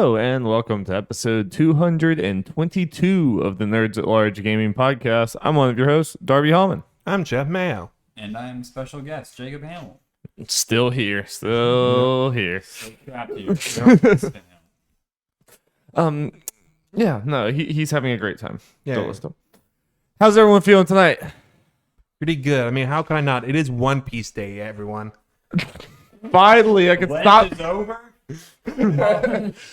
Hello, and welcome to episode 222 of the Nerds at Large Gaming Podcast. I'm one of your hosts, Darby Hallman. I'm Jeff Mayo. And I'm special guest, Jacob Hamill. Still here. So trapped here. He's having a great time. Yeah. How's everyone feeling tonight? Pretty good. I mean, how can I not? It is One Piece Day, everyone. Finally, I can stop. Is over?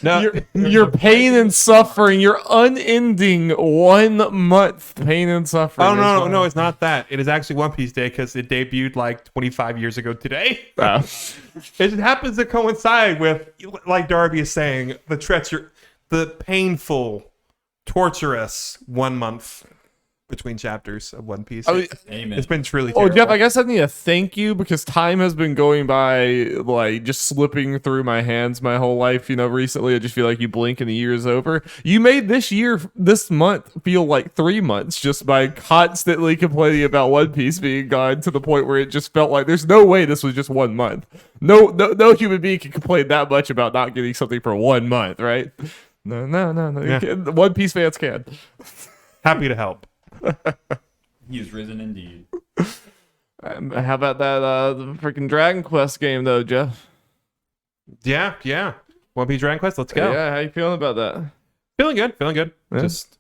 No, Your pain and suffering, your unending 1 month pain and suffering. Oh, no, it's not that. It is actually One Piece Day because it debuted like 25 years ago today. Oh. It happens to coincide with, like Darby is saying, the painful, torturous 1 month between chapters of One Piece. Amen. It's been truly Oh, terrible. Jeff, I guess I need to thank you because time has been going by, like, just slipping through my hands my whole life. You know, recently I just feel like you blink and the year is over. You made this month feel like 3 months just by constantly complaining about One Piece being gone to the point where it just felt like there's no way this was just 1 month. No human being can complain that much about not getting something for 1 month, right? No. Yeah. One Piece fans can. Happy to help. He is risen indeed. How about that freaking Dragon Quest game, though, Jeff? Yeah. One Piece Dragon Quest, let's go. Yeah, how you feeling about that? Feeling good. Yeah. Just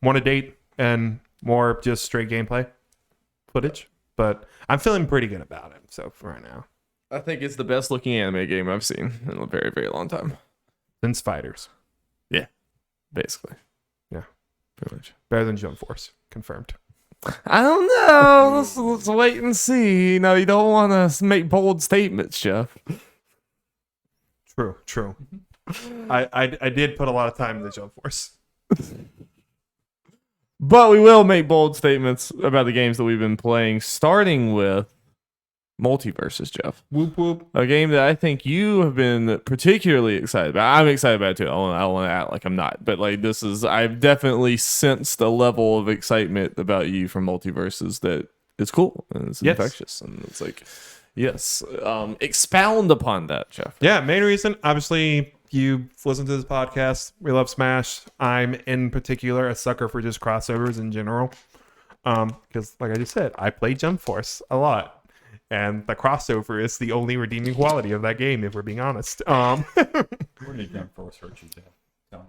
want a date and more just straight gameplay footage. But I'm feeling pretty good about it. So for right now. I think it's the best looking anime game I've seen in a very, very long time. Since Fighters. Basically. Yeah. Pretty much. Better than Jump Force. Confirmed. I don't know. Let's wait and see. You know, you don't want to make bold statements, Jeff. True. I did put a lot of time in the Jump Force. But we will make bold statements about the games that we've been playing, starting with Multiversus, Jeff. Whoop whoop. A game that I think you have been particularly excited about. I'm excited about it too. I don't want to act like I'm not. But like I've definitely sensed a level of excitement about you from Multiversus that is cool and it's infectious. And it's like, yes. Expound upon that, Jeff. Yeah, main reason, obviously, you listen to this podcast. We love Smash. I'm in particular a sucker for just crossovers in general. Because like I just said, I play Jump Force a lot. And the crossover is the only redeeming quality of that game, if we're being honest. Where did Jump Force hurt you, Jeff? Tell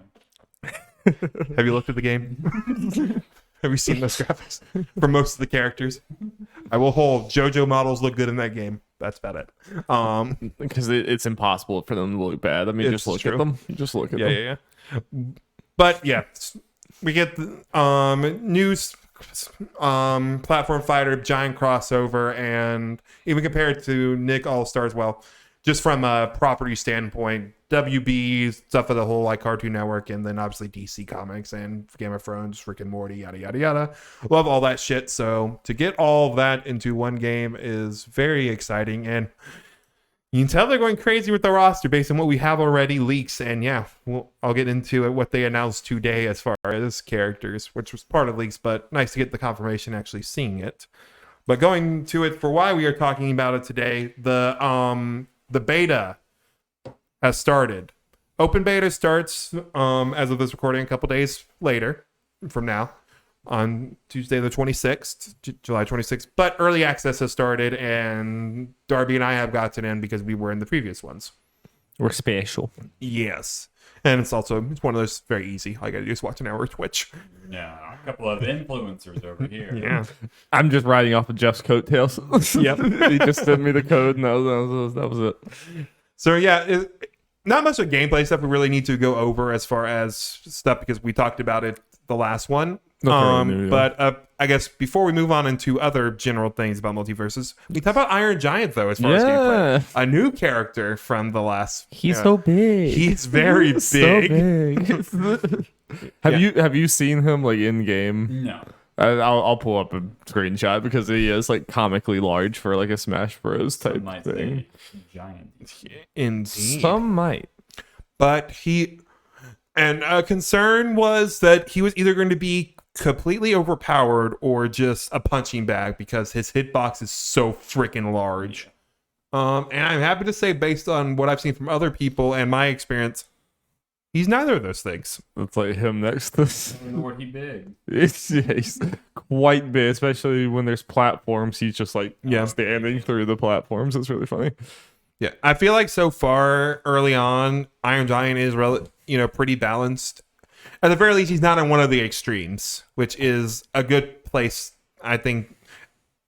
me. Have you looked at the game? Have you seen those graphics for most of the characters? I will hold JoJo models look good in that game. That's about it. Because it's impossible for them to look bad. I mean, just look at them. Just look at them. Yeah. But yeah, we get the news. Platform fighter, giant crossover, and even compared to Nick All-Stars, well, just from a property standpoint, WB, stuff of the whole like Cartoon Network, and then obviously DC Comics and Game of Thrones, Rick and Morty, yada yada yada. Love all that shit. So to get all of that into one game is very exciting, and you can tell they're going crazy with the roster based on what we have already leaks. And yeah, I'll get into it, what they announced today as far as characters, which was part of leaks, but nice to get the confirmation actually seeing it. But going to it for why we are talking about it today, the beta has started. Open beta starts as of this recording a couple days later from now. On Tuesday the 26th, July 26th. But early access has started, and Darby and I have gotten in because we were in the previous ones. We're special. Yes. And it's one of those very easy. All you gotta do is watch an hour of Twitch. Yeah, a couple of influencers over here. Yeah. I'm just riding off of Jeff's coattails. Yep. He just sent me the code, and that was it. So yeah, not much of gameplay stuff we really need to go over as far as stuff because we talked about it the last one. But I guess before we move on into other general things about Multiversus, we talk about Iron Giant though, as far as gameplay. A new character from the last. He's so big. He's very big. So big. Have you seen him like in game? No. I'll pull up a screenshot because he is like comically large for like a Smash Bros type Some might thing. say giant. Indeed. Some might. But a concern was that he was either going to be completely overpowered or just a punching bag because his hitbox is so freaking large. And I'm happy to say, based on what I've seen from other people and my experience, He's neither of those things. It's like him next to us. Lord, he big. He's quite big, especially when there's platforms. He's just like standing through the platforms. It's really funny. Yeah, I feel like so far early on, Iron Giant is pretty balanced. At the very least, he's not on one of the extremes, which is a good place, I think,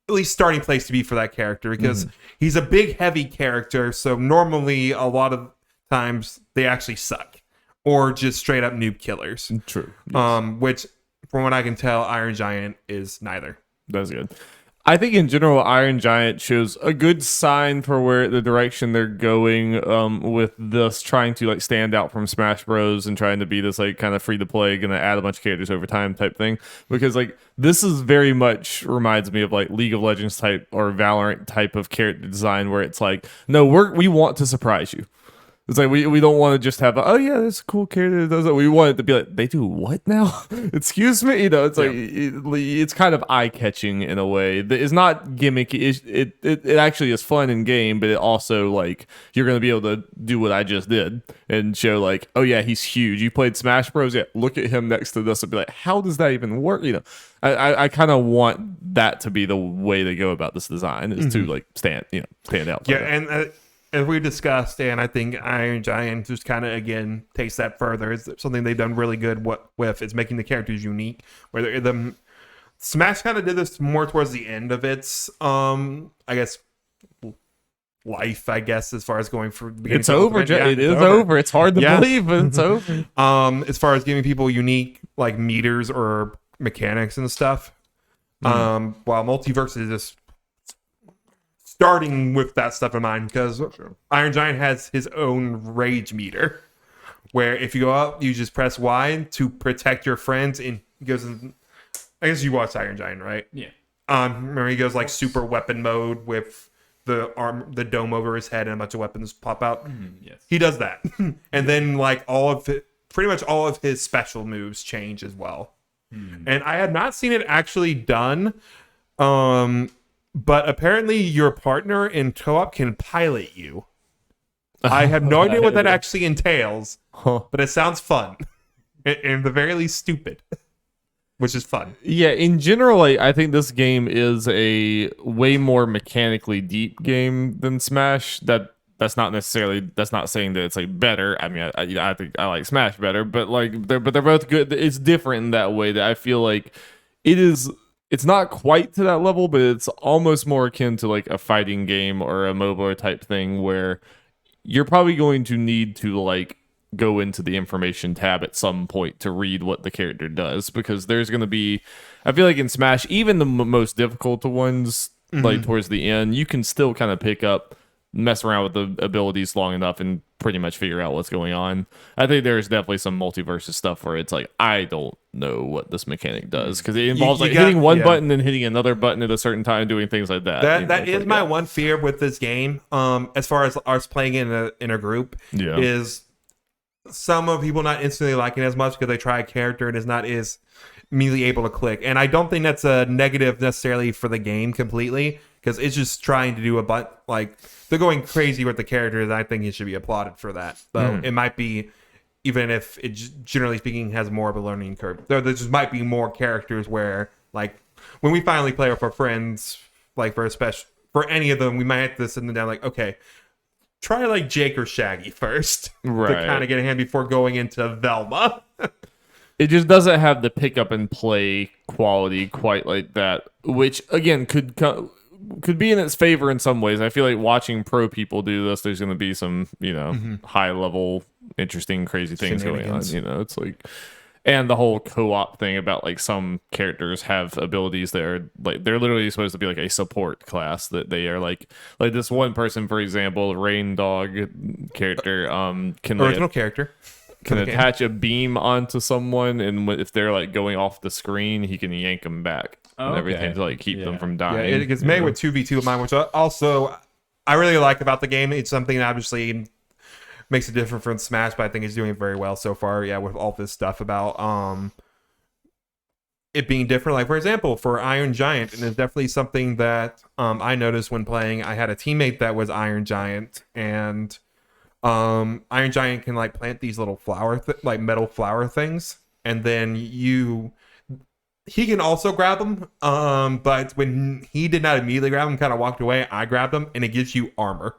at least starting place to be for that character, because he's a big, heavy character. So normally, a lot of times, they actually suck, or just straight up noob killers. True. Yes. Which, from what I can tell, Iron Giant is neither. That's good. I think in general, Iron Giant shows a good sign for where the direction they're going with this trying to like stand out from Smash Bros. And trying to be this like kind of free to play, gonna add a bunch of characters over time type thing. Because like this is very much reminds me of like League of Legends type or Valorant type of character design where it's like, no, we want to surprise you. It's like we don't want to just have oh yeah, there's a cool character that does it. We want it to be like, they do what now? Excuse me, it's like it's kind of eye catching in a way that is not gimmicky. It actually is fun in game, but it also like you're gonna be able to do what I just did and show like, oh yeah, he's huge. You played Smash Bros. Yeah, look at him next to this and be like, how does that even work? I kind of want that to be the way they go about this design is to like stand out. Yeah, and. As we discussed, and I think Iron Giant just kind of again takes that further. It's something they've done really good with is making the characters unique. Where Smash kind of did this more towards the end of its, I guess, life. I guess as far as going for it's over. It is over. It's hard to believe, but it's over. As far as giving people unique like meters or mechanics and stuff, while Multiversus is just starting with that stuff in mind, because Iron Giant has his own rage meter, where if you go up, you just press Y to protect your friends, and he goes in, I guess you watched Iron Giant, right? Yeah. Remember he goes like super weapon mode with the dome over his head and a bunch of weapons pop out. Yes. He does that, and then like pretty much all of his special moves change as well. And I had not seen it actually done. But apparently your partner in co-op can pilot you. I have no idea what that actually entails, but it sounds fun. And the very least stupid, which is fun. Yeah, in general, I think this game is a way more mechanically deep game than Smash. That's not saying that it's like better. I mean, I think I like Smash better, but like they're both good. It's different in that way that I feel like it is. It's not quite to that level, but it's almost more akin to like a fighting game or a MOBA type thing where you're probably going to need to like go into the information tab at some point to read what the character does, because there's going to be, I feel like in Smash, even the most difficult ones, like towards the end, you can still kind of pick up, mess around with the abilities long enough and pretty much figure out what's going on. I think there's definitely some Multiversus stuff where it's like, I don't know what this mechanic does, because it involves hitting one button and hitting another button at a certain time, doing things like that. That is my one fear with this game. As far as us playing in a group, is some of people not instantly liking it as much because they try a character and is not as immediately able to click. And I don't think that's a negative necessarily for the game completely, because it's just trying to do like they're going crazy with the characters. I think it should be applauded for that. But it might be, even if it generally speaking has more of a learning curve, there just might be more characters where like when we finally play with our friends, like for any of them, we might have to sit them down like, okay, try like Jake or Shaggy first to kind of get a hand before going into Velma. It just doesn't have the pick up and play quality quite like that, which again could be in its favor in some ways. I feel like watching pro people do this, there's going to be some, high level, interesting, crazy things going on. It's like, and the whole co-op thing about like some characters have abilities that are like, they're literally supposed to be like a support class, that they are like this one person, for example, Rain Dog character, can original character. Can attach a beam onto someone, and if they're like going off the screen, he can yank them back and everything to like keep them from dying. Yeah, it gets made with 2v2 of mine, which also I really like about the game. It's something that obviously makes it different from Smash, but I think it's doing very well so far. Yeah, with all this stuff about it being different. Like for example, for Iron Giant, and it's definitely something that I noticed when playing. I had a teammate that was Iron Giant, and Iron Giant can like plant these little like metal flower things, and then he can also grab them. But when he did not immediately grab them, kind of walked away, I grabbed them, and it gives you armor.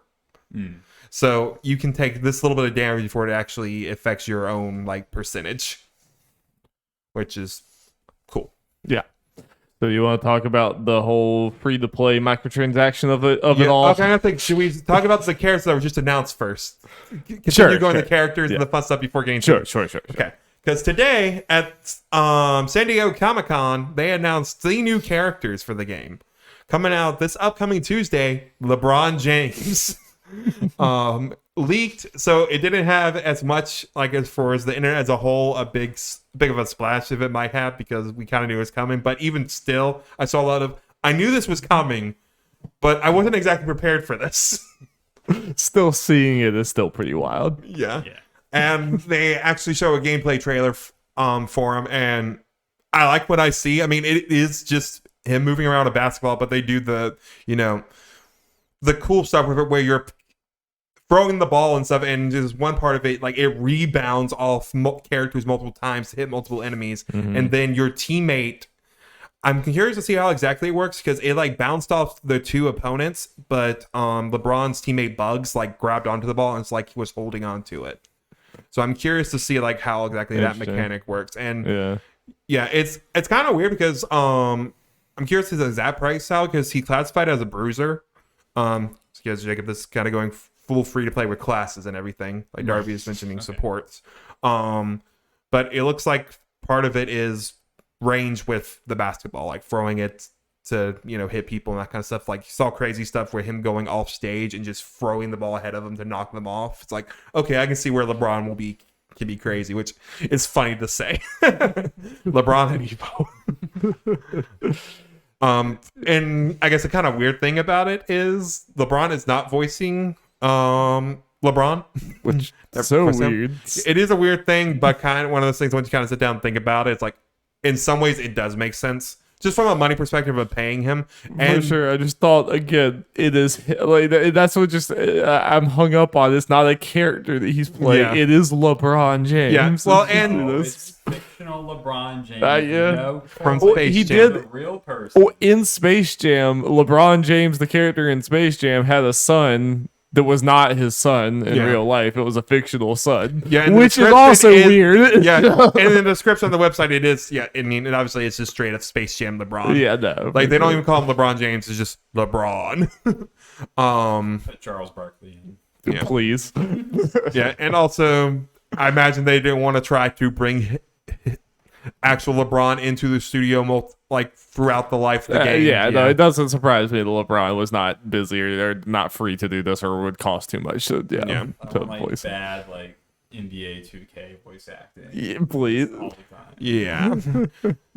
So you can take this little bit of damage before it actually affects your own like percentage, which is cool. Yeah. So you want to talk about the whole free-to-play microtransaction of it all? Okay, I think should we talk about the characters that were just announced first? Continue going to the characters and the fun stuff before getting Sure. Okay. Because today at San Diego Comic-Con, they announced 3 new characters for the game. Coming out this upcoming Tuesday, LeBron James. Leaked, so it didn't have as much, like, as far as the internet as a whole, a big of a splash if it might have, because we kind of knew it was coming. But even still, I knew this was coming, but I wasn't exactly prepared for this. Still seeing it is still pretty wild. Yeah. And they actually show a gameplay trailer for him, and I like what I see. I mean, it is just him moving around a basketball, but they do the cool stuff with it where you're throwing the ball and stuff, and just one part of it, like, it rebounds off characters multiple times to hit multiple enemies, and then your teammate, I'm curious to see how exactly it works, because it like bounced off the 2 opponents, but LeBron's teammate Bugs like grabbed onto the ball, and it's like he was holding on to it. So I'm curious to see like how exactly that mechanic works. And yeah, it's kind of weird because I'm curious his exact price style, because he classified as a bruiser. So guys, Jacob, this is kind of going full free to play with classes and everything, like Darby is mentioning supports. But it looks like part of it is range with the basketball, like throwing it to hit people and that kind of stuff. Like, you saw crazy stuff where him going off stage and just throwing the ball ahead of them to knock them off. It's like, okay, I can see where LeBron can be crazy, which is funny to say. LeBron and Evo. And I guess the kind of weird thing about it is LeBron is not voicing LeBron, which so weird. It is a weird thing, but kind of one of those things, once you kind of sit down and think about it, it's like, in some ways it does make sense, just from a money perspective of paying him. And for sure, I just thought, again, it is like that's what just I'm hung up on. It's not a character that he's playing. It is LeBron James. Yeah, well, and it's fictional LeBron James. From Space he Jam. did a real person. in Space Jam. LeBron James, the character in Space Jam, had a son that was not his son in real life. It was a fictional son. Yeah, which is also weird. Yeah, and in the description on the website, it is. Yeah, I mean, and obviously it's just straight up Space Jam LeBron. Yeah, no, like they don't even call him LeBron James. It's just LeBron. Charles Barkley. Please. Yeah, and also I imagine they didn't want to try to bring actual LeBron into the studio like throughout the life of the game. No, it doesn't surprise me that LeBron was not busy or not free to do this, or would cost too much. So Like bad like NBA 2K voice acting. Yeah, please. All the time. Yeah.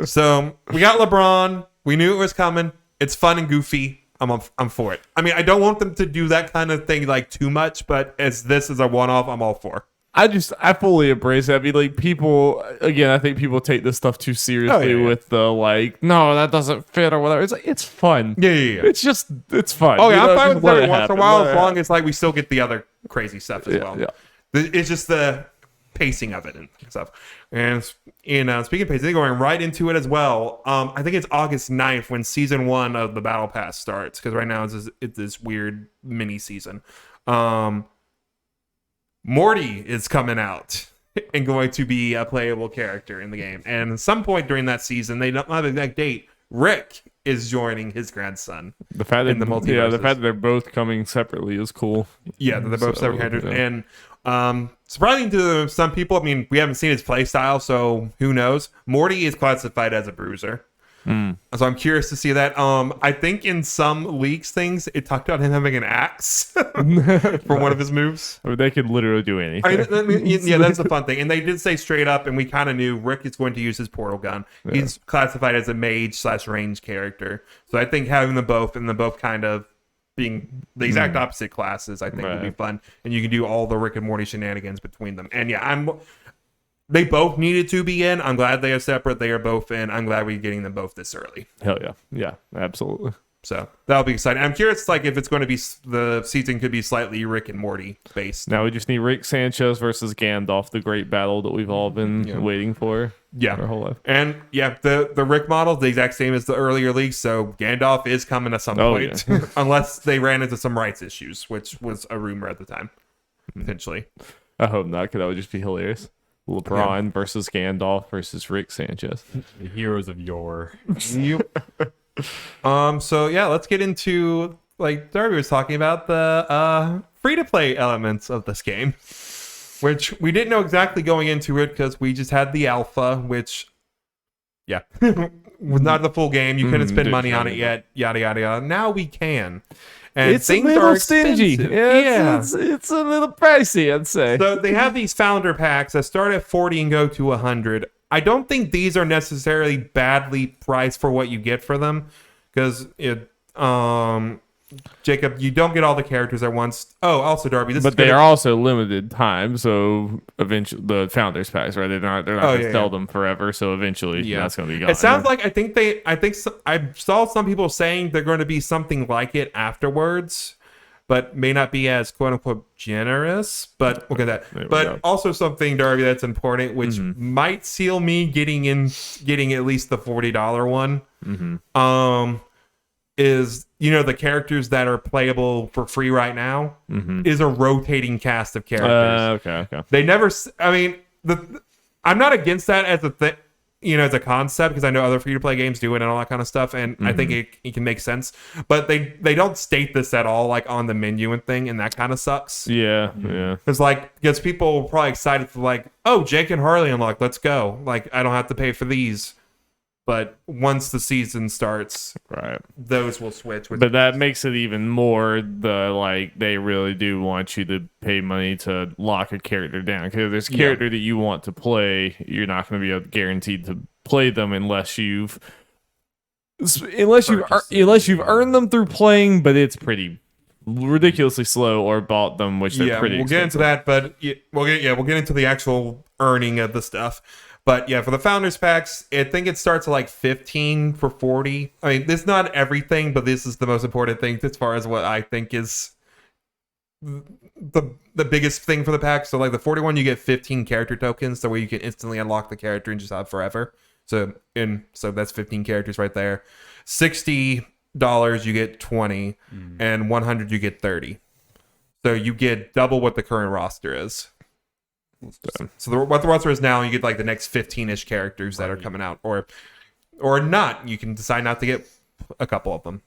So we got LeBron. We knew it was coming. It's fun and goofy. I'm for it. I mean, I don't want them to do that kind of thing like too much, but as this is a one-off, I'm all for. I fully embrace it. I mean, like, people, again, I think people take this stuff too seriously with the, like, no, that doesn't fit or whatever. It's like, it's fun. Yeah. It's fun. Oh, yeah, I'm fine with it every once in a while, as long as, like, we still get the other crazy stuff as well. Yeah. It's just the pacing of it and stuff. And, speaking of pacing, going right into it as well, I think it's August 9th when Season 1 of the Battle Pass starts, because right now it's this weird mini-season. Morty is coming out and going to be a playable character in the game. And at some point during that season, they don't have an exact date, Rick is joining his grandson. The fact that the fact that they're both coming separately is cool. Yeah, they're both separate characters. Yeah. And surprising to some people, I mean, we haven't seen his play style, so who knows? Morty is classified as a bruiser. So I'm curious to see that. I think in some leaks things, it talked about him having an axe for one of his moves. I mean, they could literally do anything. I mean, yeah, that's the fun thing. And they did say straight up, and we kind of knew Rick is going to use his portal gun. Yeah. He's classified as a mage/range character. So I think having them both, and them both kind of being the exact opposite classes, I think would be fun. And you can do all the Rick and Morty shenanigans between them. And yeah, they both needed to be in. I'm glad they are separate. They are both in. I'm glad we're getting them both this early. Hell yeah. Yeah, absolutely. So that'll be exciting. I'm curious, like, if it's going to be the season could be slightly Rick and Morty based. Now we just need Rick Sanchez versus Gandalf, the great battle that we've all been waiting for. Yeah, our whole life. And yeah, the Rick model is the exact same as the earlier leagues. So Gandalf is coming at some point, unless they ran into some rights issues, which was a rumor at the time, potentially. I hope not, because that would just be hilarious. LeBron versus Gandalf versus Rick Sanchez. The heroes of yore. So yeah, let's get into, like Darby was talking about, the free-to-play elements of this game, which we didn't know exactly going into it because we just had the alpha, which was not the full game. You couldn't spend money on it yet, yada yada yada. Now we can. And it's a little stingy. It's a little pricey, I'd say. So they have these founder packs that start at 40 and go to 100. I don't think these are necessarily badly priced for what you get for them, because Jacob, you don't get all the characters at once. Oh, also Darby, but they are also limited time, so eventually the founders packs, right? They're not going to sell them forever, so eventually that's going to be gone. It sounds like I saw some people saying they're going to be something like it afterwards, but may not be as quote unquote generous. But look at that. But also something, Darby, that's important, which might seal me getting at least the $40 one. Is, the characters that are playable for free right now is a rotating cast of characters. Okay. They never. I mean, I'm not against that as a thing. As a concept, because I know other free-to-play games do it and all that kind of stuff, and I think it can make sense. But they don't state this at all, like, on the menu and thing, and that kind of sucks. Yeah. Because people are probably excited for, like, oh, Jake and Harley unlocked, let's go. Like, I don't have to pay for these. But once the season starts, right, those will switch. But that makes it even more they really do want you to pay money to lock a character down, because if there's a character that you want to play, you're not going to be guaranteed to play them unless you've earned them through playing, but it's pretty ridiculously slow, or bought them, which they're pretty. We'll get into that, but we'll get into the actual earning of the stuff. But yeah, for the founders packs, I think it starts at like 15 for 40. I mean, this is not everything, but this is the most important thing as far as what I think is the biggest thing for the pack. So like the 41, you get 15 character tokens, so where you can instantly unlock the character and just have forever. So that's 15 characters right there. $60 you get 20, and 100 you get 30. So you get double what the current roster is. So what the roster is now, you get like the next 15-ish characters that are coming out, or not. You can decide not to get a couple of them.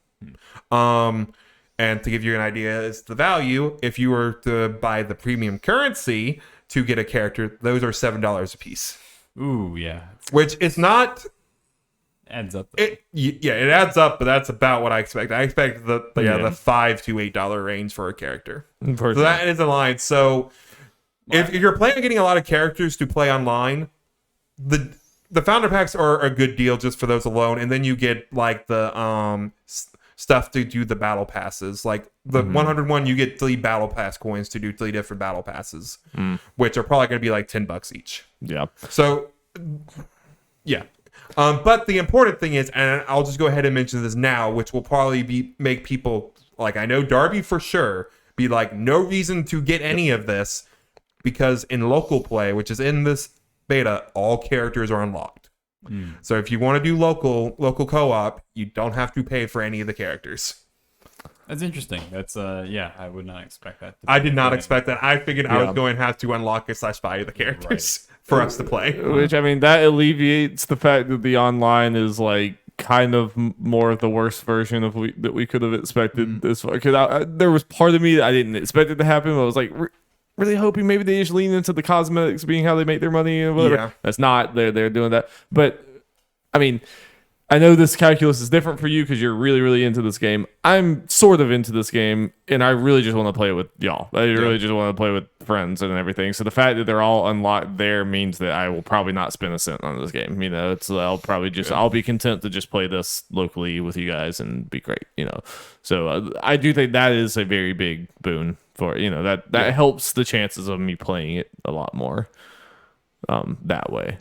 And to give you an idea as to the value, if you were to buy the premium currency to get a character, those are $7 a piece. Ooh, yeah. Which is not... Adds up. It adds up, but that's about what I expect. I expect the $5 to $8 range for a character. So that is a line. So... If you're planning on getting a lot of characters to play online, the founder packs are a good deal just for those alone, and then you get like the stuff to do the battle passes. Like the 101, you get 3 battle pass coins to do 3 different battle passes, which are probably going to be like $10 each. Yeah. So, yeah. But the important thing is, and I'll just go ahead and mention this now, which will probably make people, like, I know Darby for sure, be like, no reason to get any of this. Because in local play, which is in this beta, all characters are unlocked. So if you want to do local co-op, you don't have to pay for any of the characters. That's interesting. That's I would not expect that. I did not expect that. I figured I was going to have to unlock / buy the characters for us to play. Which, I mean, that alleviates the fact that the online is like kind of more of the worst version of that we could have expected this far. Because there was part of me that I didn't expect it to happen. But I was like, really hoping maybe they just lean into the cosmetics being how they make their money and whatever. Yeah. That's not. They're doing that. But I mean, I know this calculus is different for you because you're really, really into this game. I'm sort of into this game, and I really just want to play it with y'all. I really just want to play with friends and everything. So the fact that they're all unlocked there means that I will probably not spend a cent on this game. I'll be content to just play this locally with you guys and be great. So I do think that is a very big boon for that helps the chances of me playing it a lot more that way.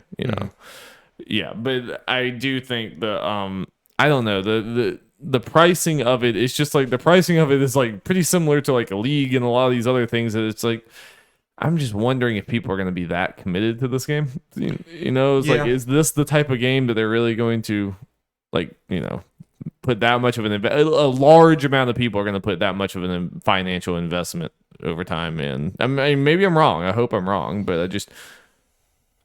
Yeah, but I do think I don't know, the pricing of it is just like the pricing of it is like pretty similar to like a League and a lot of these other things that it's like I'm just wondering if people are going to be that committed to this game. You know, it's like, is this the type of game that they're really going to like, you know, put that much of a large amount of people are going to put that much of a financial investment over time? And I mean, maybe I'm wrong. I hope I'm wrong, but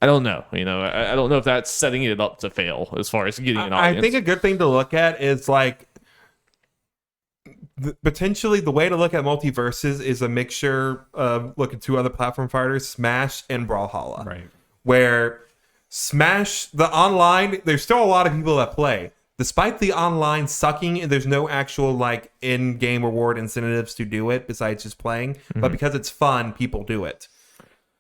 I don't know. You know, I don't know if that's setting it up to fail as far as getting an audience. I think a good thing to look at is like potentially the way to look at Multiversus is a mixture of looking to other platform fighters, Smash and Brawlhalla. Right. Where Smash, the online, there's still a lot of people that play. Despite the online sucking, there's no actual like in-game reward incentives to do it besides just playing. Mm-hmm. But because it's fun, people do it.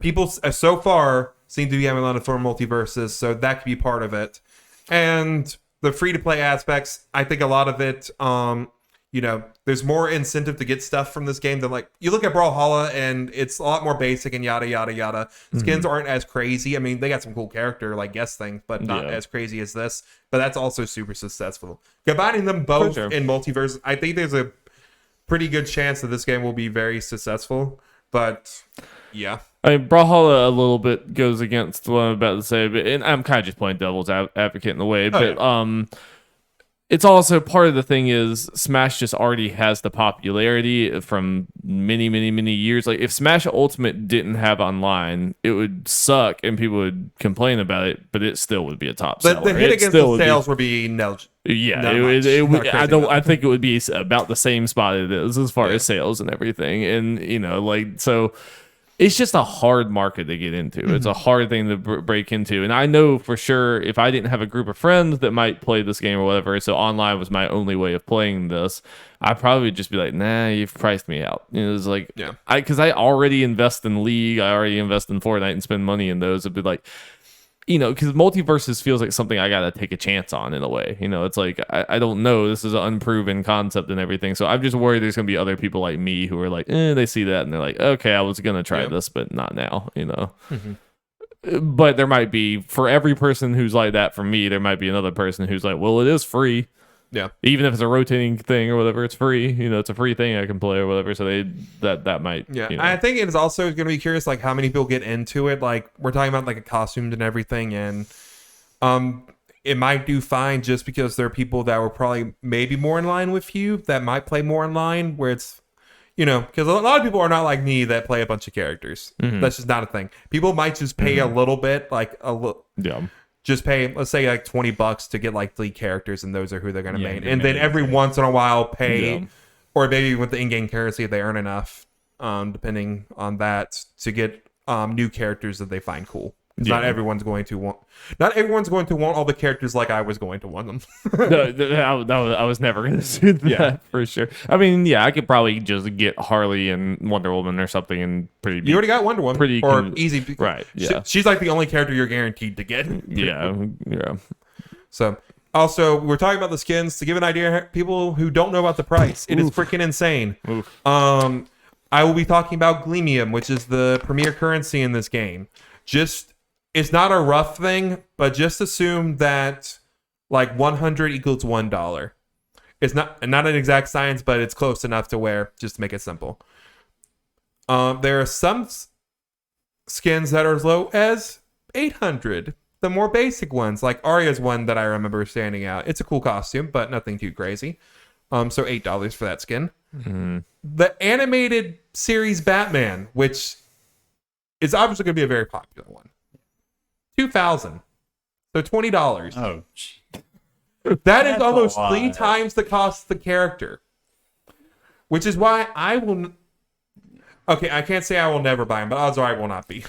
People so far seem to be having a lot of fun Multiversus, so that could be part of it. And the free-to-play aspects, I think a lot of it, you know, there's more incentive to get stuff from this game than like you look at Brawlhalla and it's a lot more basic and yada yada yada. Skins aren't as crazy. I mean, they got some cool character like guest things, but not as crazy as this. But that's also super successful. Combining them both in Multiverse, I think there's a pretty good chance that this game will be very successful. But yeah. I mean, Brawlhalla a little bit goes against what I'm about to say, but and I'm kind of just playing devil's advocate in a way. It's also part of the thing is Smash just already has the popularity from many, many, many years. Like if Smash Ultimate didn't have online, it would suck and people would complain about it, but it still would be a top seller. The hit against the sales would be no. Yeah, I think it would be about the same spot it is as far as sales and everything. And you know, like so. It's just a hard market to get into. It's a hard thing to break into. And I know for sure if I didn't have a group of friends that might play this game or whatever, so online was my only way of playing this, I'd probably just be like, nah, you've priced me out. You know, it's like, because I already invest in League, I already invest in Fortnite and spend money in those. It'd be like, you know, because Multiversus feels like something I got to take a chance on in a way. You know, it's like, I don't know. This is an unproven concept and everything. So I'm just worried there's going to be other people like me who are like, they see that and they're like, okay, I was going to try this, but not now, you know. But there might be, for every person who's like that, for me, there might be another person who's like, well, it is free. Yeah. Even if it's a rotating thing or whatever, it's free. You know, it's a free thing I can play or whatever. So that might. Yeah. You know. I think it is also going to be curious, like how many people get into it. Like we're talking about like a costumes and everything, and it might do fine just because there are people that were probably maybe more in line with you that might play more in line where it's, you know, because a lot of people are not like me that play a bunch of characters. That's just not a thing. People might just pay a little bit, like a little. Yeah. Just pay, let's say, like $20 to get like 3 characters, and those are who they're going to main. And then every once in a while pay, or maybe with the in-game currency if they earn enough, depending on that, to get new characters that they find cool. Not everyone's going to want all the characters like I was going to want them. I was never going to do that for sure. I mean, yeah, I could probably just get Harley and Wonder Woman or something and You already got Wonder Woman. Easy. Right, yeah. She's like the only character you're guaranteed to get. Yeah. So, also, we're talking about the skins. To give an idea, people who don't know about the price, it is freaking insane. I will be talking about Gleamium, which is the premier currency in this game. It's not a rough thing, but just assume that like 100 equals $1. It's not an exact science, but it's close enough to where, just to make it simple. There are some skins that are as low as 800. The more basic ones, like Arya's one that I remember standing out. It's a cool costume, but nothing too crazy. So $8 for that skin. The animated series Batman, which is obviously going to be a very popular one. $2,000. So $20. Oh, that is almost 3 times the cost of the character. Which is why I will. Okay, I can't say I will never buy him, but odds are I will not be.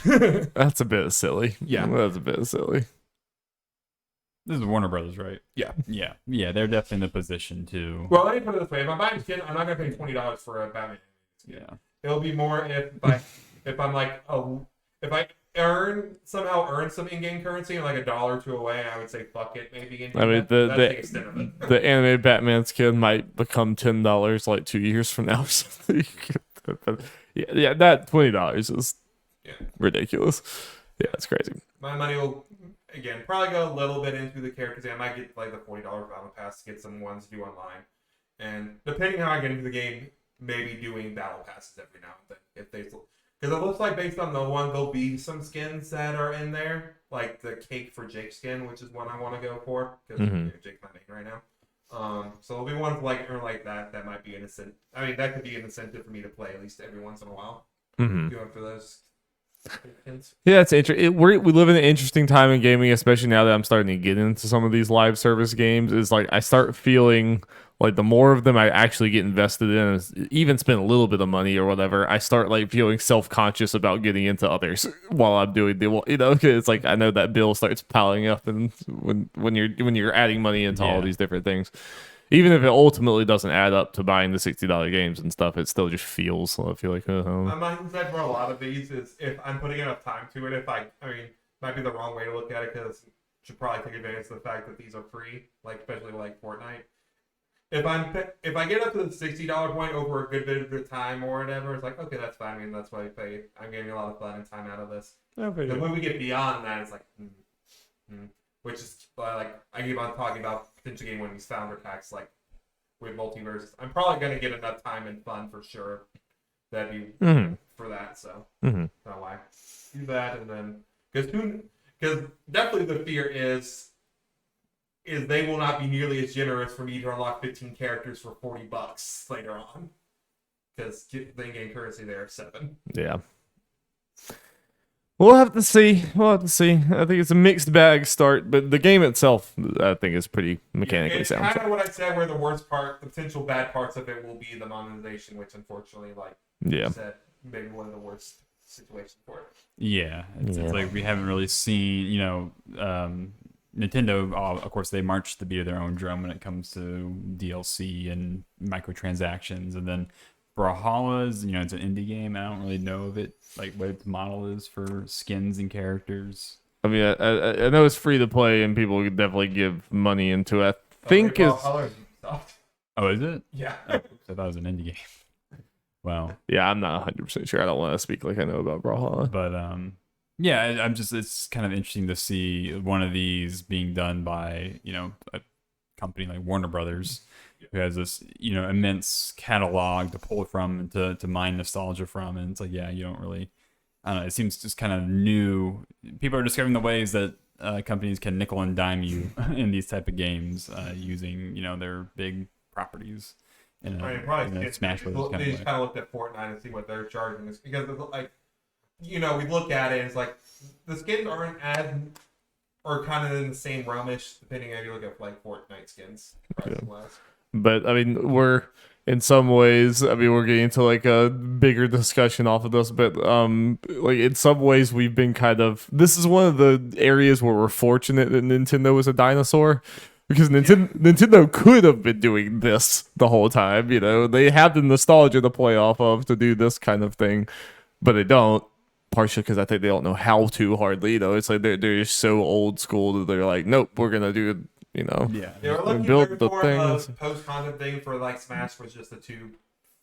That's a bit silly. Yeah. That's a bit silly. This is Warner Brothers, right? Yeah. Yeah, they're definitely in the position to. Well, let me put it this way: if I'm buying a skin, I'm not going to pay $20 for a Batman skin. Yeah. It'll be more if I'm like if I somehow earn some in-game currency and like $1 or $2 away, I would say fuck it, maybe. I mean, the extent of it. The animated Batman skin might become $10 like 2 years from now or something. yeah, that $20 is ridiculous. Yeah, it's crazy. My money will again probably go a little bit into the characters. I might get like the $40 Battle Pass to get some ones to do online. And depending how I get into the game, maybe doing battle passes every now and then. If they, because it looks like based on the one, there'll be some skins that are in there, like the Cake for Jake skin, which is one I want to go for because Jake's my main right now. So there'll be ones like that. That might be innocent. I mean, that could be an incentive for me to play at least every once in a while. Going for those. Yeah, it's interesting. We live in an interesting time in gaming, especially now that I'm starting to get into some of these live service games. Is like I start feeling like the more of them I actually get invested in, even spend a little bit of money or whatever, I start like feeling self-conscious about getting into others while I'm doing the, you know, 'cause it's like I know that bill starts piling up, and when you're adding money into all these different things. Even if it ultimately doesn't add up to buying the $60 games and stuff, it still just feels. I feel like My mindset for a lot of these is if I'm putting enough time to it. I mean, might be the wrong way to look at it because should probably take advantage of the fact that these are free, like especially like Fortnite. If I get up to the $60 point over a good bit of the time or whatever, it's like okay, that's fine. I mean, that's why I pay. I'm getting a lot of fun and time out of this. Okay, Then when we get beyond that, it's like, which is like I keep on talking about potential game when these founder packs like with Multiversus. I'm probably gonna get enough time and fun for sure. That'd be for that. So not why do that, and then because definitely the fear is they will not be nearly as generous for me to unlock 15 characters for $40 later on because the in-game currency there is 7. Yeah. We'll have to see. I think it's a mixed bag start, but the game itself, I think, is pretty mechanically sound. It's kind of what I said, where the worst part, the potential bad parts of it will be the monetization, which unfortunately, like you said, maybe one of the worst situations for it. Yeah, it's like we haven't really seen, Nintendo, of course, they march the beat of their own drum when it comes to DLC and microtransactions, and then Brawlhalla's, it's an indie game. I don't really know of it, like what its model is for skins and characters. I mean, I know it's free to play, and people could definitely give money into it. I think it's. Oh, is it? Yeah. I thought it was an indie game. Wow. Yeah, I'm not 100% sure. I don't want to speak like I know about Brawlhalla. But yeah, it's kind of interesting to see one of these being done by, a company like Warner Brothers, who has this, immense catalog to pull from and to mine nostalgia from. And it's like, yeah, you don't really, I don't know, it seems just kind of new. People are discovering the ways that companies can nickel and dime you in these type of games using, their big properties. Probably Smash Bros. They just kind of looked at Fortnite and see what they're charging us because, like, we look at it and it's like the skins aren't or kind of in the same realmish, depending on how you look at like Fortnite skins price-wise. But I mean, we're in some ways. I mean, we're getting into like a bigger discussion off of this, but like in some ways, we've been kind of. This is one of the areas where we're fortunate that Nintendo was a dinosaur. Because Nintendo could have been doing this the whole time, They have the nostalgia to play off of to do this kind of thing, but they don't. Partially because I think they don't know how to hardly, It's like they're just so old school that they're like, nope, we're gonna do, Yeah, they were looking build the for things. a post-content thing for like Smash was just the 2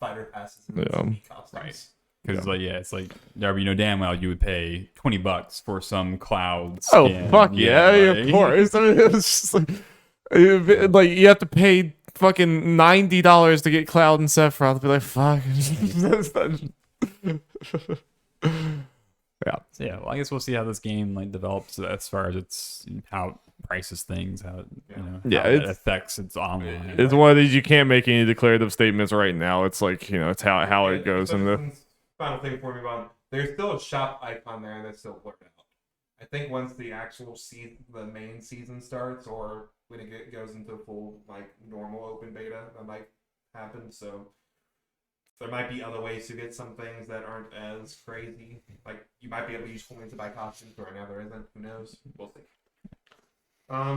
fighter passes and costumes. Right. Because it's like Darby, damn well you would pay $20 for some cloud Oh skin. fuck yeah, of course. I mean, it was just like you have to pay fucking $90 to get Cloud and Sephiroth. To be like, fuck. Yeah. Well, I guess we'll see how this game develops as far as its how it prices things, how it affects its online. It's one of these you can't make any declarative statements right now. It's like it's how it goes in the final thing for me, Bob. There's still a shop icon there that's still blurred out. I think once the actual the main season starts, or when it goes into full normal open beta, that might happen. So there might be other ways to get some things that aren't as crazy. Like you might be able to use coins to buy costumes, but right now there isn't. Who knows? We'll see.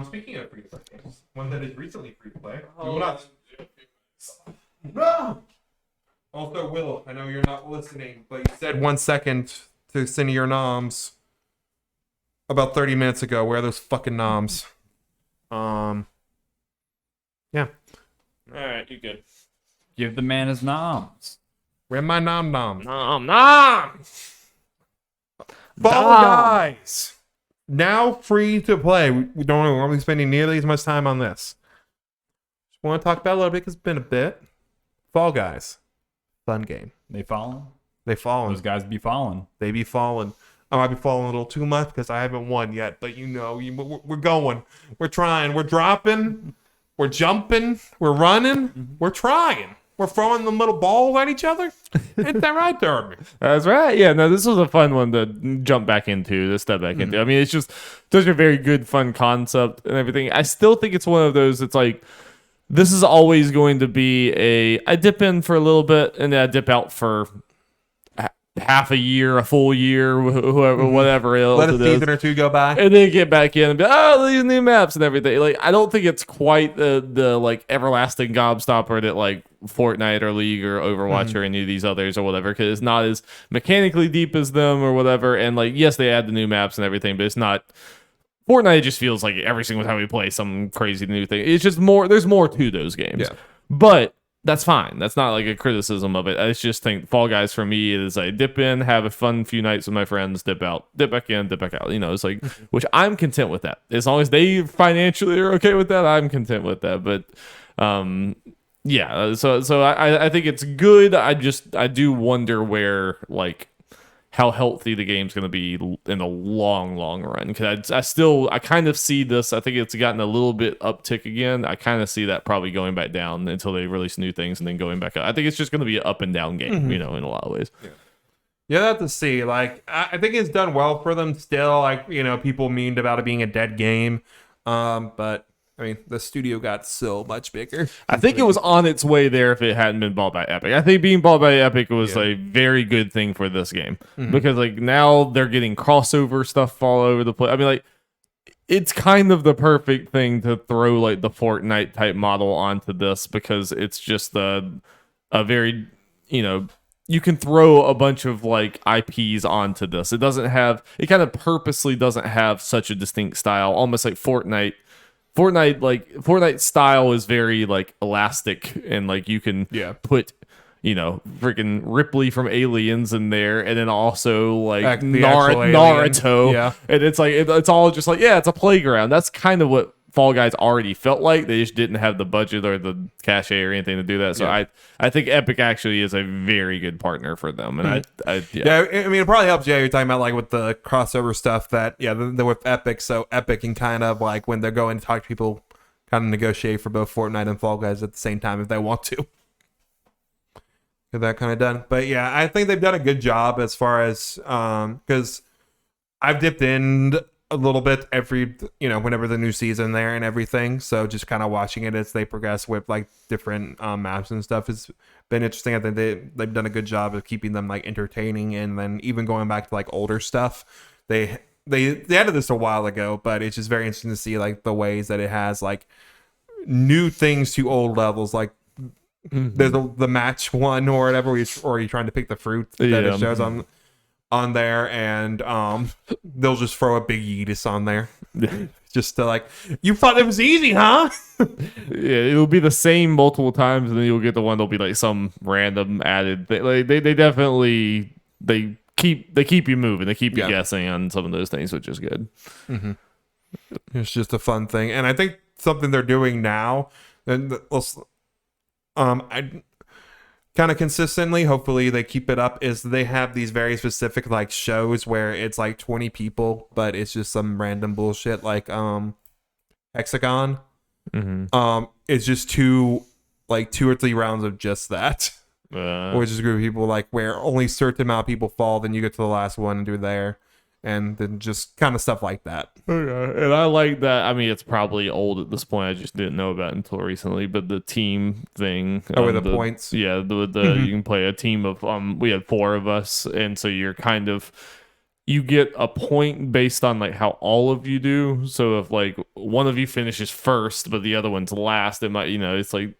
Speaking of free to play games, one that is recently free to play. No. Also, Will, I know you're not listening, but you said 1 second to send your noms about 30 minutes ago. Where are those fucking noms? Yeah. All right, you good. Give the man his noms. Where my nom? Nom. Fall Guys. Now free to play. We won't be spending nearly as much time on this. want to talk about it a little bit because it's been a bit. Fall Guys, fun game. They falling. They fallen. Those guys be falling. They be falling. I might be falling a little too much because I haven't won yet. But we're going. We're trying. We're dropping. We're jumping. We're running. We're trying. We're throwing the little balls at each other. Ain't that right, Derby? That's right. Yeah, no, this was a fun one to jump back into, to step back into. I mean, it's just such a very good, fun concept and everything. I still think it's one of those that's like, this is always going to be I dip in for a little bit and then I dip out for half a year, a full year, whoever, whatever else. Let a season or two go by. And then get back in and be, oh, these new maps and everything. Like, I don't think it's quite the like everlasting gobstopper that like Fortnite or League or Overwatch or any of these others or whatever, because it's not as mechanically deep as them or whatever. And like, yes, they add the new maps and everything, but it's not. Fortnite just feels like every single time we play some crazy new thing. It's just more. There's more to those games. Yeah. But that's fine. That's not like a criticism of it. I just think Fall Guys for me is I dip in, have a fun few nights with my friends, dip out, dip back in, dip back out. You know, it's like, which I'm content with that. As long as they financially are okay with that, I'm content with that. But yeah, so I think it's good. I do wonder where, like, how healthy the game's going to be in the long run, because I kind of see this. I think it's gotten a little bit uptick again. I kind of see that probably going back down until they release new things and then going back up. I think it's just going to be an up and down game, you know, in a lot of ways. Yeah, that's to see. Like, I think it's done well for them still. Like, you know, people meaned about it being a dead game, but I mean, the studio got so much bigger. I think it was on its way there if it hadn't been bought by Epic. I think being bought by Epic was a very good thing for this game, because like now they're getting crossover stuff all over the place. I mean, like, it's kind of the perfect thing to throw like the Fortnite type model onto this, because it's just a very, you know, you can throw a bunch of like IPs onto this. It kind of purposely doesn't have such a distinct style, almost like Fortnite. Fortnite style is very like elastic, and like you can put, you know, freaking Ripley from Aliens in there, and then also like Naruto, and it's like it's all just like, yeah, it's a playground. That's kind of what Fall Guys already felt like. They just didn't have the budget or the cachet or anything to do that. So I think Epic actually is a very good partner for them, and I mean, it probably helps. Yeah, you're talking about like with the crossover stuff that with Epic, so Epic can kind of like when they're going to talk to people, kind of negotiate for both Fortnite and Fall Guys at the same time if they want to. Get that kind of done. But yeah, I think they've done a good job as far as because I've dipped in a little bit every, you know, whenever the new season there and everything. So just kind of watching it as they progress with like different maps and stuff has been interesting. I think they've done a good job of keeping them like entertaining, and then even going back to like older stuff. They added this a while ago, but it's just very interesting to see like the ways that it has like new things to old levels. Like there's the match one or whatever, or you're trying to pick the fruit that it shows on there, and they'll just throw a big Yeetus on there just to like, you thought it was easy, huh? Yeah, it'll be the same multiple times, and then you'll get the one that'll be like some random added thing. Like they definitely they keep you moving, they keep you guessing on some of those things, which is good. It's just a fun thing, and I think something they're doing now, and I kind of consistently, hopefully they keep it up, is they have these very specific like shows where it's like 20 people, but it's just some random bullshit like Hexagon. It's just two or three rounds of just that, which is a group of people like where only a certain amount of people fall, then you get to the last one and do there, and then just kind of stuff like that. And I like that. I mean, it's probably old at this point. I just didn't know about it until recently. But the team thing, with the points, you can play a team of we had 4 of us, and so you're kind of, you get a point based on like how all of you do. So if like one of you finishes first, but the other one's last, it might, you know, it's like,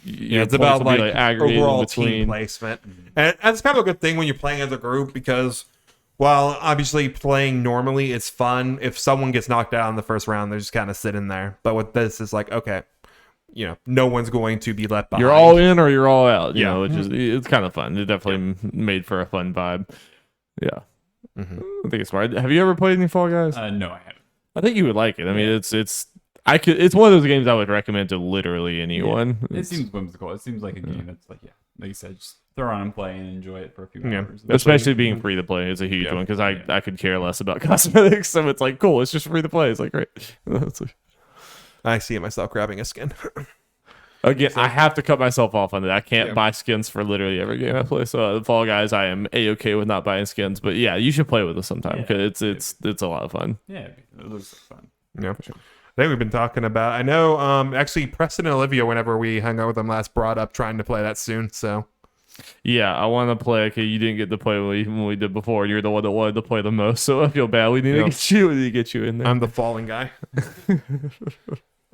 it's about like overall team placement, and that's kind of a good thing when you're playing as a group, because while obviously playing normally it's fun, if someone gets knocked out in the first round, they're just kind of sitting there. But with this, it's like, okay, you know, no one's going to be left behind. You're all in or you're all out. You know, which is, it's kind of fun. It definitely made for a fun vibe. Yeah, I think it's smart. Have you ever played any Fall Guys? No, I haven't. I think you would like it. I mean, it's It's one of those games I would recommend to literally anyone. It seems whimsical. It seems like a game that's like, like you said, just throw on and play and enjoy it for a few hours. Especially being free to play is a huge one because I could care less about cosmetics. So it's like, cool, it's just free to play. It's like, great. I see myself grabbing a skin. Again, I have to cut myself off on that. I can't buy skins for literally every game I play. So Fall Guys, I am a-okay with not buying skins. But yeah, you should play with us sometime because it's a lot of fun. Yeah, it looks like fun. Yeah. Sure. I think we've been talking about. I know. Actually, Preston and Olivia, whenever we hung out with them last, brought up trying to play that soon. So. Yeah, I want to play. Okay, you didn't get to play when we did before. You're the one that wanted to play the most, so I feel bad. We need to get you in there. I'm the fallen guy.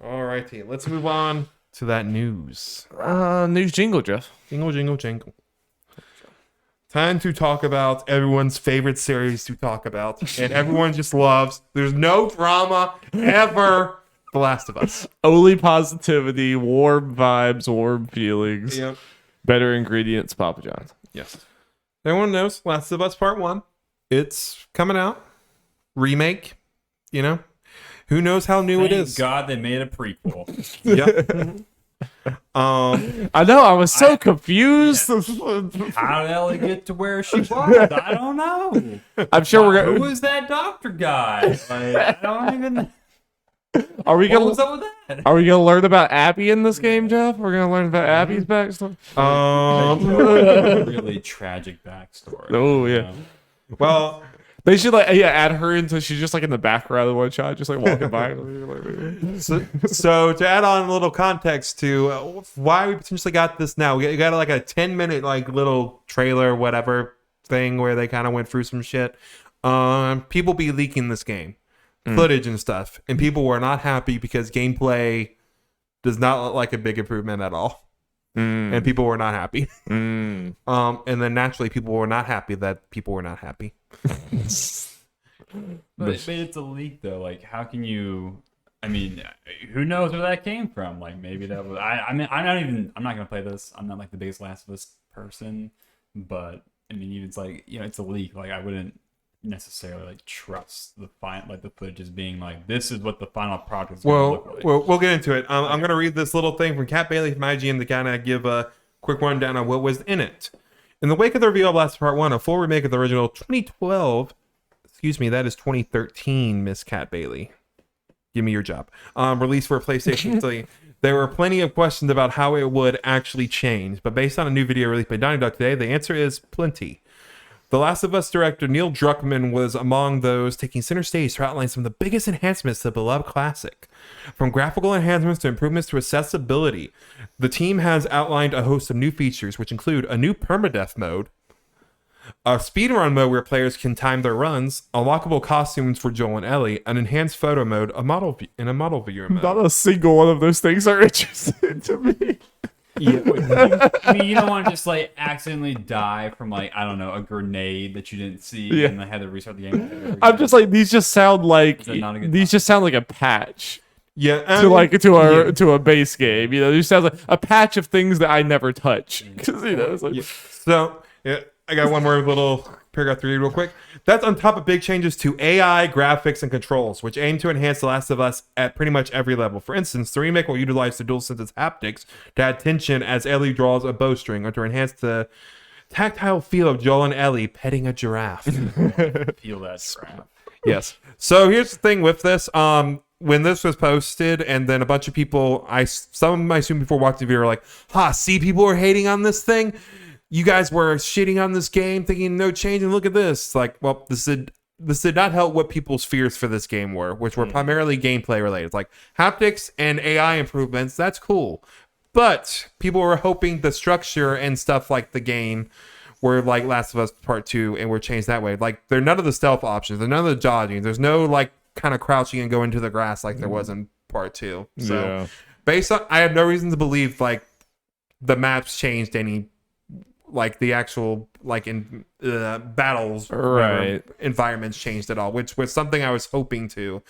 All righty, let's move on to that news. News jingle, Jeff. Jingle, jingle, jingle. Time to talk about everyone's favorite series to talk about, and everyone just loves. There's no drama ever. The Last of Us. Only positivity, warm vibes, warm feelings. Yep. Better ingredients, Papa John's. Yes. Everyone knows Last of Us Part 1. It's coming out. Remake. You know? Who knows how new it is? God, they made a prequel. Yep. I know, I was so confused. How the hell did it get to where she was? I don't know. I'm sure we're Who gonna. was that doctor guy? Like, I don't even. Are we What was gonna? up with that? Are we gonna learn about Abby in this game, Jeff? We're gonna learn about Abby's backstory. Really tragic backstory. Oh yeah. Well, They should add her into. She's just like in the background of one shot, just like walking by. so to add on a little context to why we potentially got this now, we got like a 10-minute like little trailer, whatever thing where they kind of went through some shit. People be leaking this game, footage and stuff, and people were not happy because gameplay does not look like a big improvement at all. And people were not happy. And then naturally people were not happy that people were not happy. But it's a leak though. Like, how can you? I mean, who knows where that came from? Like, maybe that was. I mean, I'm not gonna play this. I'm not like the biggest Last of Us person, but I mean, even it's like, you know, it's a leak. Like, I wouldn't necessarily like trust the the footage as being like, this is what the final product is going to look like. Well, we'll get into it. I'm going to read this little thing from Kat Bailey from IGN to kind of give a quick rundown on what was in it. In the wake of the reveal of Last Part 1, a full remake of the original 2012, that is 2013, Miss Kat Bailey. Give me your job. Released for PlayStation 3. There were plenty of questions about how it would actually change, but based on a new video released by Donnie Duck today, the answer is plenty. The Last of Us director Neil Druckmann was among those taking center stage to outline some of the biggest enhancements to the beloved classic. From graphical enhancements to improvements to accessibility, the team has outlined a host of new features, which include a new permadeath mode, a speedrun mode where players can time their runs, unlockable costumes for Joel and Ellie, an enhanced photo mode, a model viewer mode. Not a single one of those things are interesting to me. Yeah, I mean, you don't want to just like accidentally die from like, I don't know, a grenade that you didn't see and they had to restart the game. I'm just like, these just sound like a patch. Yeah, to a base game. You know, it just sounds like a patch of things that I never touch. 'Cause, you know, it's like, So I got one more little paragraph to read real quick. That's on top of big changes to AI, graphics, and controls, which aim to enhance The Last of Us at pretty much every level. For instance, the remake will utilize the DualSense's haptics to add tension as Ellie draws a bowstring, or to enhance the tactile feel of Joel and Ellie petting a giraffe. Feel that giraffe. Yes. So here's the thing with this. When this was posted, and then a bunch of people, some I assume before watching the video, were like, see, people are hating on this thing. You guys were shitting on this game, thinking no change, and look at this. It's like, well, this did not help what people's fears for this game were, which were primarily gameplay related. It's like haptics and AI improvements, that's cool. But people were hoping the structure and stuff like the game were like Last of Us Part 2 and were changed that way. Like, there are none of the stealth options, there's none of the dodging, there's no like kind of crouching and go into the grass like there was in Part 2. So based on, I have no reason to believe like the maps changed any, like the actual like in battles, right, environments changed at all, which was something I was hoping to.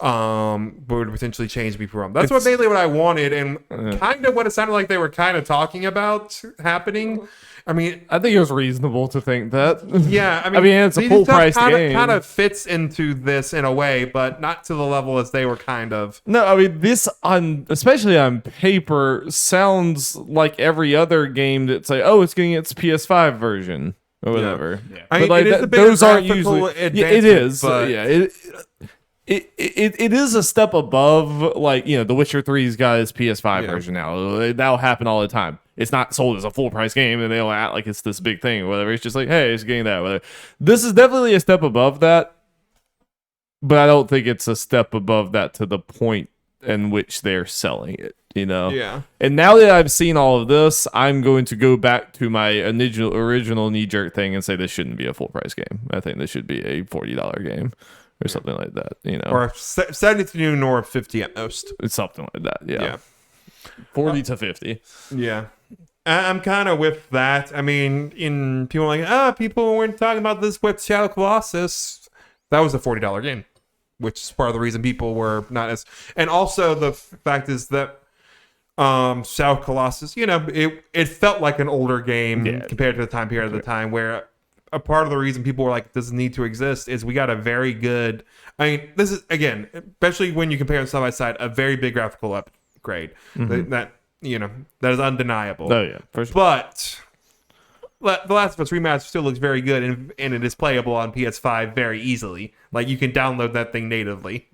would potentially change me from. That's mainly what I wanted, and kind of what it sounded like they were kind of talking about happening. I mean, I think it was reasonable to think that. yeah, I mean, it's a full price game. Kind of fits into this in a way, but not to the level as they were kind of. No, I mean this especially on paper sounds like every other game that's like, oh, it's getting its PS5 version or whatever. Yeah. I mean, like it is a bit those aren't graphical usually. Yeah, it is. but Yeah, it is a step above, like, you know, The Witcher 3's got its PS5 version now. That'll happen all the time. It's not sold as a full price game, and they'll act like it's this big thing or whatever. It's just like, hey, it's getting that. Whatever. This is definitely a step above that, but I don't think it's a step above that to the point in which they're selling it. You know. Yeah. And now that I've seen all of this, I'm going to go back to my original knee jerk thing and say this shouldn't be a full price game. I think this should be a $40 game. Or something like that, you know, or 70 to noon or 50 at most. It's something like that, yeah. 40 to 50. Yeah, I'm kind of with that. I mean, people are like, people weren't talking about this with Shadow Colossus. That was a $40 game, which is part of the reason people were not as. And also the fact is that Shadow Colossus, you know, it felt like an older game compared to the time period of the time where. A part of the reason people were like, does need to exist is we got a very good, I mean, this is, again, especially when you compare them side by side, a very big graphical upgrade. That, you know, that is undeniable. Oh, yeah. For sure. But The Last of Us Remastered still looks very good, and it is playable on PS5 very easily. Like, you can download that thing natively,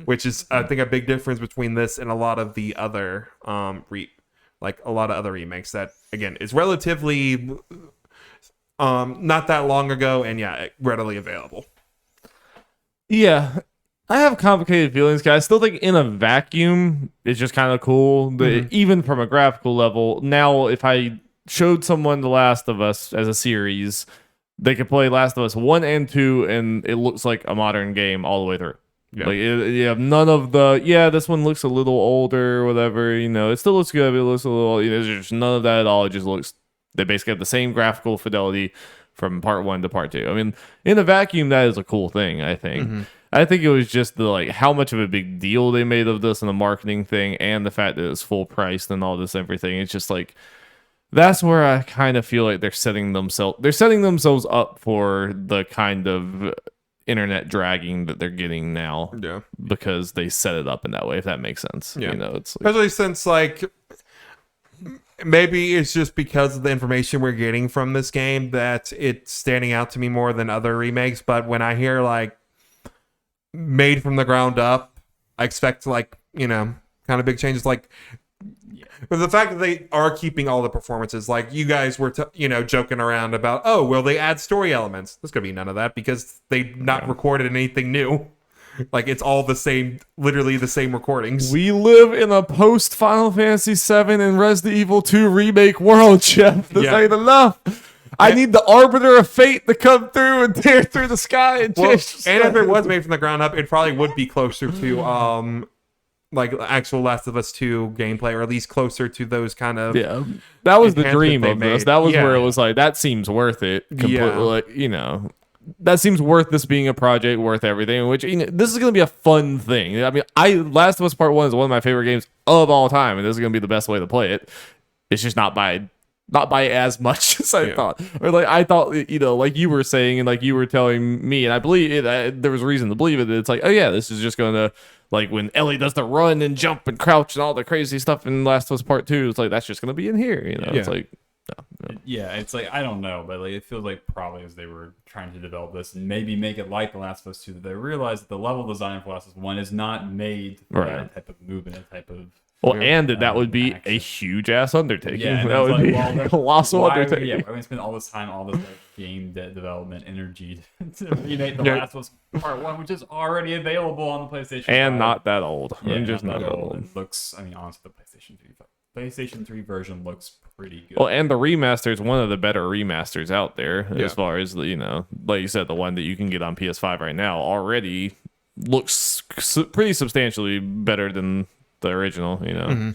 which is, I think, a big difference between this and a lot of the other, remakes that, again, is relatively... not that long ago, and readily available. Yeah, I have complicated feelings, guys. I still think in a vacuum, it's just kind of cool. Even from a graphical level, now if I showed someone The Last of Us as a series, they could play Last of Us 1 and 2, and it looks like a modern game all the way through. Yeah. Like, you have none of the, this one looks a little older or whatever, you know, it still looks good, but it looks a little, you know, there's just none of that at all. It just looks. They basically have the same graphical fidelity from part 1 to part 2. I mean, in a vacuum, that is a cool thing, I think. I think it was just the, like, how much of a big deal they made of this and the marketing thing and the fact that it's full priced and all this everything. It's just like, that's where I kind of feel like they're setting themselves up for the kind of internet dragging that they're getting now. Yeah. Because they set it up in that way, if that makes sense. Yeah. You know, it's like, especially since, like, maybe it's just because of the information we're getting from this game that it's standing out to me more than other remakes. But when I hear, like, made from the ground up, I expect, like, you know, kind of big changes. Like, but the fact that they are keeping all the performances, like you guys were, joking around about, oh, will they add story elements? There's going to be none of that because they've not recorded anything new. Like, it's all the same, literally the same recordings. We live in a post Final Fantasy VII and Resident Evil 2 remake world, Jeff. This ain't enough. I need the Arbiter of Fate to come through and tear through the sky and change. And if it was made from the ground up, it probably would be closer to like actual Last of Us 2 gameplay, or at least closer to those kind of. Yeah, that was the dream of this. That was where it was like, that seems worth it. Completely, like, you know. That seems worth this being a project, worth everything. Which, you know, this is going to be a fun thing. I mean, Last of Us Part 1 is one of my favorite games of all time, and this is going to be the best way to play it. It's just not by as much as I thought. Or like I thought, you know, like you were saying, and like you were telling me, and I believe it, there was reason to believe it. It's like, oh yeah, this is just going to, like, when Ellie does the run and jump and crouch and all the crazy stuff in Last of Us Part 2, it's like, that's just going to be in here. You know, it's like. No. Yeah, it's like, I don't know, but like it feels like probably as they were trying to develop this and maybe make it like The Last of Us 2, that they realized that the level design for Last of Us 1 is not made for that type of movement, that type of. Well, and that would be action. A huge ass undertaking. Yeah, that would be a colossal undertaking. Yeah, we're going to spend all this time, all this like, game development energy to remake The Last of Us Part 1, which is already available on the PlayStation 5. And not that old. Yeah, just not that old. It looks, I mean, honestly, the PlayStation 3 version looks pretty good. Well, and the remaster is one of the better remasters out there, as far as, you know, like you said, the one that you can get on PS5 right now already looks pretty substantially better than the original, you know.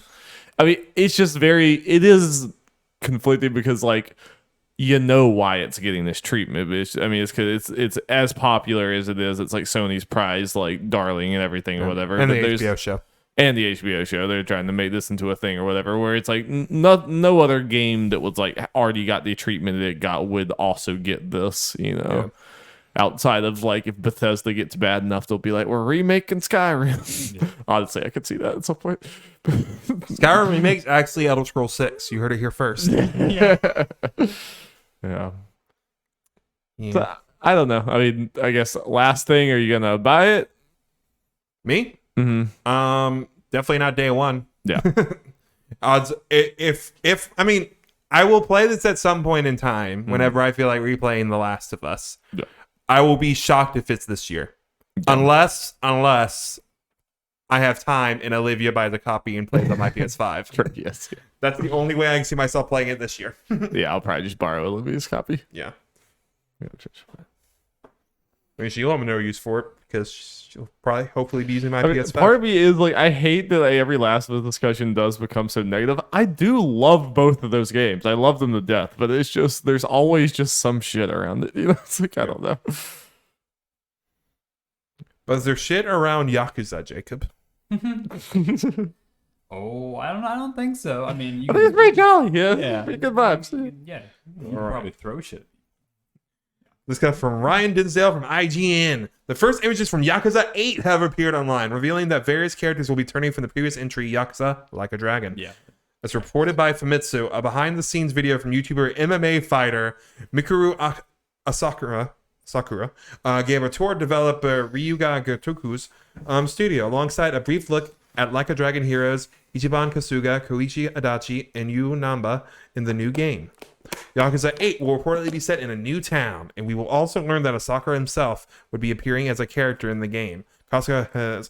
I mean, it's just it is conflicting because, like, you know why it's getting this treatment. I mean, it's because it's as popular as it is. It's like Sony's prize, like darling and everything or whatever. And but the there's HBO show. and the HBO show. They're trying to make this into a thing or whatever, where it's like no other game that was like already got the treatment that it got would also get this, you know. Yeah. Outside of like if Bethesda gets bad enough, they'll be like, we're remaking Skyrim. Yeah. Honestly, I could see that at some point. Skyrim remakes actually Elder Scrolls 6. You heard it here first. Yeah. Yeah. So, I don't know. I mean, I guess last thing, are you gonna buy it? Me? Mm-hmm. Definitely not day one. Yeah. Odds if I mean, I will play this at some point in time whenever I feel like replaying The Last of Us. Yeah. I will be shocked if it's this year. Yeah. Unless I have time and Olivia buys a copy and plays on my PS5. Sure, yes. That's the only way I can see myself playing it this year. Yeah, I'll probably just borrow Olivia's copy. Yeah. I mean, she'll have no use for it because she'll probably, hopefully, be using my PS5. Part of me is like, I hate that every Last of Us discussion does become so negative. I do love both of those games. I love them to death, but it's just, there's always just some shit around it. You know, it's like, I don't know. But is there shit around Yakuza, Jacob? Oh, I don't think so. I mean, you But it's pretty jolly. Yeah. Yeah. Pretty good vibes. Yeah, you can probably throw shit. This guy from Ryan Dinsdale from IGN. The first images from Yakuza 8 have appeared online, revealing that various characters will be turning from the previous entry, Yakuza Like a Dragon. Yeah. As reported by Famitsu, a behind-the-scenes video from YouTuber MMA fighter Mikuru Sakura gave a tour of developer Ryuga Gotoku's studio, alongside a brief look at Like a Dragon heroes Ichiban Kasuga, Koichi Adachi, and Yu Namba in the new game. Yakuza 8 will reportedly be set in a new town, and we will also learn that Asakura himself would be appearing as a character in the game. Kasuga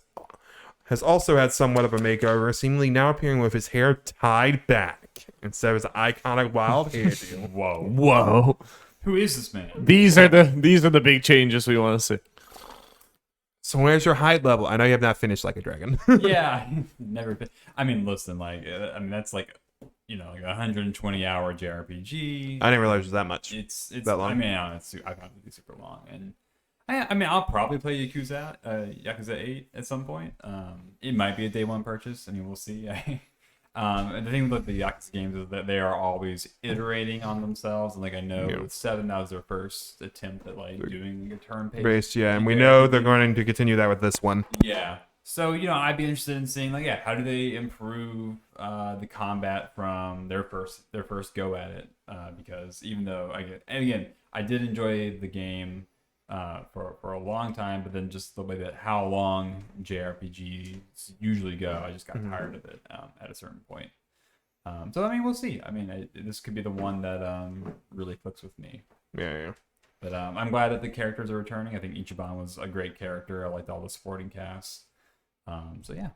has also had somewhat of a makeover, seemingly now appearing with his hair tied back instead of his iconic wild hairdo. Whoa. Who is this man? These are the big changes we want to see. So where's your height level? I know you have not finished Like a Dragon. Yeah, never been. I mean, listen, like, I mean, that's like, you know, like a 120-hour JRPG. I didn't realize it was that much. It's that long. I mean, I found it to be super long, and I mean, I'll probably play Yakuza 8 at some point. It might be a day one purchase. I mean, we'll see. And the thing with the Yakuza games is that they are always iterating on themselves, and like I know with 7, that was their first attempt at like doing a turn-based. Yeah, and we know they're going to continue that with this one. Yeah. So, you know, I'd be interested in seeing, like, how do they improve the combat from their first go at it? Because even though I did enjoy the game for a long time, but then just the way that how long JRPGs usually go, I just got tired of it at a certain point. So, I mean, we'll see. I mean, this could be the one that really clicks with me. Yeah. But I'm glad that the characters are returning. I think Ichiban was a great character. I liked all the supporting cast. So yeah,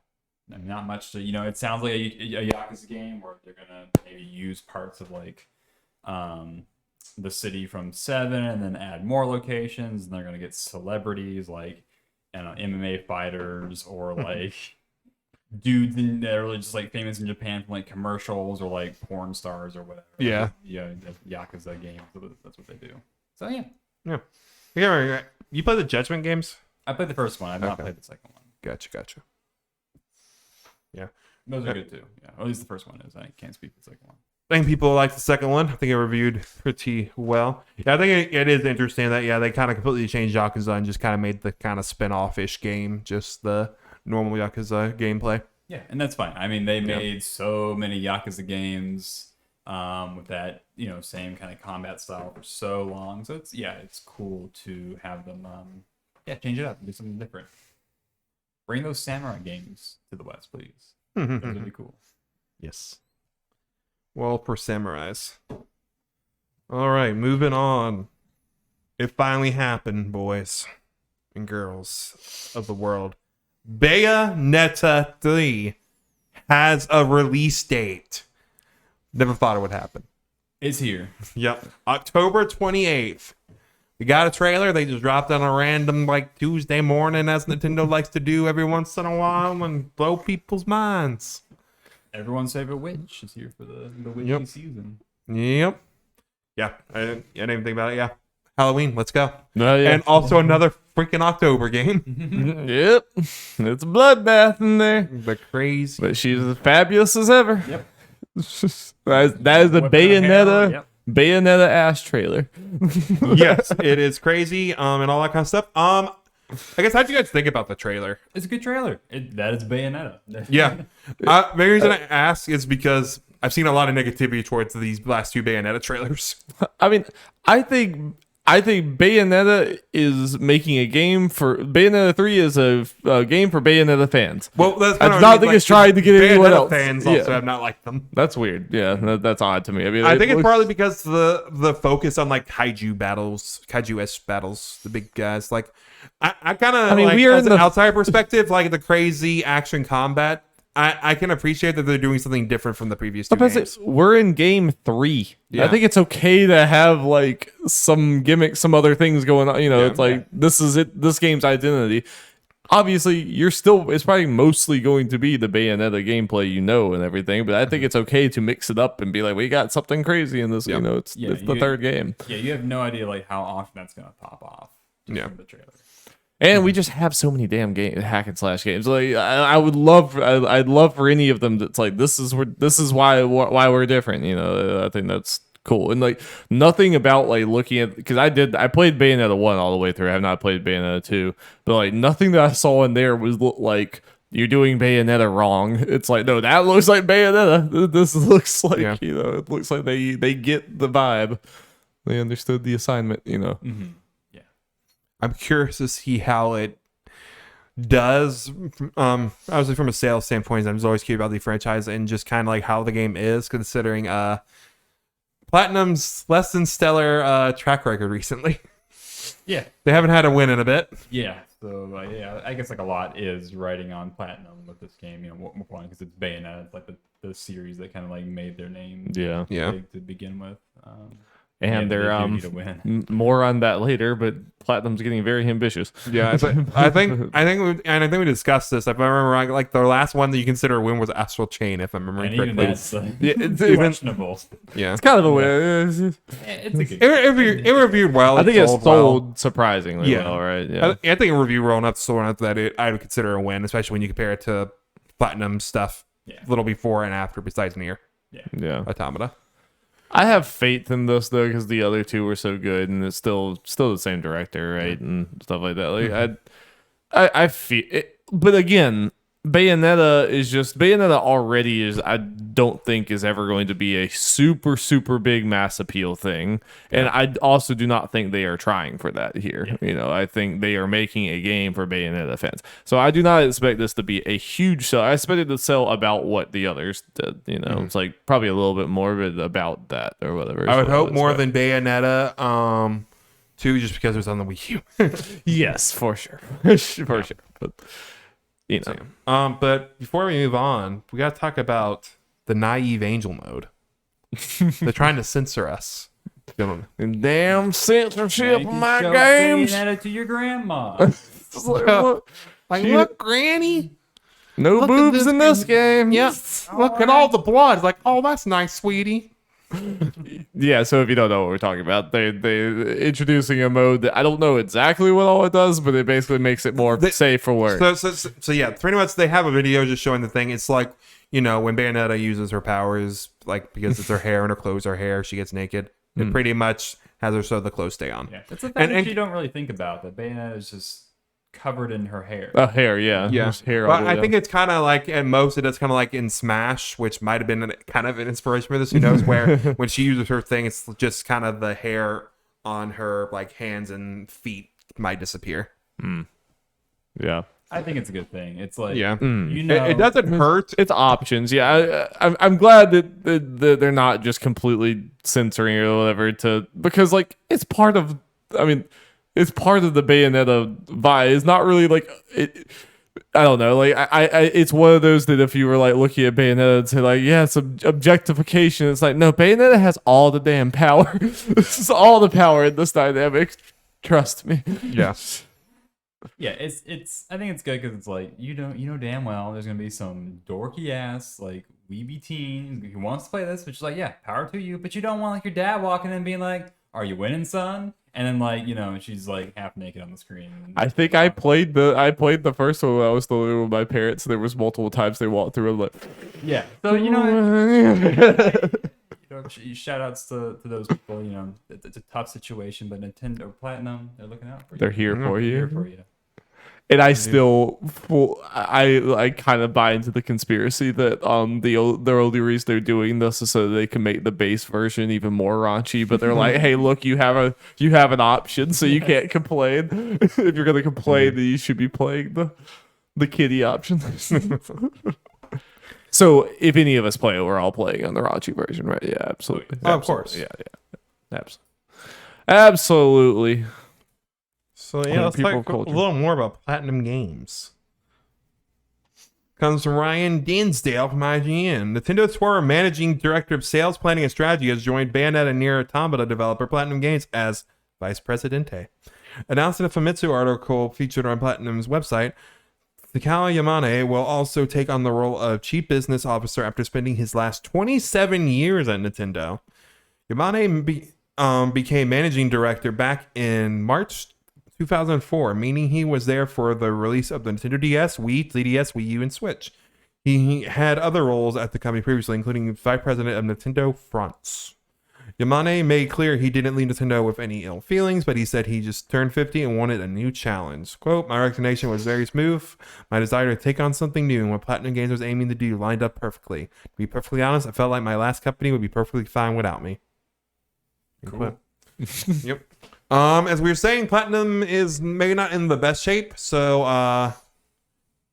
I mean, not much to, you know, it sounds like a Yakuza game where they're gonna maybe use parts of like the city from 7 and then add more locations, and they're gonna get celebrities like, I don't know, MMA fighters or like dudes that are really just like famous in Japan from like commercials or like porn stars or whatever. Yeah. Yakuza games. That's what they do. So yeah. Yeah. You play the Judgment games? I played the first one. I've not played the second one. Gotcha. Yeah. Those are good too. Yeah. At least the first one is. I can't speak for the second one. I think people like the second one. I think it reviewed pretty well. Yeah, I think it is interesting that, they kind of completely changed Yakuza and just kind of made the kind of spin-off-ish game just the normal Yakuza gameplay. Yeah, and that's fine. I mean, they made so many Yakuza games with that, you know, same kind of combat style for so long. So it's cool to have them change it up and do something different. Bring those samurai games to the West, please. Those would be cool. Yes. Well, for samurais. All right, moving on. It finally happened, boys and girls of the world. Bayonetta 3 has a release date. Never thought it would happen. It's here. Yep. October 28th. We got a trailer. They just dropped on a random like Tuesday morning, as Nintendo likes to do every once in a while, and blow people's minds. Everyone's favorite witch is here for the witchy season. Yep. Yeah, I didn't even think about it. Yeah, Halloween, let's go. Oh, yeah. And also another freaking October game. Yep. It's a bloodbath in there. The crazy. But she's as fabulous as ever. Yep. that is a Whipping her hair, Bayonetta, yep. Bayonetta ass trailer. Yes, it is crazy. And all that kind of stuff. I guess how'd you guys think about the trailer? It's a good trailer. That is Bayonetta. Yeah. The reason I ask is because I've seen a lot of negativity towards these last two Bayonetta trailers. I mean, I think Bayonetta is making a game for Bayonetta 3 is a game for Bayonetta fans. Well, that's I do not think it's trying to get anyone Bayonetta else. fans Yeah. also have not liked them. That's weird. Yeah, that's odd to me. I mean, I think it's looks- partly because the focus on like kaiju-esque battles, the big guys. Like, I kind of, mean, like, we are as in an the- outsider perspective, like the crazy action combat. I can appreciate that they're doing something different from the previous two games. We're in game 3. Yeah. I think it's okay to have like some gimmicks, some other things going on. You know, Yeah. it's like this is it. This game's identity. Obviously, it's probably mostly going to be the Bayonetta gameplay, and everything. But I think it's okay to mix it up and be like, we got something crazy in this. Yeah. It's the third game, Yeah, you have no idea like how often that's gonna pop off. Yeah. From the trailer. and we just have so many damn hack and slash games. Like I'd love for any of them that's like this is why we're different. I think that's cool. And like nothing about like looking at, because I played Bayonetta 1 all the way through. I have not played Bayonetta 2, but like nothing that I saw in there was you're doing Bayonetta wrong. It's like, no, that looks like Bayonetta. This looks like, Yeah. it looks like they get the vibe. They understood the assignment, Mm-hmm. Yeah. I'm curious to see how it does. Obviously, from a sales standpoint, I'm just always curious about the franchise and just kind of like how the game is, considering Platinum's less than stellar track record recently. Yeah. They haven't had a win in a bit. Yeah. So yeah, I guess like a lot is riding on Platinum with this game. One because it's Bayonetta. It's like the series that kind of like made their name. Yeah. Big to begin with. And they they're do need to win. more on that later, but Platinum's getting very ambitious. Yeah, I think we discussed this. If I remember right, like the last one that you consider a win was Astral Chain, if I'm remembering And even correctly. that's Yeah, it's even, questionable. Yeah, it's kind of a win. It's a good. it reviewed well. I think it's well. sold surprisingly Yeah. well, right? Yeah. I think a review roll enough sold enough that I would consider a win, especially when you compare it to Platinum stuff Yeah. a little before and after, besides Nier Yeah. Automata. I have faith in this though because the other two were so good, and it's still the same director, right, and stuff like that. Like I feel it, but again, Bayonetta already is. I don't think is ever going to be a super big mass appeal thing, and I also do not think they are trying for that here. I think they are making a game for Bayonetta fans, so I do not expect this to be a huge sell. I expect it to sell about what the others did. It's like probably a little bit more, but about that or whatever. I would hope more than Bayonetta 2, just because it was on the Wii U. Yes, for sure, for sure. But But before we move on, we got to talk about the naive angel mode. They're trying to censor us. damn censorship You of can my show games. Bayonetta to your grandma. It's like, look, Look, Granny. no look at boobs this in this game. Yep. Look at all the blood. It's like, oh, that's nice, sweetie. Yeah, so if you don't know what we're talking about, they introducing a mode that I don't know exactly what all it does, but it basically makes it more safe for work. So yeah, pretty much they have a video just showing the thing. It's like, when Bayonetta uses her powers, like because it's her hair and her clothes are hair, she gets naked. It pretty much has her so the clothes stay on. Yeah, that's the thing that you don't really think about. That Bayonetta is just covered in her hair. Hair, yeah. Just hair all But the way I down. think it's kind of like, at most, it's kind of like in Smash, which might have been kind of an inspiration for this. Who knows? Where when she uses her thing, it's just kind of the hair on her like hands and feet might disappear. Yeah. I think it's a good thing. It's like It doesn't hurt. It's options. Yeah, I'm glad that they're not just completely censoring it or whatever because like it's part of. I mean, it's part of the Bayonetta vibe. It's not really like it. I don't know. Like I it's one of those that if you were like looking at Bayonetta and say like, yeah, it's objectification. It's like, no, Bayonetta has all the damn power. This is all the power in this dynamic. Trust me. Yeah. Yeah, it's. I think it's good because it's like you know damn well there's gonna be some dorky ass like weeby teen who wants to play this, which is like, yeah, power to you, but you don't want like your dad walking in and being like, "Are you winning, son?" And then like, you know, she's like half naked on the screen. I think I played the first one when I was still living with my parents. There was multiple times they walked through and like, yeah. So you know, shout outs to those people. You know, it's a tough situation, but Nintendo Platinum, they're looking out for you. they're here for you. Here for you. And I still, I kind of buy into the conspiracy that the only reason they're doing this is so they can make the base version even more raunchy. But they're like, hey, look, you have an option, so you can't complain. If you're gonna complain, then you should be playing the kiddie option. So if any of us play it, we're all playing on the raunchy version, right? Yeah, absolutely. Oh, of course. Yeah, absolutely. So yeah, let's talk a little more about Platinum Games. Comes from Ryan Dinsdale from IGN. Nintendo's former managing director of sales, planning, and strategy has joined Bayonetta and Nier Automata developer Platinum Games as vice presidente. Announced in a Famitsu article featured on Platinum's website, Takao Yamane will also take on the role of chief business officer after spending his last 27 years at Nintendo. Yamane became managing director back in March 2004, meaning he was there for the release of the Nintendo DS, Wii, 3DS, Wii U, and Switch. He had other roles at the company previously, including vice president of Nintendo France. Yamane made clear he didn't leave Nintendo with any ill feelings, but he said he just turned 50 and wanted a new challenge. Quote, my resignation was very smooth. My desire to take on something new and what Platinum Games was aiming to do lined up perfectly. To be perfectly honest, I felt like my last company would be perfectly fine without me. Cool. Yep. As we were saying, Platinum is maybe not in the best shape, so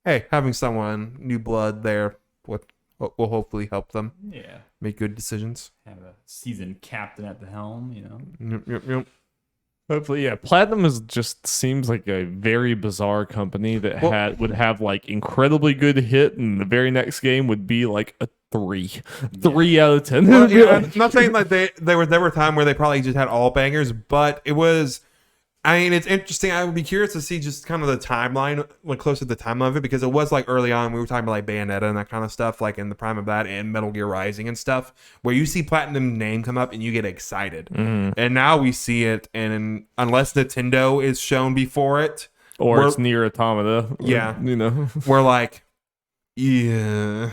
hey, having someone new blood there will hopefully help them make good decisions. Have a seasoned captain at the helm, you know. Yep. Hopefully, yeah. Platinum just seems like a very bizarre company that would have like incredibly good hit, and the very next game would be like a 3 out of 10. Well, yeah, I'm not saying like there were a time where they probably just had all bangers, but it was. I mean, it's interesting. I would be curious to see just kind of the timeline, like close to the timeline of it, because it was like early on we were talking about like Bayonetta and that kind of stuff, like in the prime of that, and Metal Gear Rising and stuff, where you see Platinum name come up and you get excited. And now we see it, and unless Nintendo is shown before it, or it's Nier Automata, yeah, you know, we're like, yeah.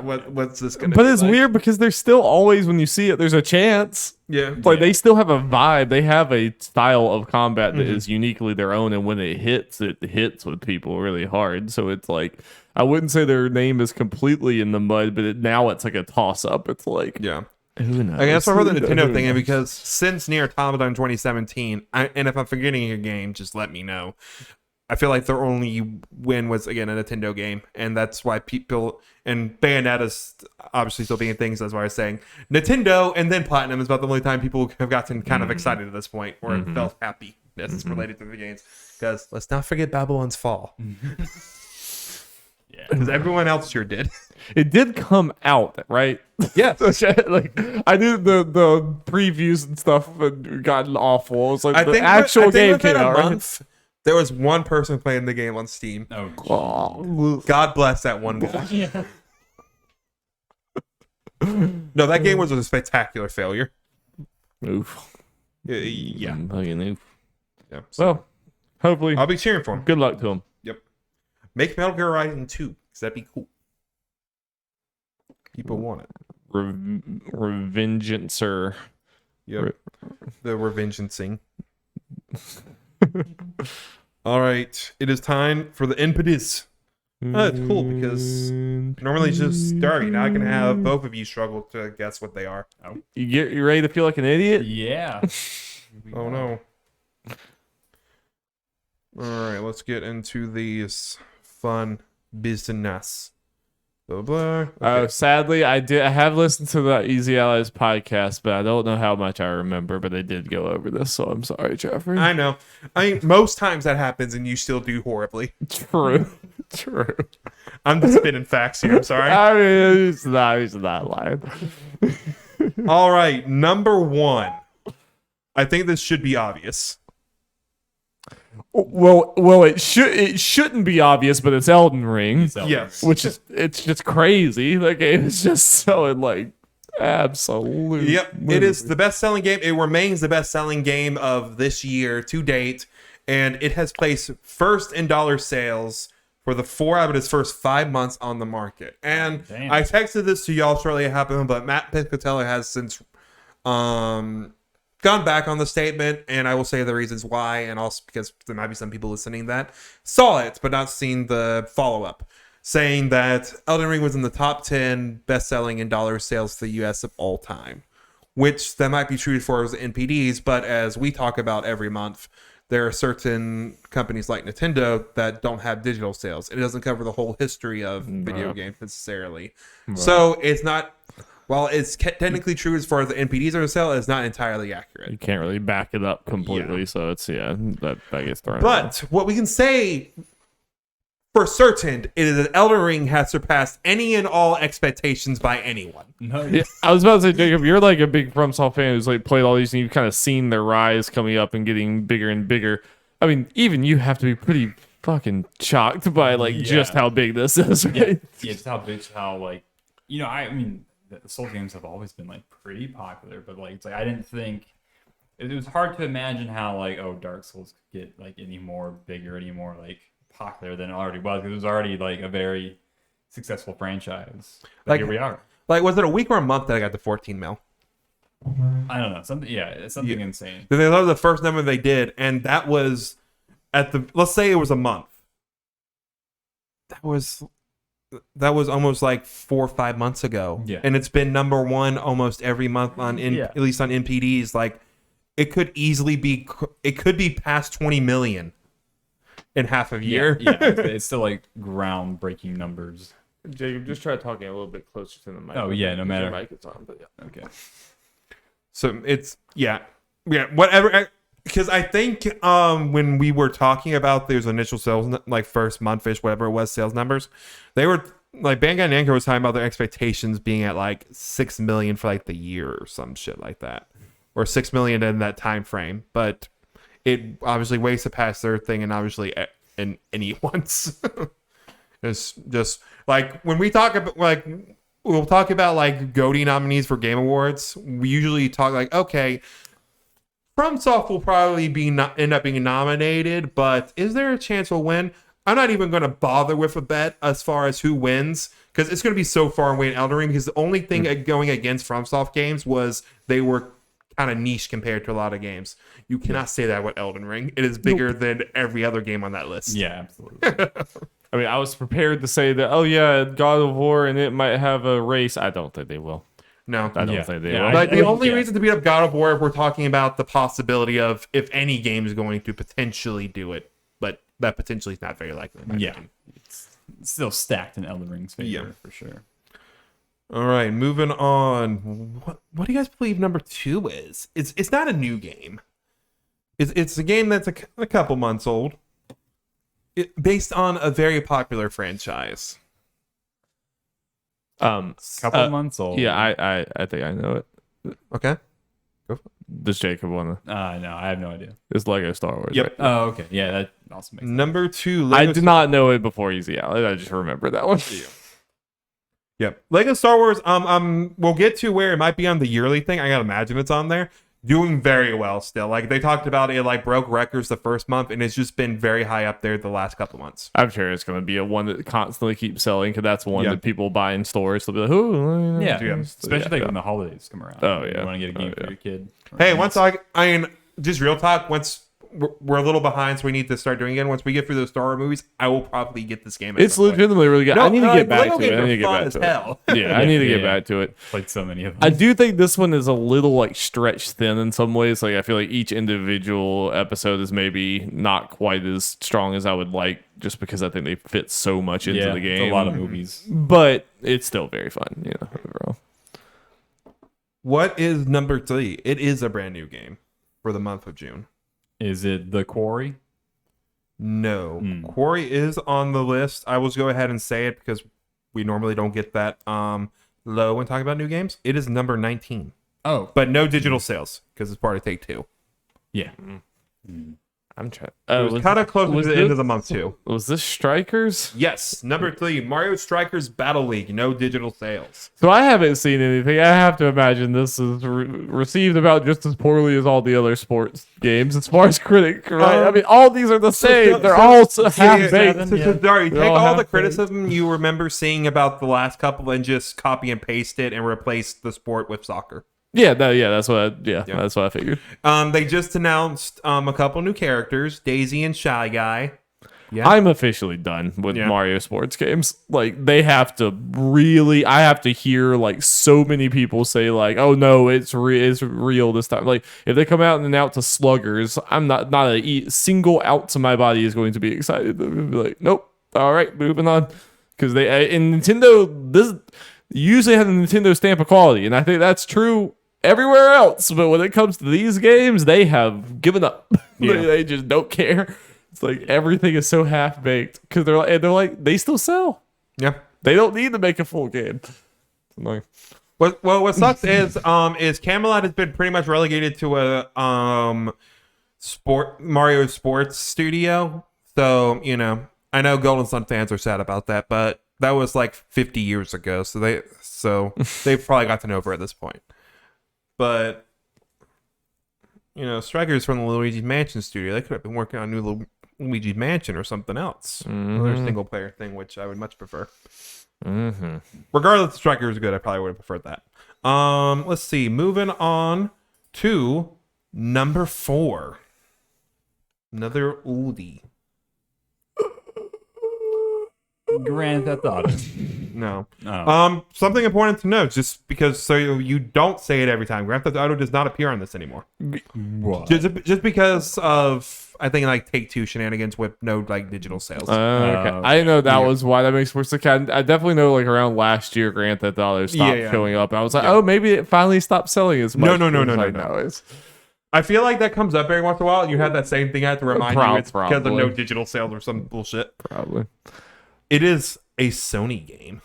What's this gonna But be it's like? weird because there's still always, when you see it, there's a chance. Yeah. Like they still have a vibe. They have a style of combat that is uniquely their own, and when it hits with people really hard. So it's like, I wouldn't say their name is completely in the mud, but now it's like a toss up. It's like, Yeah. who knows? I guess that's why the Nintendo Who thing, knows? because since Nier Automata in 2017, and if I'm forgetting a game, just let me know. I feel like their only win was, again, a Nintendo game, and that's why people, and Bayonetta's obviously still being things, that's why I was saying Nintendo and then Platinum is about the only time people have gotten kind of excited at this point, or felt happiness related to the games. Because let's not forget Babylon's Fall. Yeah. Because everyone else sure did. It did come out, right? Yeah. Like I knew the previews and stuff had gotten awful. It was like I the think actual game within came a out, right? month, there was one person playing the game on Steam. Oh, Oh, God bless that one guy. yeah. No, that game was a spectacular failure. oof. Yeah. Fucking oof. Yeah. So Well, hopefully, I'll be cheering for him. good luck to him. Yep. Make Metal Gear Rising 2, because that'd be cool. People want it. Revengeancer. Yep. The revengeancing. All right. It is time for the NPDs. That's cool because normally it's just Darby. Now I can have both of you struggle to guess what they are. You ready to feel like an idiot? Yeah. Oh no. All right, let's get into these fun business. Blah blah. Okay. Sadly, I have listened to the Easy Allies podcast, but I don't know how much I remember. But they did go over this, so I'm sorry, Jeffrey. I know. I mean, most times that happens, and you still do horribly. True. I'm just spinning facts here. I'm sorry. I mean, he's not lying. All right, number one. I think this should be obvious. Well, it shouldn't be obvious, but it's Elden Ring, Yes. which is it's just crazy. That game is just selling like absolute. Yep, it is the best-selling game. It remains the best-selling game of this year to date, and it has placed first in dollar sales for the 4 out of its first 5 months on the market. And Damn. I texted this to y'all shortly it happened, but Matt Piccotello has since gone back on the statement, and I will say the reasons why, and also because there might be some people listening that saw it but not seen the follow-up, saying that Elden Ring was in the top 10 best-selling in dollar sales to the US of all time, which that might be true for as NPDs, but as we talk about every month, there are certain companies like Nintendo that don't have digital sales. It doesn't cover the whole history of video games necessarily. So it's not, while it's technically true as far as the NPDs are to sell, it's not entirely accurate. You can't really back it up completely, so it's that gets thrown. But what we can say for certain is that Elden Ring has surpassed any and all expectations by anyone. No, Yeah, I was about to say, Jacob, you're like a big FromSoft fan who's like played all these, and you've kind of seen their rise coming up and getting bigger and bigger. I mean, even you have to be pretty fucking shocked by like just how big this is, right? yeah, just how big, how like, you know, I mean, the Soul games have always been like pretty popular, but like it's like I didn't think it was hard to imagine how like Dark Souls could get like any more bigger, any more like popular than it already was, because it was already like a very successful franchise. But Like- here we are. Like, was it a week or a month that I got the 14 mil? I don't know, something. Yeah, it's something insane. That was the first number they did, and that was at the, let's say it was a month. That was almost like 4 or 5 months ago. Yeah. And it's been number one almost every month on at least on NPDs. Like, it could easily be, it could be past 20 million in half a year. Yeah, it's still like groundbreaking numbers. Jacob, just try talking a little bit closer to the mic. Oh, yeah, no matter. Your mic is on, but yeah. Okay. So it's whatever. Because I think when we were talking about those initial sales, like first month-ish, whatever it was, sales numbers, they were like Bandai Namco was talking about their expectations being at like 6 million for like the year or some shit like that, or 6 million in that time frame. But it obviously way surpassed their thing, and obviously in anyone's. It's just like when we talk about like we'll talk about like GOTY nominees for Game Awards. We usually talk like, okay, FromSoft will probably end up being nominated, but is there a chance we'll win? I'm not even going to bother with a bet as far as who wins, because it's going to be so far away in Elden Ring, because the only thing going against FromSoft games was they were kind of niche compared to a lot of games. You cannot say that with Elden Ring. It is bigger than every other game on that list. Yeah, absolutely. I mean, I was prepared to say that, oh yeah, God of War, and it might have a race. I don't think they will. No. I don't think they will. Like the only reason to beat up God of War, if we're talking about the possibility of if any game is going to potentially do it, but that potentially is not very likely. in my opinion. It's still stacked in Elden Ring's favor, Yeah. for sure. All right, moving on. What do you guys believe number 2 is? It's not a new game. It's a game that's a couple months old. Based on a very popular franchise. Couple months old. Yeah, I think I know it. Okay. Does Jacob want to? No, I have no idea. It's Lego Star Wars. Yep. Right? Oh, okay. Yeah, that also makes sense. Number 2. I did not know it before Easy Out. I just remember that one. Yep. Lego Star Wars, we'll get to where it might be on the yearly thing. I gotta imagine it's on there. Doing very well still. Like they talked about it like broke records the first month, and it's just been very high up there the last couple months. I'm sure it's going to be a one that constantly keeps selling, because that's one Yeah. that people buy in stores. They'll be like, oh, Yeah, Yeah. especially like when the holidays come around. Oh, yeah. You want to get a game Oh, for your kid. Hey, once I mean, just real talk, once we're a little behind, so we need to start doing it. Once we get through those Star Wars movies, I will probably get this game. at It's some point. legitimately really good. No, I need to get back Lego to it. games I need to are get fun back as to it. hell. Yeah, I need to get Yeah. back to it. Played so many of them. I do think this one is a little like stretched thin in some ways. Like I feel like each individual episode is maybe not quite as strong as I would like, just because I think they fit so much into the game. It's a lot of movies. But it's still very fun, overall. What is number 3? It is a brand new game for the month of June. Is it The Quarry? No. Quarry is on the list. I will go ahead and say it because we normally don't get that low when talking about new games. It is number 19. Oh, But no digital sales because it's part of Take-Two. yeah. I'm trying. It was kind of close to the end of the month too. Was this Strikers? Yes, number 3, Mario Strikers Battle League. No digital sales. So I haven't seen anything. I have to imagine this is received about just as poorly as all the other sports games as far as critic, right? I mean, all these are the same. They're all half baked. Sorry, take all the criticism you remember seeing about the last couple and just copy and paste it and replace the sport with soccer. That's what I figured. They just announced a couple new characters, Daisy and Shy Guy. Yeah. I'm officially done with Mario sports games. Like I have to hear like so many people say like, oh no, it's real this time. Like if they come out and announce a Sluggers, I'm not a single out to my body is going to be excited. They'll be like, nope. All right, moving on. Because in Nintendo, this usually have the Nintendo stamp of quality, and I think that's true everywhere else, but when it comes to these games, they have given up. They just don't care. It's like everything is so half baked because they're like they still sell. Yeah, they don't need to make a full game. Like, what sucks is Camelot has been pretty much relegated to a Mario sports studio. So I know Golden Sun fans are sad about that, but that was like 50 years ago. So they've probably gotten over at this point. But, Strikers from the Luigi's Mansion studio, they could have been working on new Luigi's Mansion or something else. Another single-player thing, which I would much prefer. Regardless, Strikers is good. I probably would have preferred that. Let's see. Moving on to number 4. Another oldie. Grand Theft Auto. No. Oh. Something important to note, just because so you don't say it every time. Grand Theft Auto does not appear on this anymore. What? Just because of I think like Take-Two shenanigans with no like digital sales. Okay. I didn't know that was why that makes more sense. I definitely know like around last year Grand Theft Auto stopped showing up. I was like, oh, maybe it finally stopped selling as much. No. I feel like that comes up every once in a while, and you have that same thing I have to remind you it's because of no digital sales or some bullshit. Probably. It is a Sony game.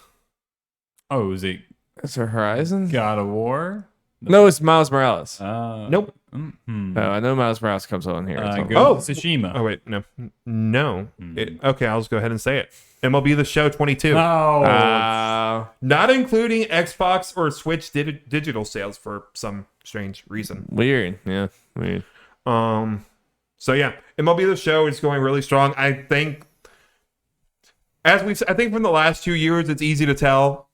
Oh, is it Horizon? God of War? No, it's Miles Morales. Nope. No, I know Miles Morales comes on here. Tsushima. Oh, wait. No. Okay, I'll just go ahead and say it. MLB The Show 22. No. Not including Xbox or Switch digital sales for some strange reason. Weird. Yeah, weird. So, yeah. MLB The Show is going really strong. I think from the last 2 years, it's easy to tell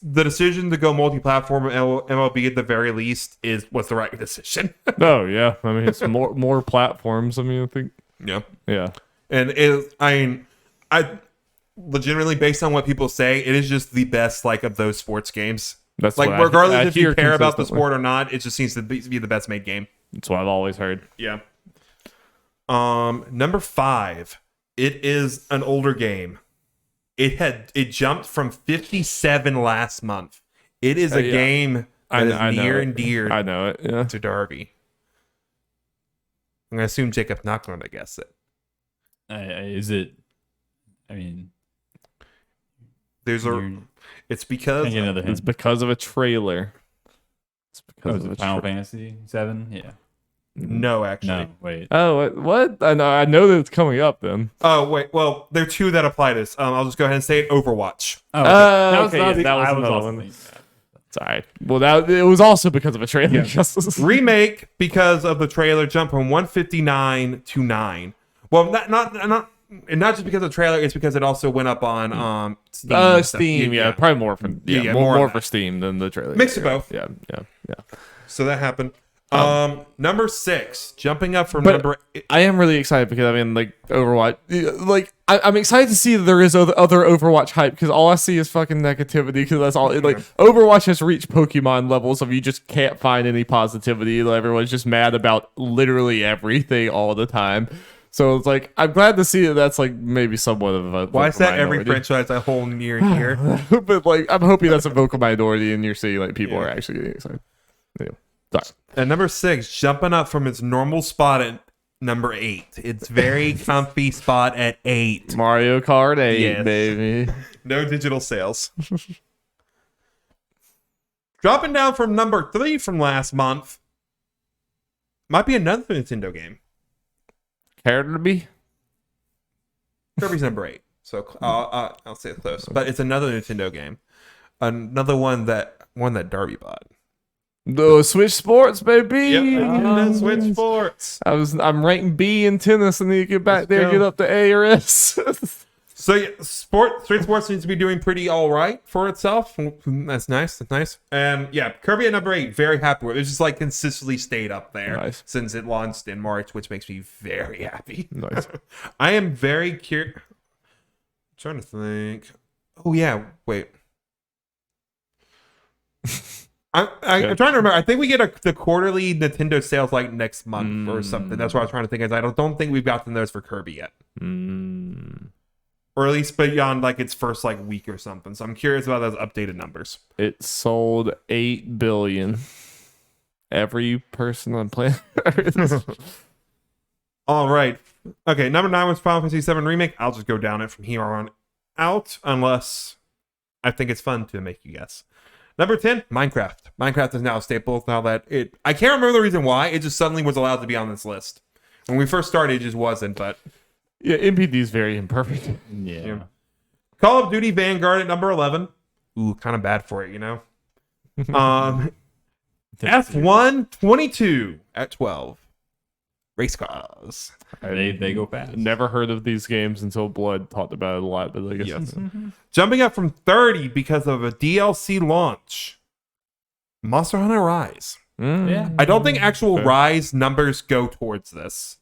the decision to go multi-platform MLB at the very least was the right decision. Oh yeah, I mean it's more platforms. I mean I think yeah, and I legitimately based on what people say, it is just the best of those sports games. That's like regardless if you care about the sport or not, it just seems to be the best made game. That's what I've always heard. Yeah. Number 5. It is an older game. It jumped from 57 last month. It is a game that is near and dear. I know it. To Darby. I'm gonna assume Jacob's not going to guess it. Is it? I mean, It's because it's because of a trailer. It's because of Final Fantasy 7. Yeah. No, actually. No, wait. Oh, what? I know that it's coming up then. Oh, wait. Well, there are 2 that apply to this. I'll just go ahead and say it. Overwatch. Oh, okay. That was another one. Sorry. Well, it was also because of a trailer. Yeah. Remake because of the trailer jumped from 159 to 9. Well, not just because of the trailer. It's because it also went up on Steam. Steam, yeah. Probably more for more for Steam than the trailer. Mix of both. Yeah. So that happened. Number 6, jumping up from number 8. I am really excited because Overwatch. I'm excited to see that there is other Overwatch hype because all I see is fucking negativity because that's all. Overwatch has reached Pokemon levels of you just can't find any positivity. Everyone's just mad about literally everything all the time. So it's I'm glad to see that that's maybe somewhat of a. Why is that every franchise I hold near and dear? But I'm hoping that's a vocal minority and you're seeing people are actually getting excited. Yeah. Sorry. And number 6, jumping up from its normal spot at number 8. It's very comfy spot at 8. Mario Kart 8, baby. No digital sales. Dropping down from number 3 from last month. Might be another Nintendo game. Kirby. Kirby's number 8. So I'll say it's close. But it's another Nintendo game. Another one that Darby bought. The Switch Sports, baby. Nintendo Switch Sports. I'm ranking B in tennis, and then you get back there, go. get up to A or S. So yeah, Street Sports seems to be doing pretty all right for itself. That's nice. That's nice. And yeah, Kirby at number 8, very happy with it. It's just like consistently stayed up there Nice. since it launched in March, which makes me very happy. Nice. I am very curious. Trying to think. Oh yeah, wait. I'm trying to remember. I think we get the quarterly Nintendo sales like next month or something. That's what I was trying to think. I don't think we've gotten those for Kirby yet. Or at least beyond like its first like week or something. So I'm curious about those updated numbers. It sold 8 billion. Every person on planet Earth. All right. Okay, number 9 was Final Fantasy VII Remake. I'll just go down it from here on out unless I think it's fun to make you guess. Number 10, Minecraft. Minecraft is now a staple. Now that I can't remember the reason why. It just suddenly was allowed to be on this list. When we first started, it just wasn't, but... Yeah, NPD is very imperfect. Yeah. Call of Duty Vanguard at number 11. Ooh, kind of bad for it, you know? F1 22 at 12. Race cars. They go fast. Never heard of these games until Blood talked about it a lot, but I guess Yes. Jumping up from 30 because of a DLC launch. Monster Hunter Rise. Yeah. I don't think actual Okay. Rise numbers go towards this.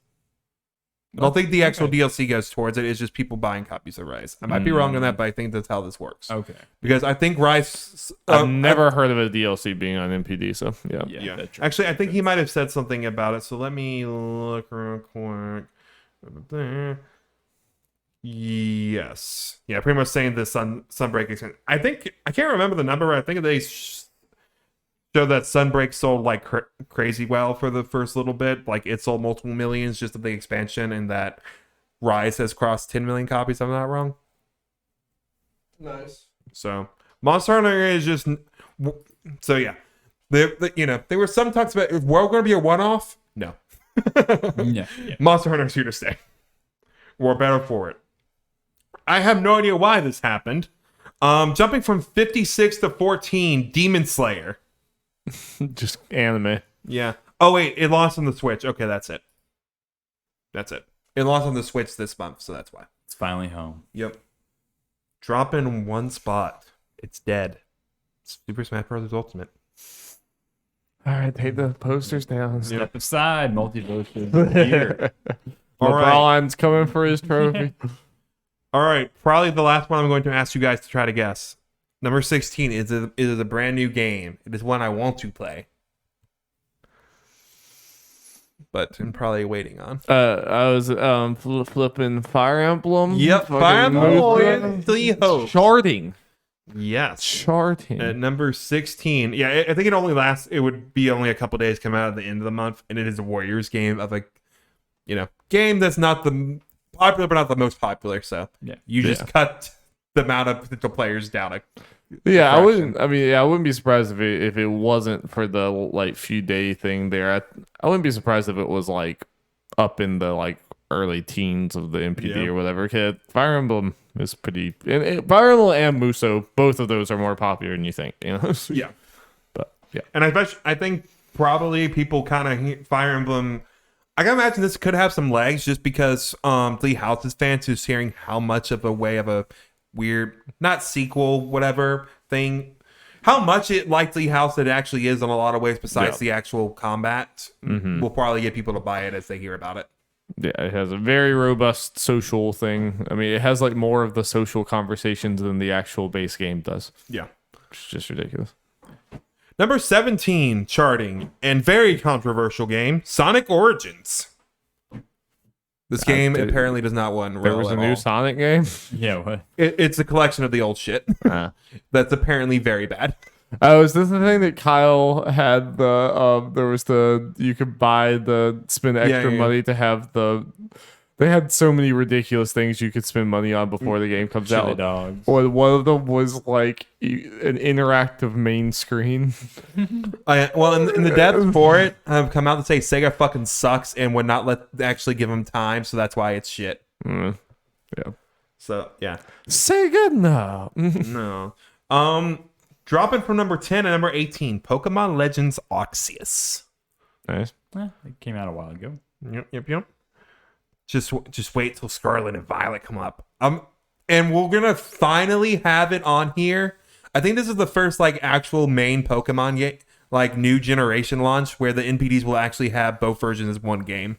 I don't think the actual DLC goes towards it. It's just people buying copies of Rise. I might be wrong on that, but I think that's how this works. Okay. Because I think Rise... I've never heard of a DLC being on NPD, so yeah. Yeah. That's true. Actually, I think he might have said something about it, so let me look real quick. Yes. Yeah, pretty much saying the Sunbreak expansion. I can't remember the number, but I think they showed that Sunbreak sold like crazy well for the first little bit. Like it sold multiple millions just of the expansion, and that Rise has crossed 10 million copies, if I'm not wrong. Nice. So Monster Hunter is just... So yeah. There were some talks about, is World going to be a one-off? No. Yeah. Monster Hunter's here to stay. We're better for it. I have no idea why this happened. Jumping from 56 to 14, Demon Slayer. Just anime. Yeah. Oh, wait. It launched on the Switch. Okay, that's it. It launched on the Switch this month, so that's why. It's finally home. Yep. Drop in one spot. It's dead. Super Smash Bros. Ultimate. All right, take the posters down. Step aside, Multiversus. Here. All right. LeBron's coming for his trophy. All right. Probably the last one I'm going to ask you guys to try to guess. Number 16 is a brand new game. It is one I want to play. But I'm probably waiting on. I was flipping Fire Emblem. Yep, fucking Fire Emblem Nuzlocke. Three Hopes. Charting. Yes. Charting. At number 16. Yeah, I think it would be only a couple days come out at the end of the month, and it is a Warriors game of a game that's not the popular but not the most popular, so Yeah. you just cut the amount of potential players down. Yeah, I fraction. wouldn't be surprised if it wasn't for the like few day thing there. I wouldn't be surprised if it was like up in the like early teens of the NPD Yeah. or whatever. 'Cause Fire Emblem is pretty. Fire Emblem and Muso, both of those are more popular than you think. You know. Yeah. But yeah. And I think probably people kind of Fire Emblem. I can imagine this could have some legs just because Lee House's fans who's hearing how much of a way of a weird, not sequel, whatever thing, how much it like Lee House it actually is in a lot of ways besides the actual combat will probably get people to buy it as they hear about it. Yeah, it has a very robust social thing. I mean, it has like more of the social conversations than the actual base game does. Yeah. It's just ridiculous. Number 17 charting and very controversial game, Sonic Origins. This game apparently does not win. There was a new Sonic game. Yeah. What? It's a collection of the old shit that's apparently very bad. Oh, is this the thing that Kyle had you could buy spend extra yeah. money to have They had so many ridiculous things you could spend money on before the game comes Chili out. dogs. One of them was like an interactive main screen. Well, in the devs for it have come out to say Sega fucking sucks and would not actually give them time, so that's why it's shit. Yeah. So yeah, Sega, no. no. Dropping from number 10 to number 18, Pokemon Legends Arceus. Nice. It came out a while ago. Yep. Just wait till Scarlet and Violet come up. And we're gonna finally have it on here. I think this is the first like actual main Pokemon like new generation launch where the NPDs will actually have both versions as one game.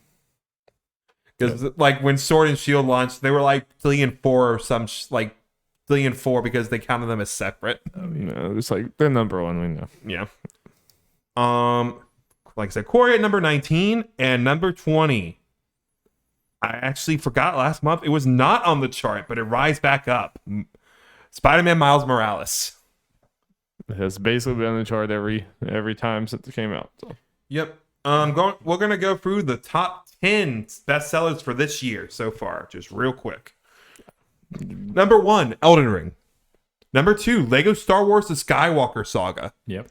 Because like when Sword and Shield launched, they were like 3 and 4 or some like 3 and 4 because they counted them as separate. No, it's like they're number one. We know. Yeah. Like I said, Quarry at number 19 and number 20. I actually forgot last month it was not on the chart, but it rise back up. Spider-Man Miles Morales. It has basically been on the chart every time since it came out. So. Yep. We're gonna go through the top 10 bestsellers for this year so far, just real quick. Number 1, Elden Ring. Number 2, Lego Star Wars: The Skywalker Saga. Yep.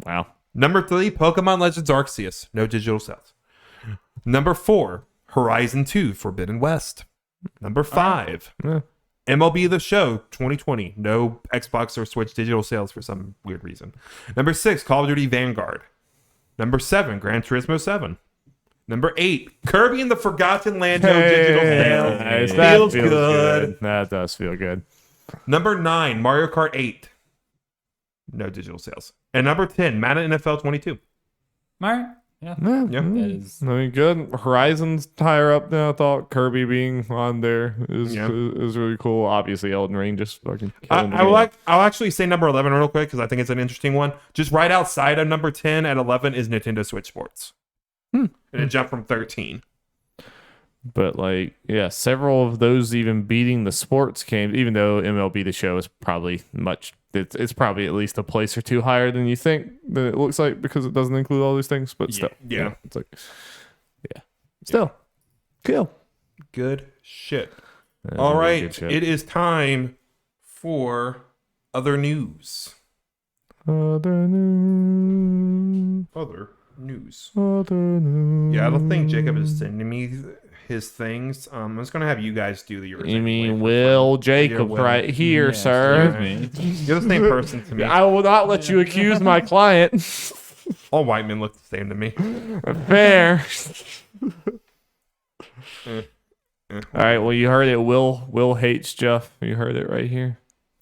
Wow. Number 3, Pokemon Legends Arceus. No digital sales. Number 4, Horizon 2 Forbidden West. Number 5, MLB The Show 2020. No Xbox or Switch digital sales for some weird reason. Number 6, Call of Duty Vanguard. Number 7, Gran Turismo 7. Number 8, Kirby and the Forgotten Land. No digital sales. Nice. That Feels good. That does feel good. Number 9, Mario Kart 8. No digital sales. And number 10, Madden NFL 22. All right. Yeah. Yep. That is. I mean, good. Horizon's higher up now. I thought Kirby being on there is really cool. Obviously, Elden Ring just fucking. I'll actually say number 11 real quick because I think it's an interesting one. Just right outside of number 10 at 11 is Nintendo Switch Sports. And it jumped from 13. But like, yeah, several of those even beating the sports games. Even though MLB The Show is probably it's probably at least a place or two higher than you think than it looks like because it doesn't include all these things. But still, Yeah. you know, it's like, yeah, still, cool, Good shit. That's All really right. good shit. It is time for other news. Other news. Other news. Other news. Yeah, I don't think Jacob is sending me his things. I'm just gonna have you guys do the yours. You mean anyway. Will Jacobs Will. right here, Yeah, sir? excuse me. You're the same person to me. I will not let you accuse my client. All white men look the same to me. Fair. All right. Well, you heard it. Will hates Jeff. You heard it right here.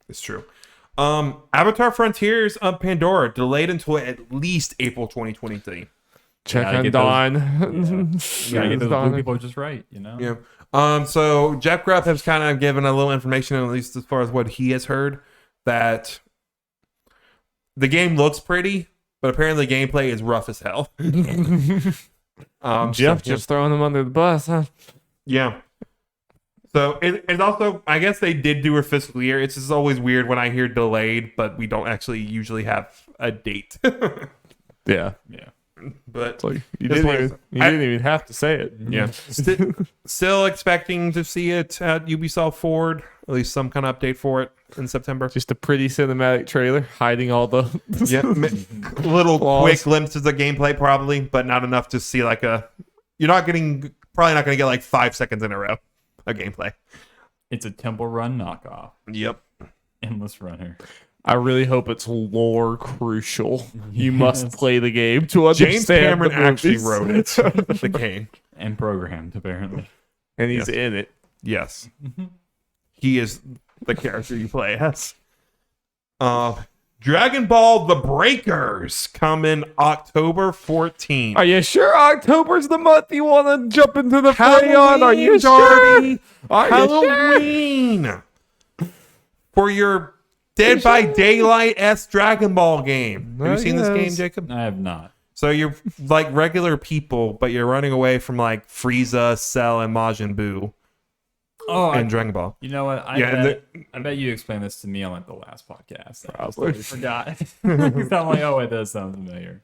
It's true. Avatar Frontiers of Pandora delayed until at least April 2023. Check Gotta on get Dawn. You gotta get those blue people just right, you know? Yeah. So Jeff Grubb has kind of given a little information, at least as far as what he has heard, that the game looks pretty, but apparently the gameplay is rough as hell. Jeff just throwing him under the bus, huh? Yeah. So it's also, I guess they did do a fiscal year. It's just always weird when I hear delayed, but we don't actually usually have a date. Yeah. Yeah. But It's like you This didn't one even, is- you didn't even have to say it. yeah, still expecting to see it at Ubisoft Forward, at least some kind of update for it in September. Just a pretty cinematic trailer hiding all the Yeah, little Flaws. quick glimpses of gameplay probably, but not enough to see like a. You're probably not going to get like 5 seconds in a row of gameplay. It's a Temple Run knockoff. Yep. Endless Runner. I really hope it's lore crucial. You must play the game to understand. James Cameron the actually movies. wrote it. The game. And programmed, apparently. and he's Yes. in it. Yes. He is the character you play as. Dragon Ball The Breakers come in October 14th. Are you sure October's the month you want to jump into the fray on? Are you Halloween, sure? Are you sure? Halloween! For your Dead by Daylight S Dragon Ball game. Have you seen this game, Yes. Jacob? I have not. So you're like regular people, but you're running away from like Frieza, Cell, and Majin Buu Oh, in Dragon Ball. you know what? Yeah, I bet you explained this to me on like the last podcast. I just Probably. totally forgot. 'Cause I'm like, oh wait, that sounds familiar.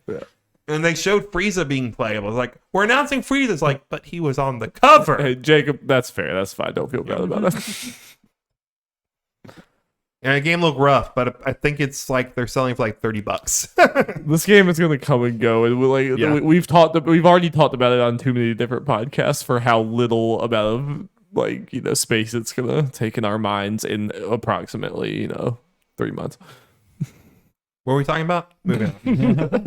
And they showed Frieza being playable. It's like, we're announcing Frieza. It's like, but he was on the cover. Hey, Jacob, that's fair. That's fine. Don't feel bad about it. And the game looked rough, but I think it's like they're selling for like $30. This game is going to come and go, and we've already talked about it on too many different podcasts for how little amount of space it's going to take in our minds in approximately 3 months. What were we talking about? Moving on.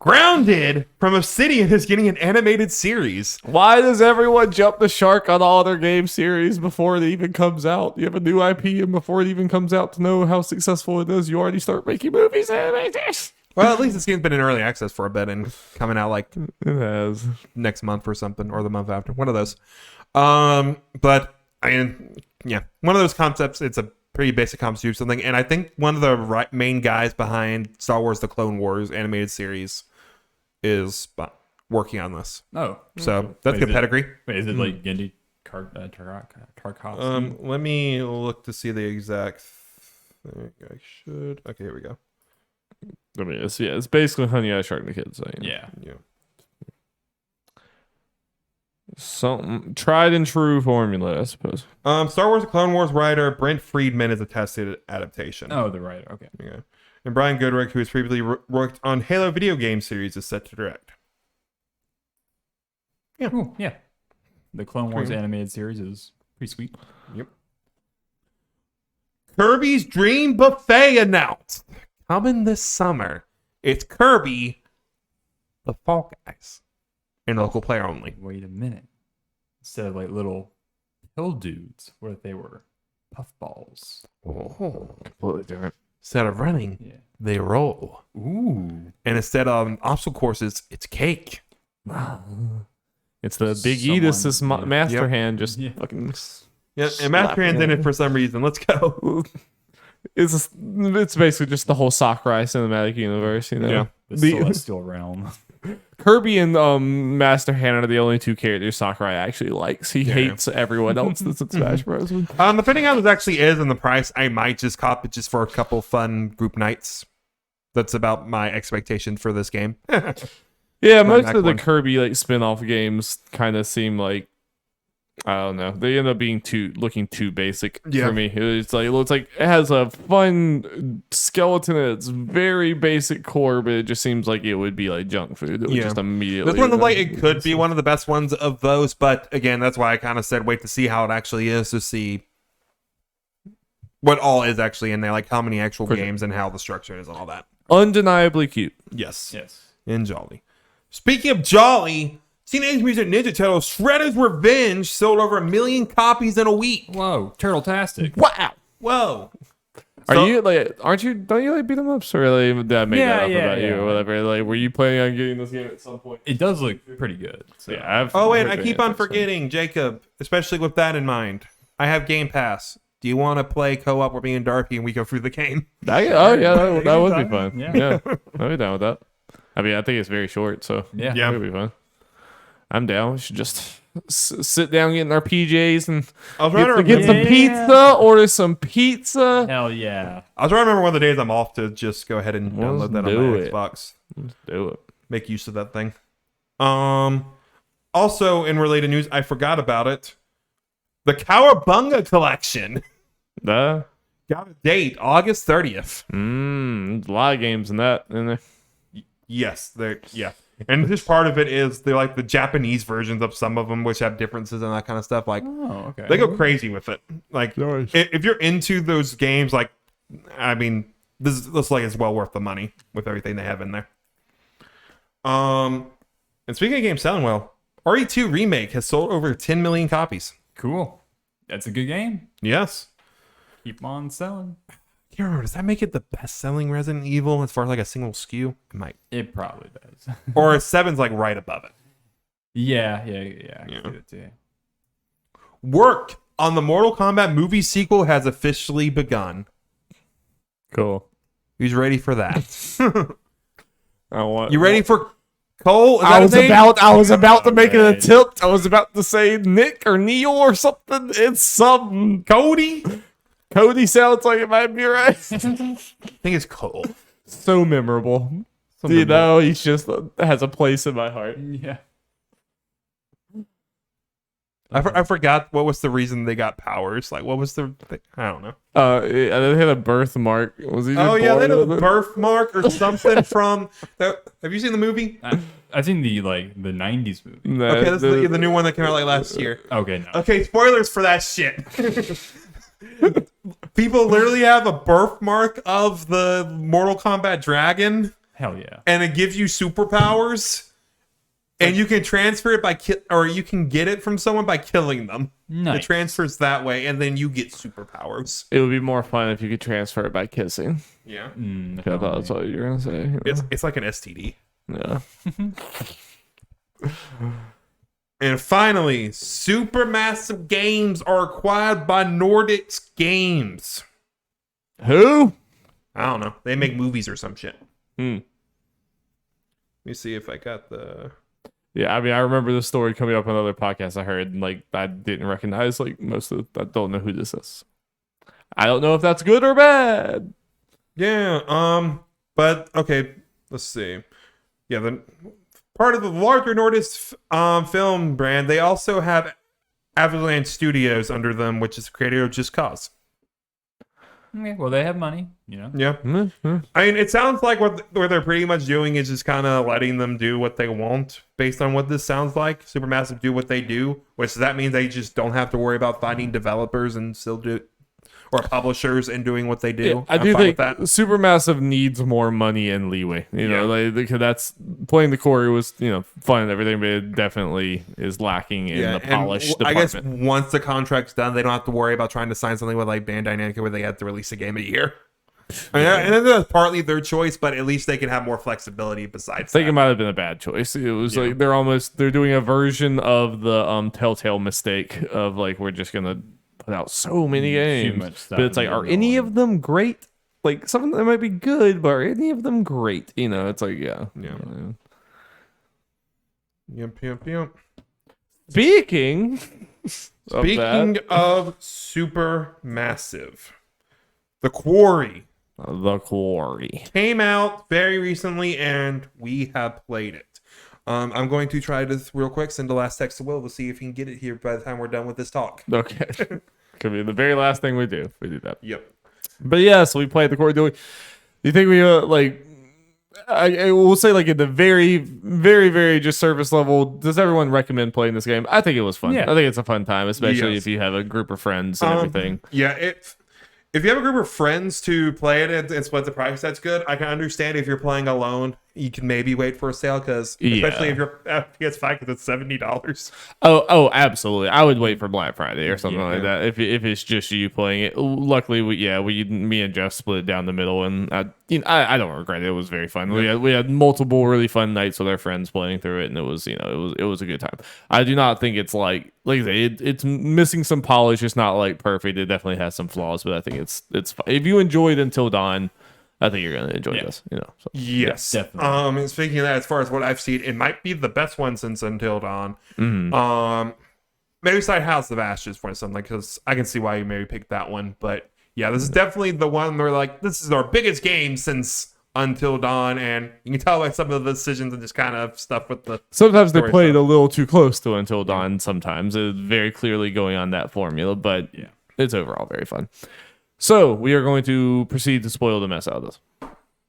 Grounded from Obsidian is getting an animated series. Why does everyone jump the shark on all their game series before it even comes out? You have a new IP, and before it even comes out to know how successful it is, you already start making movies. Well, at least this game's been in early access for a bit and coming out like It has. next month or something, or the month after. One of those. But I mean, yeah, one of those concepts. It's a pretty basic concept or something, and I think one of the main guys behind Star Wars: The Clone Wars animated series is working on this. Oh, So that's good pedigree. Wait, is it like Gendy Tarkov? Let me look to see the exact thing. I should. Okay, here we go. I mean, it's basically Honey, I Shrunk the Kids. Yeah. Something tried and true formula, I suppose. Star Wars: The Clone Wars writer Brent Friedman is a tested adaptation. Oh, the writer. Okay. Yeah. And Brian Goodrick, who has previously worked on Halo video game series, is set to direct. Yeah. Cool. Yeah. The Clone Wars animated series is pretty sweet. Yep. Kirby's Dream Buffet announced. Coming this summer. It's Kirby, the Fall Guys. And local player only. Wait a minute. Instead of like little pill dudes, what if they were puffballs? Oh. Completely different. Instead of running, they roll. Ooh. And instead of obstacle courses, it's cake. It's the Big Edis, this master Yep. hand, just fucking. Yeah, and Master Hand's in it for some reason. Let's go. It's basically just the whole Sakurai cinematic universe, Yeah. The Celestial Realm. Kirby and Master Hand are the only two characters Sakurai actually likes. He hates everyone else that's in Smash Bros. Depending on what it actually is and the price, I might just cop it just for a couple fun group nights. That's about my expectation for this game. Yeah, most of the one. Kirby spin-off games kind of seem like, I don't know, they end up being looking too basic for me. It looks like it has a fun skeleton at its very basic core, but it just seems like it would be like junk food. It would just immediately. This one, it could be one of the best ones of those, but again, that's why I kind of said wait to see how it actually is, to see what all is actually in there, like how many actual games and how the structure is and all that. Undeniably cute. Yes. Yes. And jolly. Speaking of jolly, Teenage Mutant Ninja Turtles Shredder's Revenge sold over 1 million copies in a week. Whoa, Turtle-tastic. Wow. Whoa. Don't you like beat 'em ups, or did I make that up about you or whatever? Were you planning on getting this game at some point? It does look pretty good. So. Yeah. I keep on forgetting, Jacob, especially with that in mind. I have Game Pass. Do you want to play co-op with me and Darky and we go through the game? That would be fun. Yeah, I'd be down with that. I mean, I think it's very short, so Yeah. it would be fun. I'm down. We should just sit down, get in our PJs, and get some pizza. Order some pizza. Hell yeah. I was trying to remember one of the days I'm off to just go ahead and download that on my Xbox. Let's do it. Make use of that thing. Also, in related news, I forgot about it. The Cowabunga collection Got got a date, August 30th. a lot of games in there. Yes, and just part of it is they're like the Japanese versions of some of them, which have differences and that kind of stuff. Like, Oh, okay. they go crazy with it. Like, Nice. if you're into those games, like, I mean, this looks like it's well worth the money with everything they have in there. And speaking of games selling well, RE2 Remake has sold over 10 million copies. Cool. That's a good game. Yes. Keep on selling. I can't remember, does that make it the best-selling Resident Evil as far as like a single SKU? It might. It probably does. Or 7's like right above it. Yeah. I can see it too. Work on the Mortal Kombat movie sequel has officially begun. Cool. Who's ready for that? You ready for Cole? Is I that his name? was about to make an attempt. I was about to say Nick or Neil or something. It's something. Cody? Cody sounds like it might be right. I think it's Cole. So memorable. You know, he's just has a place in my heart. Yeah. I forgot what was the reason they got powers. Like, what was the thing? I don't know. They had a birthmark. Was he? Oh just yeah, born they had a with it? birthmark or something from. Have you seen the movie? I think the 90s movie. Nah, Okay, this is the new one that came out like last year. Okay, no. Okay, spoilers for that shit. People literally have a birthmark of the Mortal Kombat dragon, Hell yeah. and it gives you superpowers. And you can transfer it or you can get it from someone by killing them. Nice. It transfers that way, and then you get superpowers. It would be more fun if you could transfer it by kissing. Yeah, I thought that's what you were gonna say. You know? it's like an STD. Yeah. And finally, Supermassive Games are acquired by Nordic Games. Who? I don't know. They make movies or some shit. Hmm. Let me see if I got the. Yeah, I mean, I remember this story coming up on other podcasts I heard, and like I didn't recognize like most of. I don't know who this is. I don't know if that's good or bad. Yeah. But okay. Let's see. Yeah. The part of the larger Nordic film brand, they also have Avalanche Studios under them, which is the creator of Just Cause. Okay, well, they have money, you know. Yeah. Mm-hmm. I mean, it sounds like what they're pretty much doing is just kind of letting them do what they want based on what this sounds like. Supermassive do what they do, which that means they just don't have to worry about finding developers and still do, or publishers and doing what they do. Yeah, I I'm do fine think with that. Supermassive needs more money and leeway. You know, like because that's playing the Quarry was fun and everything, but it definitely is lacking in the and polish I guess department. once the contract's done, they don't have to worry about trying to sign something with like Bandai Namco where they have to release a game a year. I mean, and that's partly their choice, but at least they can have more flexibility besides I think it that. might have been a bad choice. It was like they're doing a version of the Telltale mistake of like we're just gonna put out so many games, much stuff but it's like, and are then any no of them great? Like some of them might be good, but are any of them great? You know, it's like Yeah. Yep. Speaking Speaking of Supermassive, The Quarry the Quarry. came out very recently, and we have played it. I'm going to try this real quick. Send the last text to Will to see if he can get it here by the time we're done with this talk. Okay, could be the very last thing we do if we do that. Yep. But yeah, so we played the Quarry. Do you think we like? I will say like at the very, very, very just surface level. Does everyone recommend playing this game? I think it was fun. Yeah. I think it's a fun time, especially Yes. if you have a group of friends and everything. Yeah, if you have a group of friends to play it and split the price, that's good. I can understand if you're playing alone, you can maybe wait for a sale because, especially if you're PS5, because it's $70. Oh, absolutely. I would wait for Black Friday or something like that. If it's just you playing it. Luckily, me and Jeff split it down the middle, and I don't regret it. It was very fun. We had multiple really fun nights with our friends playing through it, and it was it was a good time. I do not think it's like I say, it's missing some polish. It's not like perfect. It definitely has some flaws, but I think it's fun. If you enjoyed Until Dawn, I think you're gonna enjoy this. So. Yes. Yeah, definitely. And speaking of that, as far as what I've seen, it might be the best one since Until Dawn. Maybe Side House of Ashes for something, because I can see why you maybe picked that one. But yeah, this is definitely the one where like this is our biggest game since Until Dawn, and you can tell by some of the decisions and just kind of stuff with the. Sometimes they story played stuff. a little too close to Until Dawn. Sometimes it's very clearly going on that formula, but it's overall very fun. So we are going to proceed to spoil the mess out of this.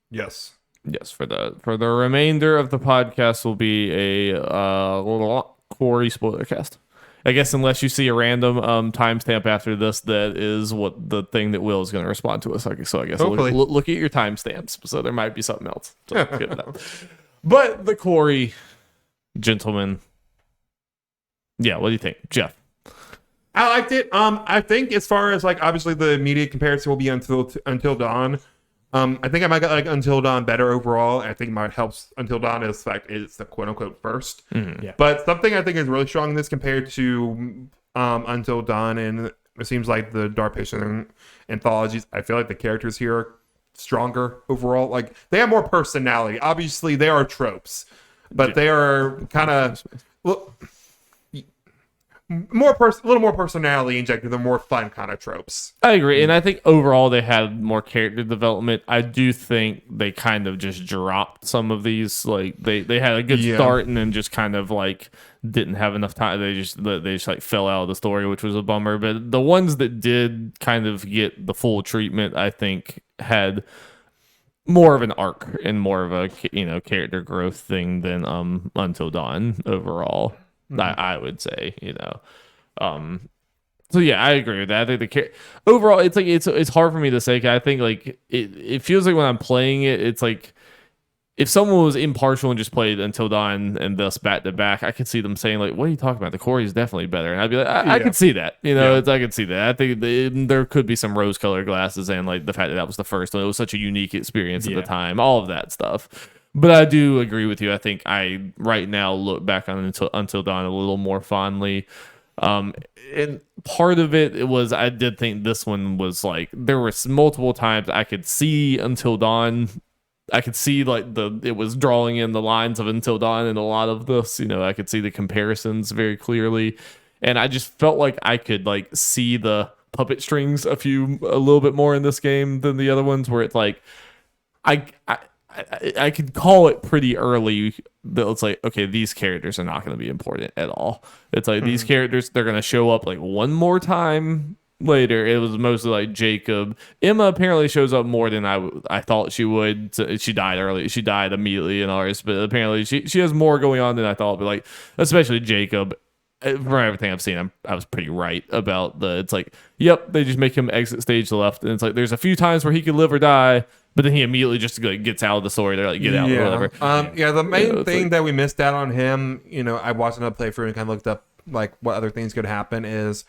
Yes. Yes, for the remainder of the podcast will be a little Quarry spoilercast. I guess unless you see a random timestamp after this, that is what the thing that Will is going to respond to us. So I guess Hopefully. look at your timestamps. So there might be something else. So good with that. But the Quarry, gentlemen. Yeah, what do you think, Jeff? I liked it. I think as far as like obviously the immediate comparison will be Until Dawn. I think I might get like Until Dawn better overall. I think it might help Until Dawn is fact it's the quote unquote first. Yeah. But something I think is really strong in this compared to Until Dawn, and it seems like the Dark Patient anthologies. I feel like the characters here are stronger overall. Like they have more personality. Obviously, they are tropes, but they are kind of a little more personality injected, the more fun kind of tropes. I agree, and I think overall they had more character development. I do think they kind of just dropped some of these. Like they had a good start and then just kind of like didn't have enough time. They just like fell out of the story, which was a bummer. But the ones that did kind of get the full treatment, I think, had more of an arc and more of a character growth thing than Until Dawn overall. I would say, so yeah, I agree with that. I think overall, it's like it's hard for me to say. 'Cause I think like it feels like when I'm playing it, it's like if someone was impartial and just played Until Dawn and thus back to back, I could see them saying like, "What are you talking about? The Quarry is definitely better," and I'd be like, "I could see that." I could see that. I think there could be some rose-colored glasses and like the fact that was the first one. It was such a unique experience at the time. All of that stuff. But I do agree with you. I think I right now look back on Until Dawn a little more fondly. And part of it was I did think this one was like there was multiple times I could see Until Dawn. I could see like it was drawing in the lines of Until Dawn and a lot of this. I could see the comparisons very clearly, and I just felt like I could like see the puppet strings a little bit more in this game than the other ones, where it's like I could call it pretty early that it's like, okay, these characters are not going to be important at all. It's like these characters, they're going to show up like one more time later. It was mostly like Jacob. Emma apparently shows up more than I thought she would. So she died early. She died immediately in ours, but apparently she has more going on than I thought. But like, especially Jacob, from everything I've seen, I was pretty right about it's like, yep, they just make him exit stage left. And it's like, there's a few times where he could live or die, but then he immediately just like, gets out of the story. They're like, get out or whatever. The main thing that we missed out on him, I watched another playthrough and kind of looked up like what other things could happen is,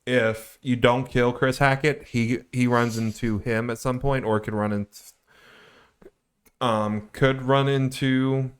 if you don't kill Chris Hackett, he runs into him at some point, or could run into,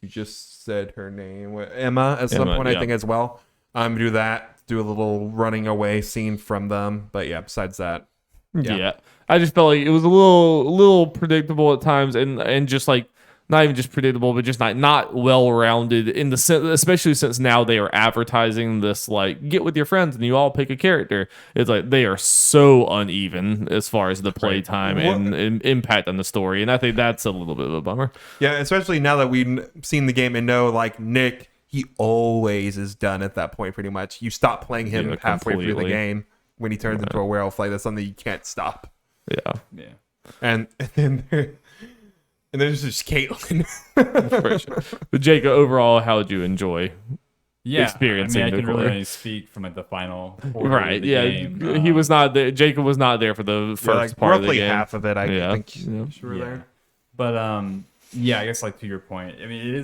you just said her name, Emma at some point, I think as well. Do a little running away scene from them, but yeah, besides that. Yeah. I just felt like it was a little predictable at times, and just like not even just predictable, but just not well rounded in the sense, especially since now they are advertising this like get with your friends and you all pick a character. It's like they are so uneven as far as the play time and impact on the story, and I think that's a little bit of a bummer. Yeah, especially now that we've seen the game and know like Nick, he always is done at that point. Pretty much, you stop playing him halfway through the game. When he turns into a werewolf, like that's something you can't stop. Yeah. And then there's just Caitlin. For sure. But Jacob, overall, how did you enjoy experiencing I can the really speak from like the final right? Of the Yeah, game. he was not there. Jacob was not there for the first part of the game. Roughly half of it, I think. Sure there. But I guess like to your point, I mean,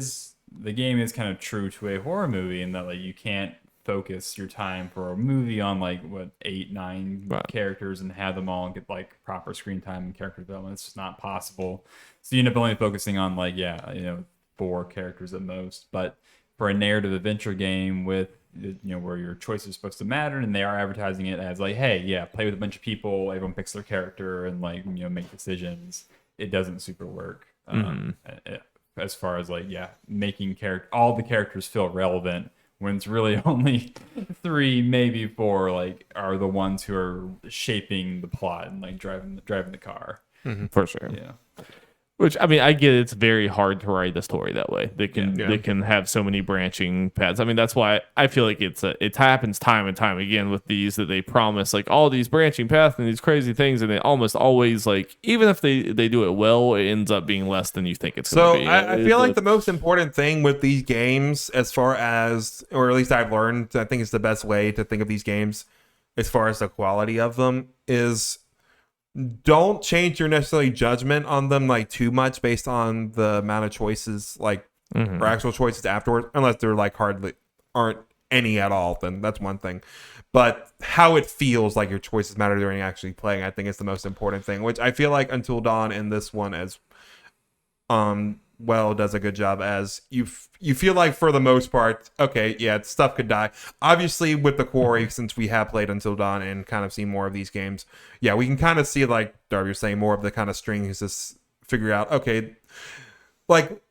the game is kind of true to a horror movie in that like you can't focus your time for a movie on like 8-9 characters and have them all get like proper screen time and character development. It's just not possible. So you end up only focusing on like 4 characters at most. But for a narrative adventure game with where your choice is supposed to matter, and they are advertising it as like, hey, play with a bunch of people, everyone picks their character and like make decisions, it doesn't super work. As far as like making all the characters feel relevant, when it's really only 3, maybe 4, like are the ones who are shaping the plot and like driving the car. For sure. Yeah. Which, I mean, I get it's very hard to write a story that way. They can have so many branching paths. I mean, that's why I feel like it happens time and time again with these, that they promise like all these branching paths and these crazy things, and they almost always like, even if they do it well, it ends up being less than you think it's going to be. I feel like the most important thing with these games, as far as, or at least I've learned, I think it's the best way to think of these games as far as the quality of them, is don't change your necessarily judgment on them like too much based on the amount of choices, like or actual choices afterwards, unless they're like hardly aren't any at all. Then that's one thing. But how it feels like your choices matter during actually playing, I think is the most important thing. Which I feel like Until Dawn in this one as does a good job, as you feel like for the most part, okay, stuff could die. Obviously with the Quarry, since we have played Until Dawn and kind of seen more of these games, we can kind of see, like Darby was saying, more of the kind of strings to figure out, okay, like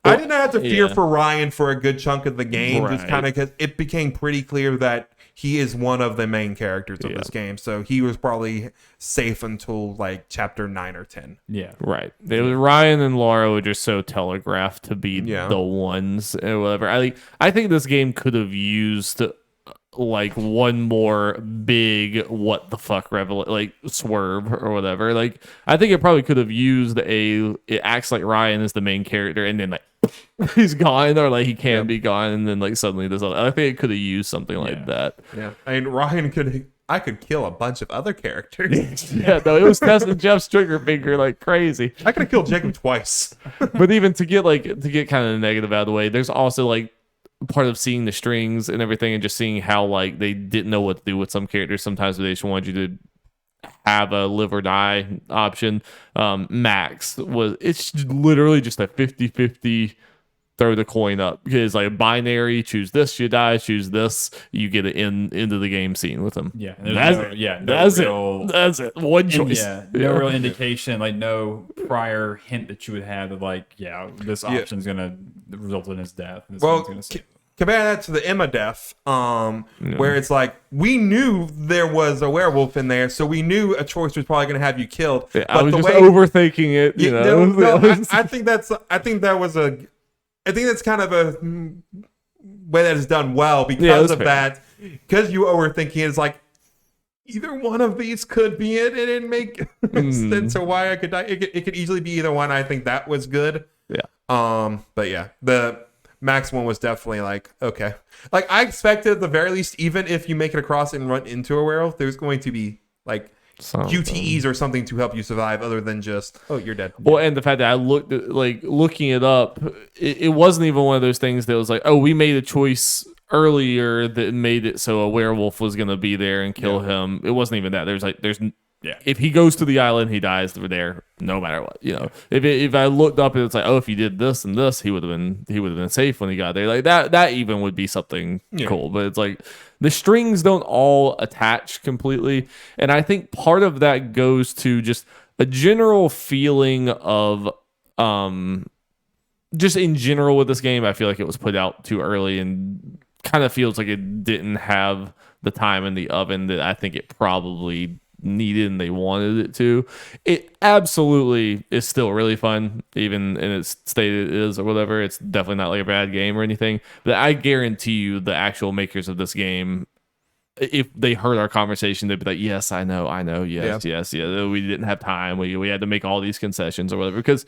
I did not have to fear yeah. for Ryan for a good chunk of the game, just Right. kind of because it became pretty clear that he is one of the main characters of this game. So he was probably safe until like chapter 9 or 10. Yeah. Right. It was Ryan and Laura were just so telegraphed to be Yeah. the ones and whatever. I think this game could have used like one more big what the fuck like swerve or whatever. Like I think it probably could have used it acts like Ryan is the main character and then like he's gone or like he can't be gone and then like suddenly this other. I think it could have used something like that. Yeah. I mean, I could kill a bunch of other characters. Yeah, no, it was testing Jeff's trigger finger like crazy. I could have killed Jacob twice. But even to get kind of the negative out of the way, there's also like part of seeing the strings and everything and just seeing how like they didn't know what to do with some characters. Sometimes they just wanted you to have a live or die option. Max it's literally just a 50-50 throw the coin up because like binary, choose this, you die, choose this, you get it into the game scene with them. Yeah. That's it. One choice. No real indication, like no prior hint that you would have of like, this option's gonna result in his death. This Well, one's gonna save him. compare that to the Emma death, where it's like we knew there was a werewolf in there, so we knew a choice was probably going to have you killed. Yeah, but I was the just way, overthinking it. You know, no, I think that's kind of a way that is done well because of fair. that. Because you overthinking it, it's like either one of these could be it. It didn't make sense of why I could die. It could easily be either one. I think that was good. Yeah. But yeah, the Max one was definitely like, okay. Like I expected at the very least, even if you make it across and run into a werewolf, there's going to be like QTEs or something to help you survive other than just, oh, you're dead. Well, and the fact that I looked at, like looking it up, it wasn't even one of those things that was like, oh, we made a choice earlier that made it so a werewolf was going to be there and kill him. It wasn't even that. If he goes to the island, he dies there no matter what. You know, if I looked up and it's like, oh, if he did this and this, he would have been safe when he got there. Like that even would be something cool. But it's like the strings don't all attach completely, and I think part of that goes to just a general feeling of just in general with this game. I feel like it was put out too early and kind of feels like it didn't have the time in the oven that I think it probably needed and they wanted it to. It absolutely is still really fun, even in its state it is or whatever. It's definitely not like a bad game or anything, but I guarantee you the actual makers of this game, if they heard our conversation, they'd be like, yes, I know, yes, we didn't have time, we had to make all these concessions or whatever, because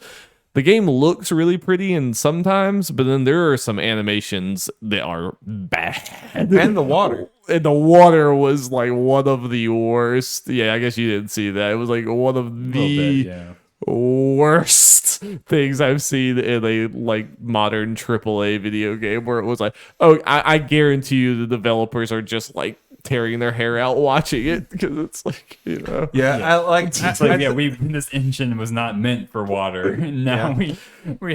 the game looks really pretty and sometimes, but then there are some animations that are bad. And the water. And the water was like one of the worst. Yeah, I guess you didn't see that. It was like one of the worst things I've seen in a like modern AAA video game, where it was like, oh, I guarantee you the developers are just like tearing their hair out watching it, because it's like, you know. This engine was not meant for water. And now we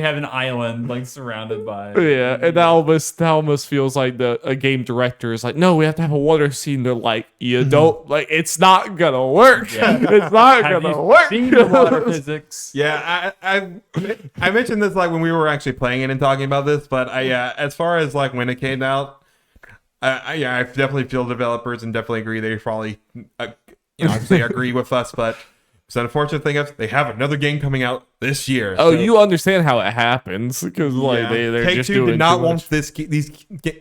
have an island like surrounded by And that almost feels like a game director is like, no, we have to have a water scene. They're like, you don't, like, it's not gonna work. It's not gonna work. Seen the water physics. Yeah, I mentioned this like when we were actually playing it and talking about this, but as far as like when it came out, I definitely feel developers and definitely agree they probably obviously agree with us, but it's an unfortunate thing is they have another game coming out this year. Oh, so you understand how it happens, because like they're Take just Two doing did not too want much. these,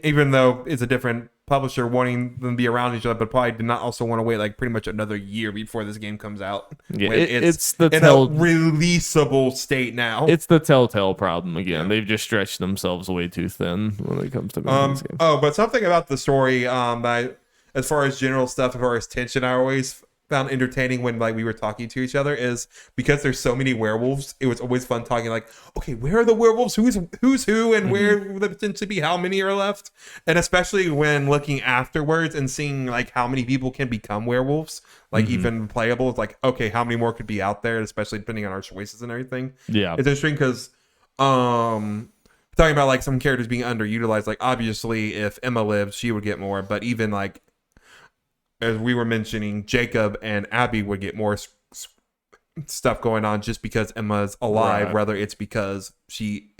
even though it's a different publisher wanting them to be around each other, but probably did not also want to wait like pretty much another year before this game comes out. Yeah, it's in a releasable state now. It's the Telltale problem again. They've just stretched themselves way too thin when it comes to making these games. Oh, but something about the story, as far as general stuff, as far as tension, I always found entertaining when like we were talking to each other, is because there's so many werewolves. It was always fun talking like, okay, where are the werewolves? Who's who, and where would there potentially be? How many are left? And especially when looking afterwards and seeing like how many people can become werewolves, like even playable. It's like, okay, how many more could be out there? Especially depending on our choices and everything. Yeah, it's interesting because talking about like some characters being underutilized. Like obviously, if Emma lives, she would get more. But even like, as we were mentioning, Jacob and Abby would get more stuff going on just because Emma's alive, whether it's because she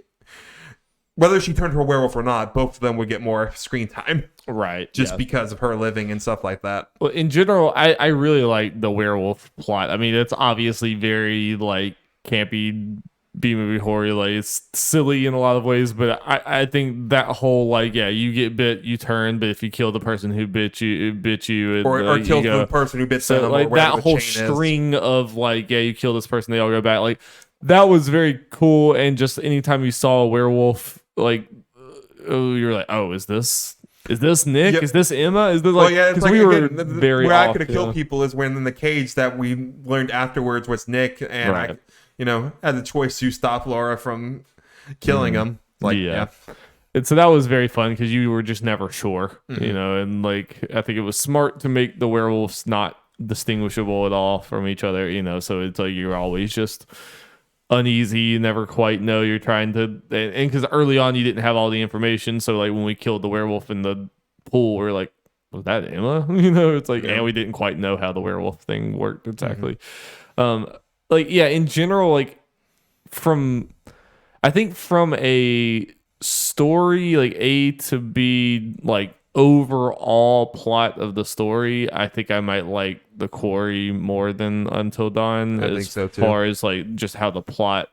whether she turned to a werewolf or not, both of them would get more screen time Right. just yeah. because of her living and stuff like that. Well, in general, I really like the werewolf plot. I mean, it's obviously very like campy B movie horror, like it's silly in a lot of ways, but I think that whole like you get bit, you turn, but if you kill the person who bit you, and, Or you kills go. the person who bit So them, like or whatever that the whole chain is. string of like you kill this person, they all go back. Like that was very cool, and just anytime you saw a werewolf, like you're like, oh, is this Nick? Yep. Is this Emma? Is this Well, like? yeah, it's Because like, we were again, very where I off, could have killed people is when in the cage that we learned afterwards was Nick, and I, Right. had the choice to stop Laura from killing him. Like, Yeah. And so that was very fun because you were just never sure, and like I think it was smart to make the werewolves not distinguishable at all from each other, so it's like you're always just uneasy, you never quite know, you're trying to, and because early on you didn't have all the information, so like when we killed the werewolf in the pool, we are like, was that Emma? It's like, and we didn't quite know how the werewolf thing worked exactly. In general, like I think from a story, like A to B, like overall plot of the story, I think I might like the Quarry more than Until Dawn. I as think so, too. far as like just how the plot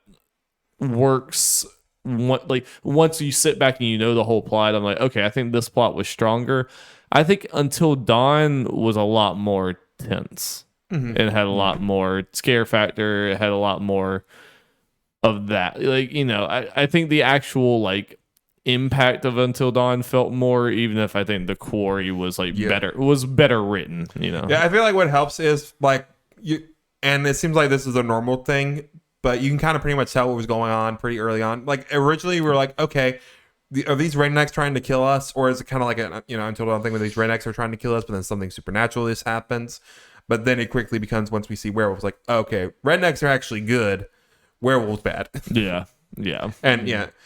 works. Like once you sit back and you know the whole plot, I'm like, okay, I think this plot was stronger. I think Until Dawn was a lot more tense. It had a lot more scare factor. It had a lot more of that. Like, I think the actual like impact of Until Dawn felt more, even if I think the Quarry was like better written, Yeah, I feel like what helps is like and it seems like this is a normal thing, but you can kind of pretty much tell what was going on pretty early on. Like originally we were like, okay, are these rednecks trying to kill us, or is it kind of like a Until Dawn thing where these rednecks are trying to kill us, but then something supernatural just happens. But then it quickly becomes, once we see werewolves, like, okay, rednecks are actually good, werewolves bad. yeah And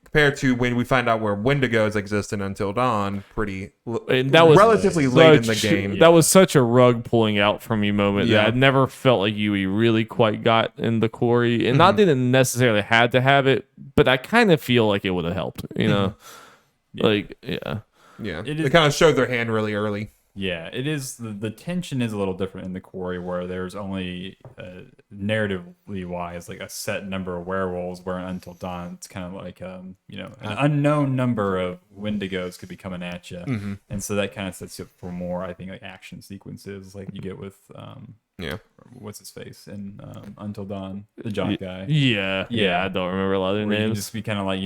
compared to when we find out where Wendigos exist in Until Dawn, and that was relatively late in the game. That was such a rug pulling out from you moment Yeah. that I never felt like you really quite got in the Quarry, and not didn't necessarily had to have it, but I kind of feel like it would have helped, like Yeah, It they is- kind of showed their hand really early. Yeah, it is. The tension is a little different in the Quarry, where there's only narratively wise like a set number of werewolves. Where in Until Dawn, it's kind of like an unknown number of Wendigos could be coming at you, and so that kind of sets you up for more, I think, like action sequences like you get with what's his face in Until Dawn, the jock guy. yeah I don't remember a lot of their Where you can names. just be kind of like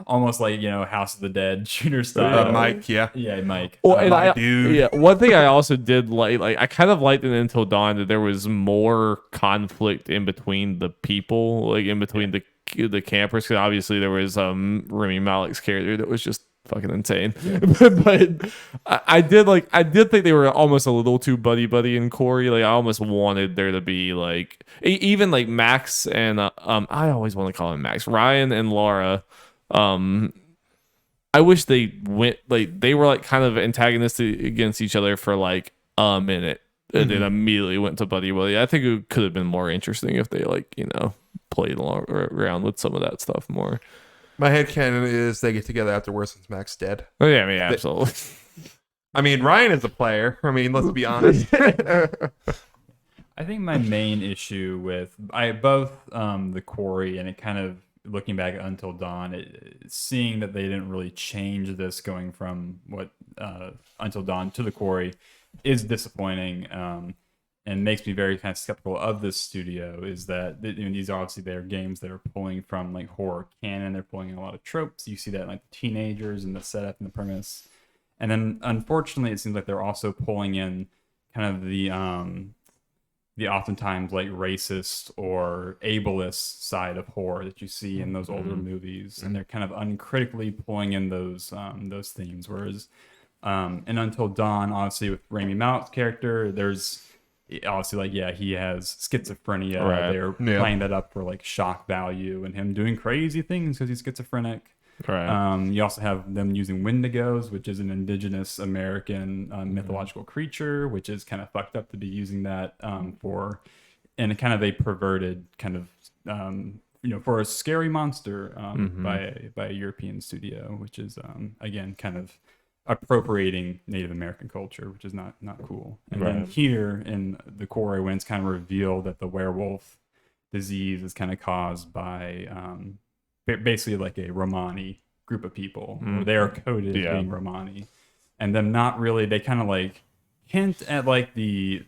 almost like House of the Dead shooter style. Mike, yeah. Mike. Well, and my I, dude. yeah, one thing I also did like I kind of liked in Until Dawn that there was more conflict in between the people, like in between the campers, because obviously there was Remy Malek's character that was just fucking insane. But I did think they were almost a little too buddy in Quarry. Like I almost wanted there to be like even like Max and I always want to call him Max, Ryan and Laura. I wish they went like they were like kind of antagonistic against each other for like a minute and then immediately went to buddy. I think it could have been more interesting if they played around with some of that stuff more. My headcanon is they get together afterwards since Mac's dead. Oh yeah, I mean absolutely. I mean, Ryan is a player. I mean, let's be honest. I think my main issue with both the Quarry and it kind of looking back at Until Dawn, seeing that they didn't really change this going from what Until Dawn to the Quarry is disappointing, and makes me very kind of skeptical of this studio. Is that these are obviously their games that are pulling from like horror canon. They're pulling in a lot of tropes. You see that in like the teenagers and the setup and the premise, and then unfortunately it seems like they're also pulling in kind of the oftentimes like racist or ableist side of horror that you see in those older movies, and they're kind of uncritically pulling in those themes. Whereas in Until Dawn, obviously with Rami Malek's character, there's obviously he has schizophrenia. Right. They're playing that up for like shock value and him doing crazy things because he's schizophrenic. Right. You also have them using Wendigos, which is an indigenous American mythological creature, which is kind of fucked up to be using that for in a kind of a perverted kind of for a scary monster by a European studio, which is again kind of appropriating Native American culture, which is not cool. And then here in the Quarry, when it's kind of revealed that the werewolf disease is kind of caused by basically like a Romani group of people, or they are coded as being Romani, and them not really, they kind of like hint at like the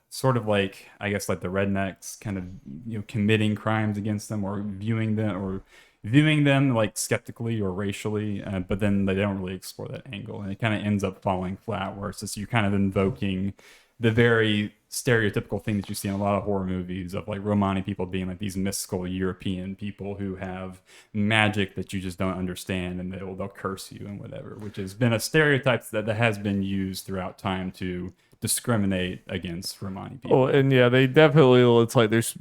sort of like, I guess, like the rednecks kind of committing crimes against them, or viewing them like skeptically or racially, but then they don't really explore that angle, and it kind of ends up falling flat, where it's just you're kind of invoking the very stereotypical thing that you see in a lot of horror movies of like Romani people being like these mystical European people who have magic that you just don't understand, and they'll curse you and whatever, which has been a stereotype that has been used throughout time to discriminate against Romani people. Oh, and yeah, they definitely, it's like there's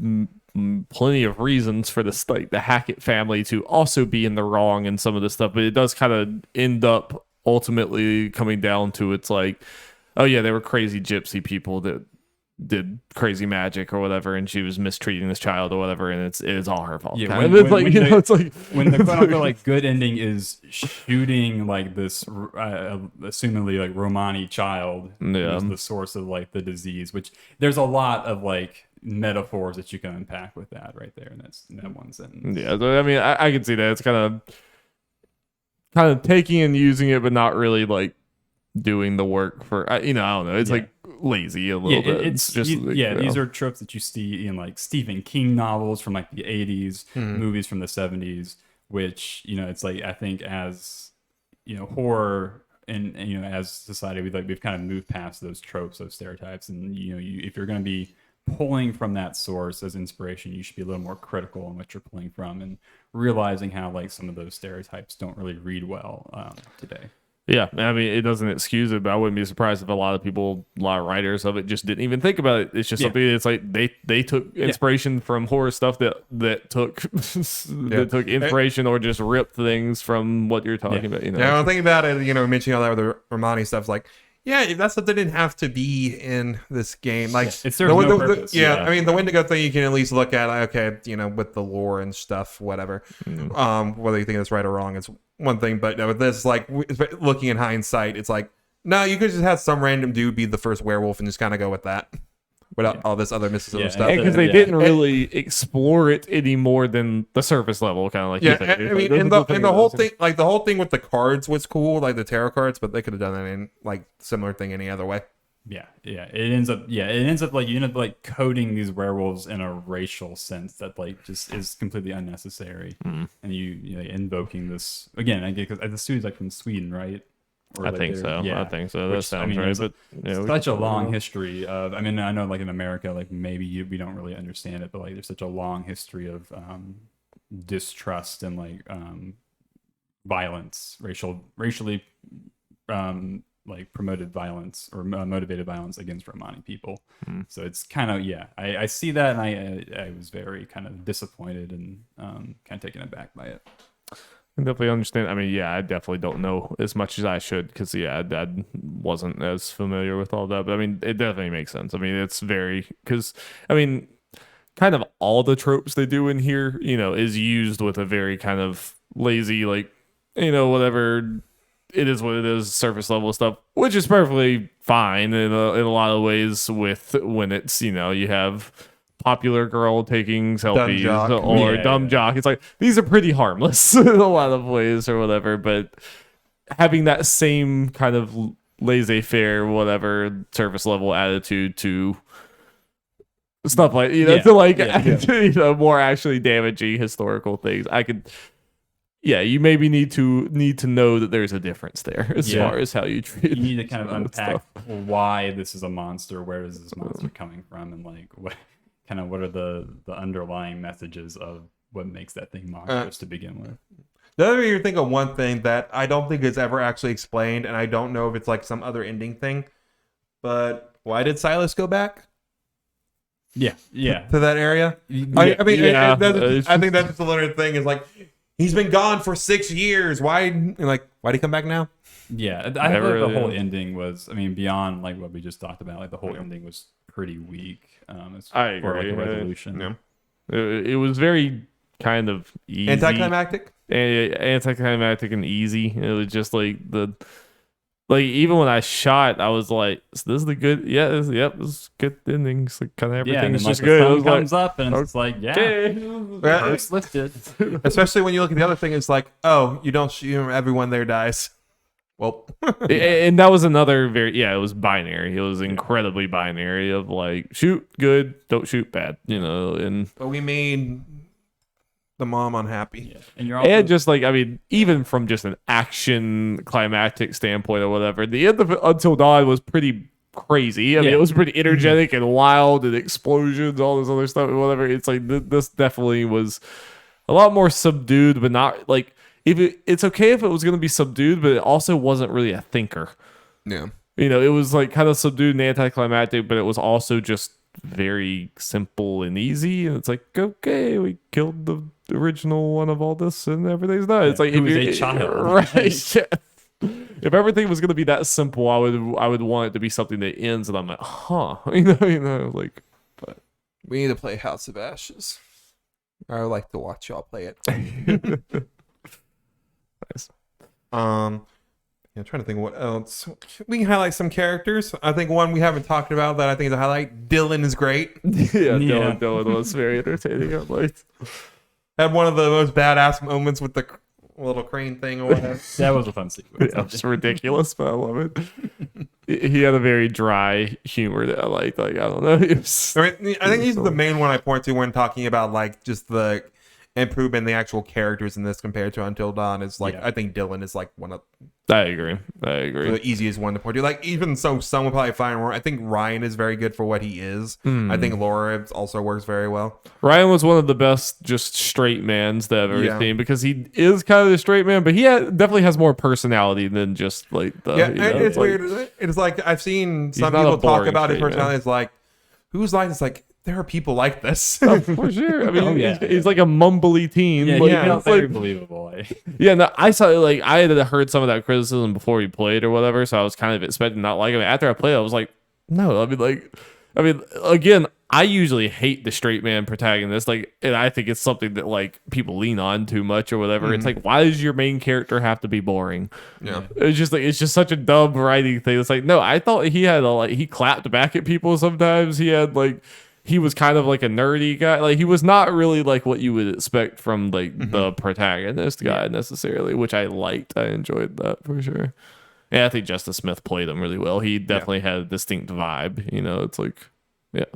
plenty of reasons for this, like the Hackett family to also be in the wrong in some of this stuff, but it does kind of end up ultimately coming down to, it's like, oh yeah, they were crazy gypsy people that did crazy magic or whatever, and she was mistreating this child or whatever, and it's all her fault. Yeah, it's like when the quote unquote like good ending is shooting like this assumingly like Romani child is the source of like the disease, which there's a lot of like metaphors that you can unpack with that right there, and that's in that one sentence. Yeah, so, I mean, I can see that it's kind of taking and using it, but not really like doing the work for, I don't know, it's like lazy a little bit. It's just these are tropes that you see in like Stephen King novels from like the 80s, movies from the 70s, which it's like, I think as horror and as society, we've kind of moved past those tropes, those stereotypes, and if you're going to be pulling from that source as inspiration, you should be a little more critical on what you're pulling from, and realizing how like some of those stereotypes don't really read well today. Yeah, I mean, it doesn't excuse it, but I wouldn't be surprised if a lot of writers of it just didn't even think about it. It's just something that's like they took inspiration from horror stuff that took inspiration, or just ripped things from what you're talking about. Yeah, I'm thinking about it. Mentioning all that with the Romani stuff, like, yeah, that stuff didn't have to be in this game. Like, it serves no purpose. I mean, the Wendigo thing you can at least look at. Okay, with the lore and stuff, whatever. Whether you think it's right or wrong, it's one thing. But with this, like, looking in hindsight, it's like, no, you could just have some random dude be the first werewolf and just kind of go with that, without all this other mysticism stuff. Because they didn't really explore it any more than the surface level, kind of like. Yeah, I mean, and the whole thing, like the whole thing with the cards was cool, like the tarot cards, but they could have done that in like similar thing any other way. Yeah. It ends up like you end up like coding these werewolves in a racial sense that like just is completely unnecessary, and you invoking this again because the studio's like from Sweden, right? I think so. Yeah. I think so. That sounds right. But such a long history of. I mean, I know like in America, like maybe we don't really understand it, but like there's such a long history of distrust and like violence, racially like promoted violence or motivated violence against Romani people. So it's kind of I see that, and I was very kind of disappointed and kind of taken aback by it. I definitely understand. I mean, I definitely don't know as much as I should, because I wasn't as familiar with all that. But I mean, it definitely makes sense. I mean, it's because I mean, kind of all the tropes they do in here, is used with a very kind of lazy, like, whatever. It is what it is, surface level stuff, which is perfectly fine in a lot of ways. When it's you have popular girl taking selfies or dumb jock. It's like, these are pretty harmless in a lot of ways or whatever, but having that same kind of laissez-faire, whatever, surface level attitude to stuff like to more actually damaging historical things, you maybe need to know that there's a difference there as far as how you treat it. You need to kind of unpack why this is a monster, where is this monster coming from, and like what are the underlying messages of what makes that thing monstrous to begin with. The other thing, you think of one thing that I don't think is ever actually explained, and I don't know if it's like some other ending thing, but why did Silas go back? Yeah. To that area? I mean, I think that's just a little thing, is like, he's been gone for 6 years. Why'd he come back now? Yeah, I think the whole ending was, I mean, beyond like what we just talked about, like the whole ending was pretty weak. I agree. Like a resolution. It was very kind of easy. Anticlimactic. Anticlimactic and easy. It was just like even when I shot, I was like, "Is this the good? Yeah, this is good ending. It's like kind of Yeah, and everything's then, just the good." It sun was comes like, up, and it's like, yeah, okay. first lifted. Especially when you look at the other thing, it's like, oh, you don't shoot everyone there dies. Well, And that was another it was binary. It was incredibly binary of like shoot good, don't shoot bad, and but we made the mom unhappy. Yeah. And you're also, and just like, I mean, even from just an action climactic standpoint or whatever, the end of Until Dawn was pretty crazy. I mean, it was pretty energetic and wild and explosions, all this other stuff and whatever. It's like this definitely was a lot more subdued, but not like it's okay if it was going to be subdued, but it also wasn't really a thinker. Yeah. It was like kind of subdued and anticlimactic, but it was also just very simple and easy. And it's like, okay, we killed the original one of all this and everything's done. It's like, who is a child. Right? Yeah. If everything was going to be that simple, I would want it to be something that ends and I'm like, huh, like. But We need to play House of Ashes. I would like to watch y'all play it. Nice. I'm trying to think what else. We can highlight some characters. I think one we haven't talked about that I think is a highlight. Dylan is great. Yeah, Yeah. Dylan was very entertaining. I'm like, Had one of the most badass moments with the little crane thing or whatever. that was a fun sequence. yeah, it's ridiculous, but I love it. He had a very dry humor that I liked. Like, I don't know. I think he's the main one I point to when talking about like just the improvement in the actual characters in this compared to Until Dawn. Is like, I think Dylan is like one of I agree. the easiest one to point to. Like, even so, some would probably find. I think Ryan is very good for what he is. I think Laura also works very well. Ryan was one of the best just straight mans that I've ever seen, because he is kind of the straight man, but he definitely has more personality than just like the. It's weird. Isn't it? It's like I've seen some not a people talk boring about his straight personality. man. It's like, who's like? It's like there are people like this. Oh, for sure. I mean, he's like a mumbly teen. Yeah, Like, he felt it's like- very believable. Yeah, no, I saw like I had heard some of that criticism before he played or whatever, so I was kind of expecting not like him. After I played, I was like, no. I mean, again, I usually hate the straight man protagonist, like, and I think it's something that like people lean on too much or whatever. It's like, why does your main character have to be boring? Yeah. It's just such a dumb writing thing. It's like, no, I thought he had he clapped back at people sometimes. He was kind of like a nerdy guy. Like, he was not really like what you would expect from like the protagonist guy necessarily, which I liked. I enjoyed that for sure. Yeah, I think Justice Smith played him really well. He definitely had a distinct vibe. It's like, yeah.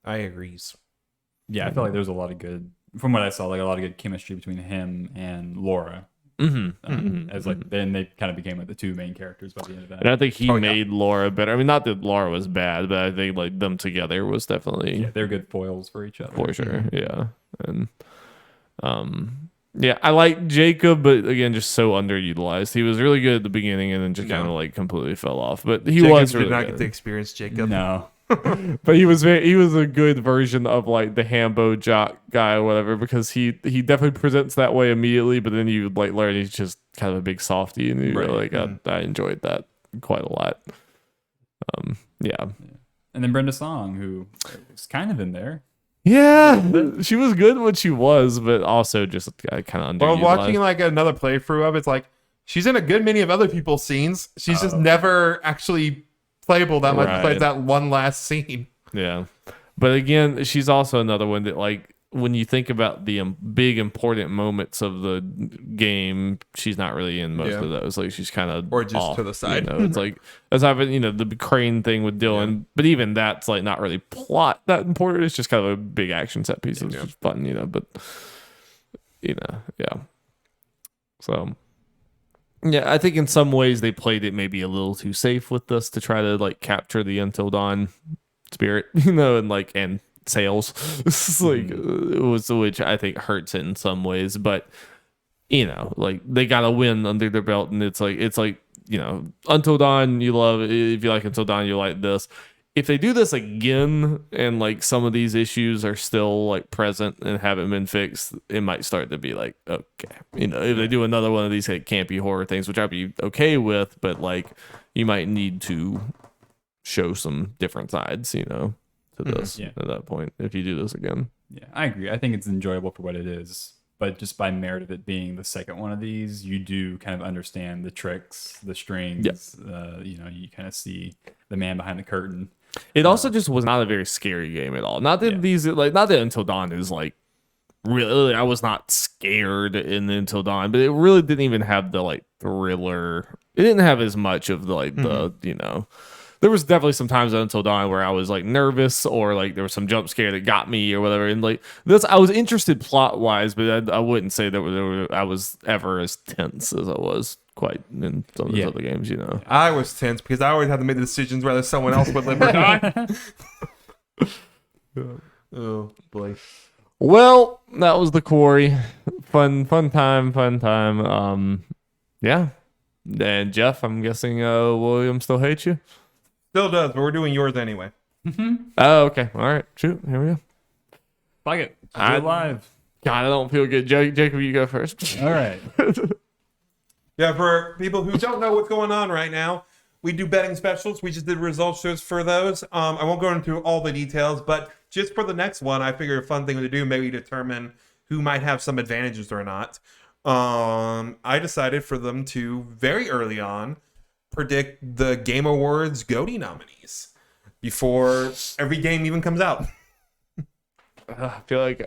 I agrees. Yeah, I felt like there was a lot of good, from what I saw, like a lot of good chemistry between him and Laura. As like then they kind of became like the two main characters by the end of that. And I think he made Laura better. I mean, not that Laura was bad, but I think like them together was definitely They're good foils for each other. for sure. Yeah. And yeah, I like Jacob, but again, just so underutilized. He was really good at the beginning and then just kind of like completely fell off. But he was Did really not good. get to experience Jacob. No. But he was a good version of like the Hambo jock guy or whatever, because he definitely presents that way immediately, but then you like learn he's just kind of a big softy, and you're like, I enjoyed that quite a lot. Yeah. And then Brenda Song, who was kind of in there. Yeah, she was good when she was, but also just kind of underutilized. Well, watching like another playthrough of it's like she's in a good many of other people's scenes. She's just never actually playable that much besides that one last scene. Yeah. But again, she's also another one that, like, when you think about the big important moments of the game, she's not really in most of those. Like, she's kind of Or just off, to the side. It's like, as I've been, the crane thing with Dylan, but even that's like not really plot that important. It's just kind of a big action set piece. It's just fun, but yeah. So yeah, I think in some ways they played it maybe a little too safe with this to try to like capture the Until Dawn spirit, and sales. It's like it was, which I think hurts it in some ways, but like they got a win under their belt, and it's like Until Dawn you love. If you like Until Dawn, you like this. If they do this again and like some of these issues are still like present and haven't been fixed, it might start to be like, okay, if they do another one of these like campy horror things, which I'd be okay with, but like you might need to show some different sides, to this at that point if you do this again. Yeah, I agree. I think it's enjoyable for what it is, but just by merit of it being the second one of these, you do kind of understand the tricks, the strings. You kind of see the man behind the curtain. It also just was not a very scary game at all. Not that not that Until Dawn is like really. I was not scared in Until Dawn, but it really didn't even have the like thriller. It didn't have as much of the like the There was definitely some times Until Dawn where I was like nervous or like there was some jump scare that got me or whatever. And like this, I was interested plot wise, but I wouldn't say that I was ever as tense as I was quite in some of those other games. I was tense because I always had to make the decisions whether someone else would live or die. Oh boy. Well, that was the Quarry. Fun time. Yeah. And Jeff, I'm guessing William still hates you. Still does, but we're doing yours anyway. Oh, okay. All right. Shoot. Here we go. Fuck it. Go live. God, I don't feel good. Jacob, you go first. All right. Yeah, for people who don't know what's going on right now, we do betting specials. We just did results shows for those. I won't go into all the details, but just for the next one, I figured a fun thing to do, maybe determine who might have some advantages or not. I decided for them to, very early on, predict the Game Awards GOTY nominees before every game even comes out. I feel like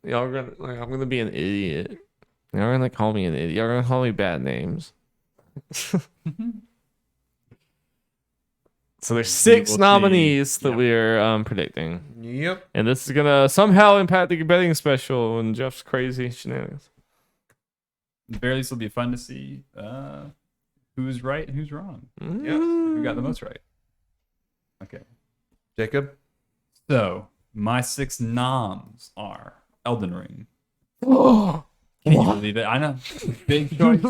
y'all are gonna I'm gonna be an idiot. Y'all are gonna call me an idiot. Y'all are gonna call me bad names. So there's 6 nominees that we're predicting. Yep. And this is gonna somehow impact the betting special and Jeff's crazy shenanigans. Very least, it'll be fun to see who's right and who's wrong. Yes. Who got the most right? Okay. Jacob? So, my 6 noms are Elden Ring. Oh, Can you believe it? I know. Big choice.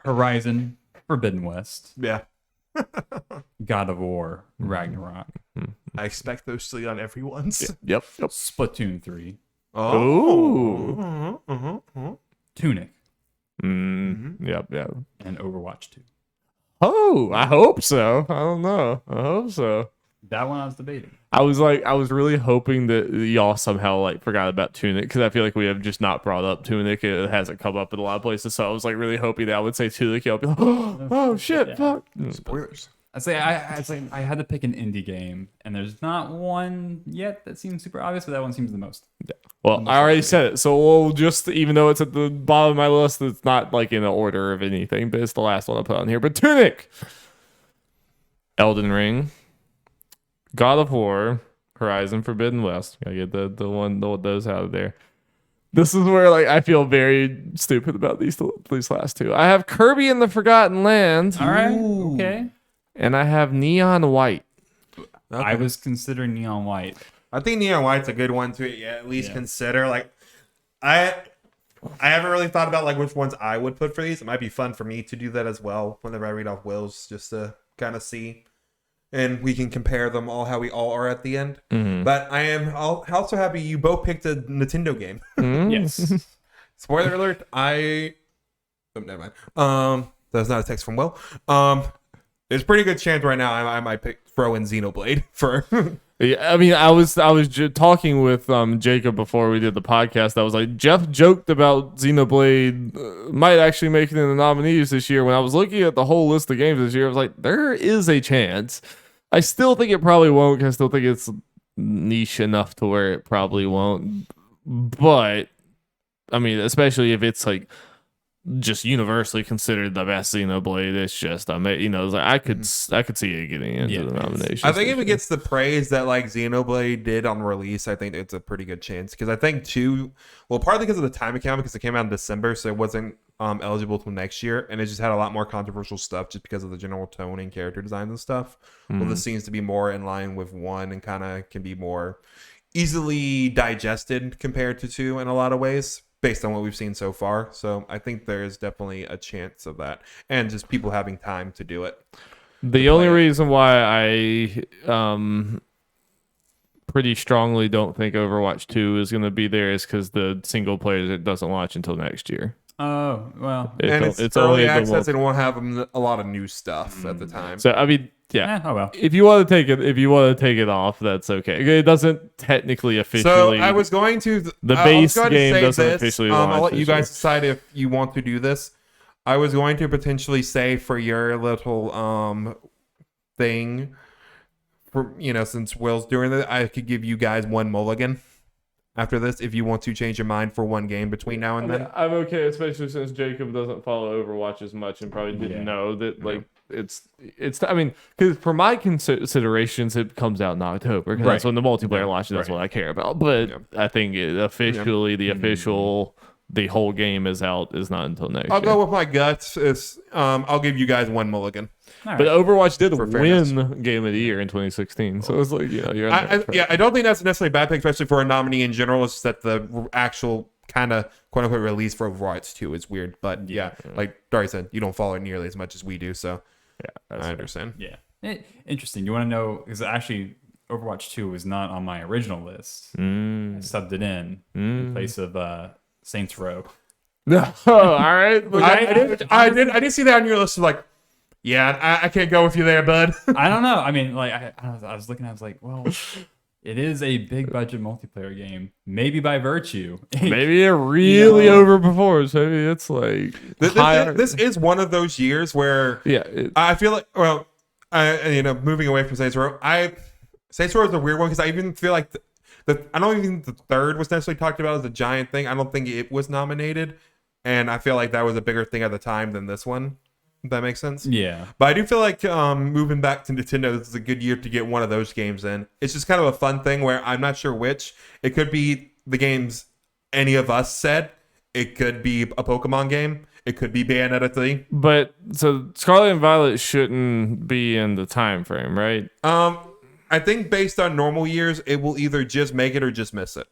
Horizon Forbidden West. Yeah. God of War Ragnarok. I expect those to be on everyone's. Yep. Splatoon 3. Oh. Tunic. Yep. And Overwatch 2. Oh, I hope so. I don't know. I hope so. That one I was debating. I was really hoping that y'all somehow like forgot about Tunic because I feel like we have just not brought up Tunic. It hasn't come up in a lot of places, so I was like really hoping that I would say Tunic. Y'all be like, oh shit, fuck. Spoilers. I had to pick an indie game, and there's not one yet that seems super obvious, but that one seems the most. Yeah. Well, I already said it, so we'll just, even though it's at the bottom of my list, it's not like in the order of anything, but it's the last one I put on here. But Tunic, Elden Ring, God of War, Horizon Forbidden West. Gotta get those out of there. This is where like I feel very stupid about these last 2. I have Kirby and the Forgotten Land. All right. Ooh. Okay. And I have Neon White. Okay. I was considering Neon White. I think Neon White's a good one to at least consider. Like, I haven't really thought about like which ones I would put for these. It might be fun for me to do that as well whenever I read off Will's, just to kind of see, and we can compare them all how we all are at the end. But I am also happy you both picked a Nintendo game. Yes. Spoiler alert! Never mind. That's not a text from Will. There's a pretty good chance right now I might throw in Xenoblade for. Yeah, I mean, I was talking with Jacob before we did the podcast. I was like, Jeff joked about Xenoblade might actually make it in the nominees this year. When I was looking at the whole list of games this year, I was like, there is a chance. I still think it probably won't, because I still think it's niche enough to where it probably won't. But I mean, especially if it's like just universally considered the best Xenoblade, it's just it's like I could see it getting into the nominations. I think if it gets the praise that like Xenoblade did on release, I think it's a pretty good chance, because I think 2, well, partly because of the time it came out, because it came out in December, so it wasn't eligible till next year, and it just had a lot more controversial stuff just because of the general tone and character designs and stuff. Well, this seems to be more in line with 1 and kind of can be more easily digested compared to 2 in a lot of ways, based on what we've seen so far. So I think there's definitely a chance of that, and just people having time to do it. The only reason why I pretty strongly don't think Overwatch 2 is going to be there is because the single player that doesn't launch until next year. Oh, well. And It's it's only early the access. multi- They won't have a lot of new stuff at the time. So I mean, yeah. Oh, well. If you want to take it off, that's okay. It doesn't technically So officially. I was going to The I'll base go ahead and game say doesn't this. officially I'll launch let you this guys year. decide if you want to do this. I was going to potentially say for your little thing, for since Will's doing it, I could give you guys one mulligan after this if you want to change your mind for one game between now and then. I'm okay, especially since Jacob doesn't follow Overwatch as much and probably didn't know that it's. I mean, because for my considerations, it comes out in October. 'Cause that's when the multiplayer launches. That's what I care about. But I think officially, the whole game is out is not until next I'll year. go with my guts. I'll give you guys one mulligan. All But right. Overwatch did fairness. win Game of the Year in 2016, so it's like you're. I don't think that's necessarily a bad pick, especially for a nominee in general. It's just that the actual kind of quote unquote release for Overwatch 2 is weird. But like Dari said, you don't follow it nearly as much as we do, so I understand. Yeah. Interesting. You want to know, because actually Overwatch 2 was not on my original list. I subbed it in place of Saints Row. All right. I did see that on your list. Of like, yeah, I can't go with you there, bud. I don't know. I mean, like, I was looking, I was like, well, it is a big budget multiplayer game. Maybe by virtue. Maybe it really overperforms. Maybe it's like This is one of those years where I feel like, moving away from Saints Row, Saints Row is a weird one because I even feel like I don't even think the third was necessarily talked about as a giant thing. I don't think it was nominated, and I feel like that was a bigger thing at the time than this one. If that makes sense. Yeah. But I do feel like moving back to Nintendo, this is a good year to get one of those games in. It's just kind of a fun thing where I'm not sure which. It could be the games any of us said. It could be a Pokemon game. It could be Bayonetta 3. But so Scarlet and Violet shouldn't be in the time frame, right? I think based on normal years, it will either just make it or just miss it.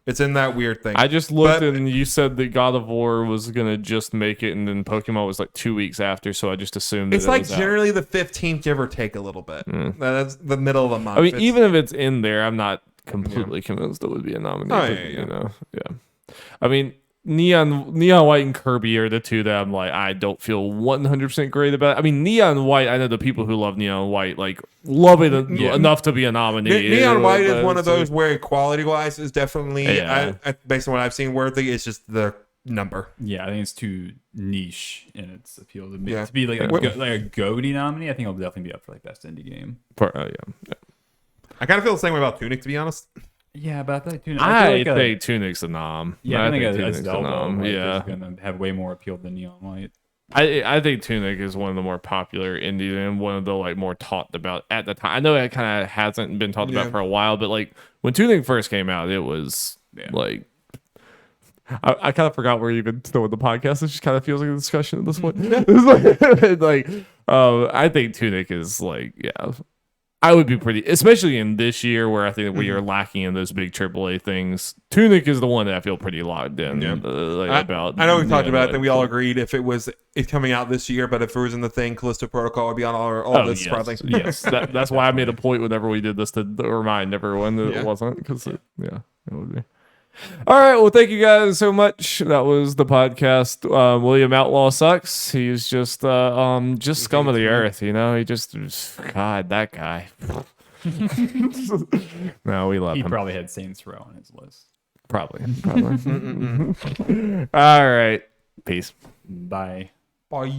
It's in that weird thing. I just looked and you said that God of War was gonna just make it, and then Pokemon was like 2 weeks after, so I just assumed it's that like it was generally the 15th, give or take a little bit. That's the middle of the month. out. I mean, even if it's in there, I'm not completely convinced it would be a nominee. Oh, Yeah. I mean, Neon White and Kirby are the two that I'm like, I don't feel 100% great about. I mean, Neon White, I know the people who love Neon White like love it enough to be a nominee. Neon White is one of those where quality wise is definitely, Yeah. based on what I've seen, worthy. It's just the number. Yeah, I think it's too niche in its appeal to me. Yeah. To be like a GOTY nominee, I think it'll definitely be up for like best indie game. I kind of feel the same way about Tunic, to be honest. Yeah, but I feel like Tunic. I think Tunic's a nom. Yeah, I think a Tunic's Zelda Yeah. is gonna have way more appeal than Neon White. I think Tunic is one of the more popular indie and one of the like more talked about at the time. I know it kind of hasn't been talked about for a while, but like when Tunic first came out, it was like I kind of forgot where even still with the podcast. It just kind of feels like a discussion at this point. It's like I think Tunic is like I would be pretty, especially in this year where I think we are lacking in those big AAA things. Tunic is the one that I feel pretty locked in about. I know we talked about it, and we all agreed if it's coming out this year, but if it was in the thing, Callisto Protocol would be on all this probably. Yes, that's why I made a point whenever we did this to remind everyone that it wasn't, because it would be. All right, well, thank you guys so much. That was the podcast. William Outlaw sucks. He's just scum of the earth, He just, God, that guy. No, we love him. He probably had Saints Row on his list. Probably. All right, peace. Bye. Bye.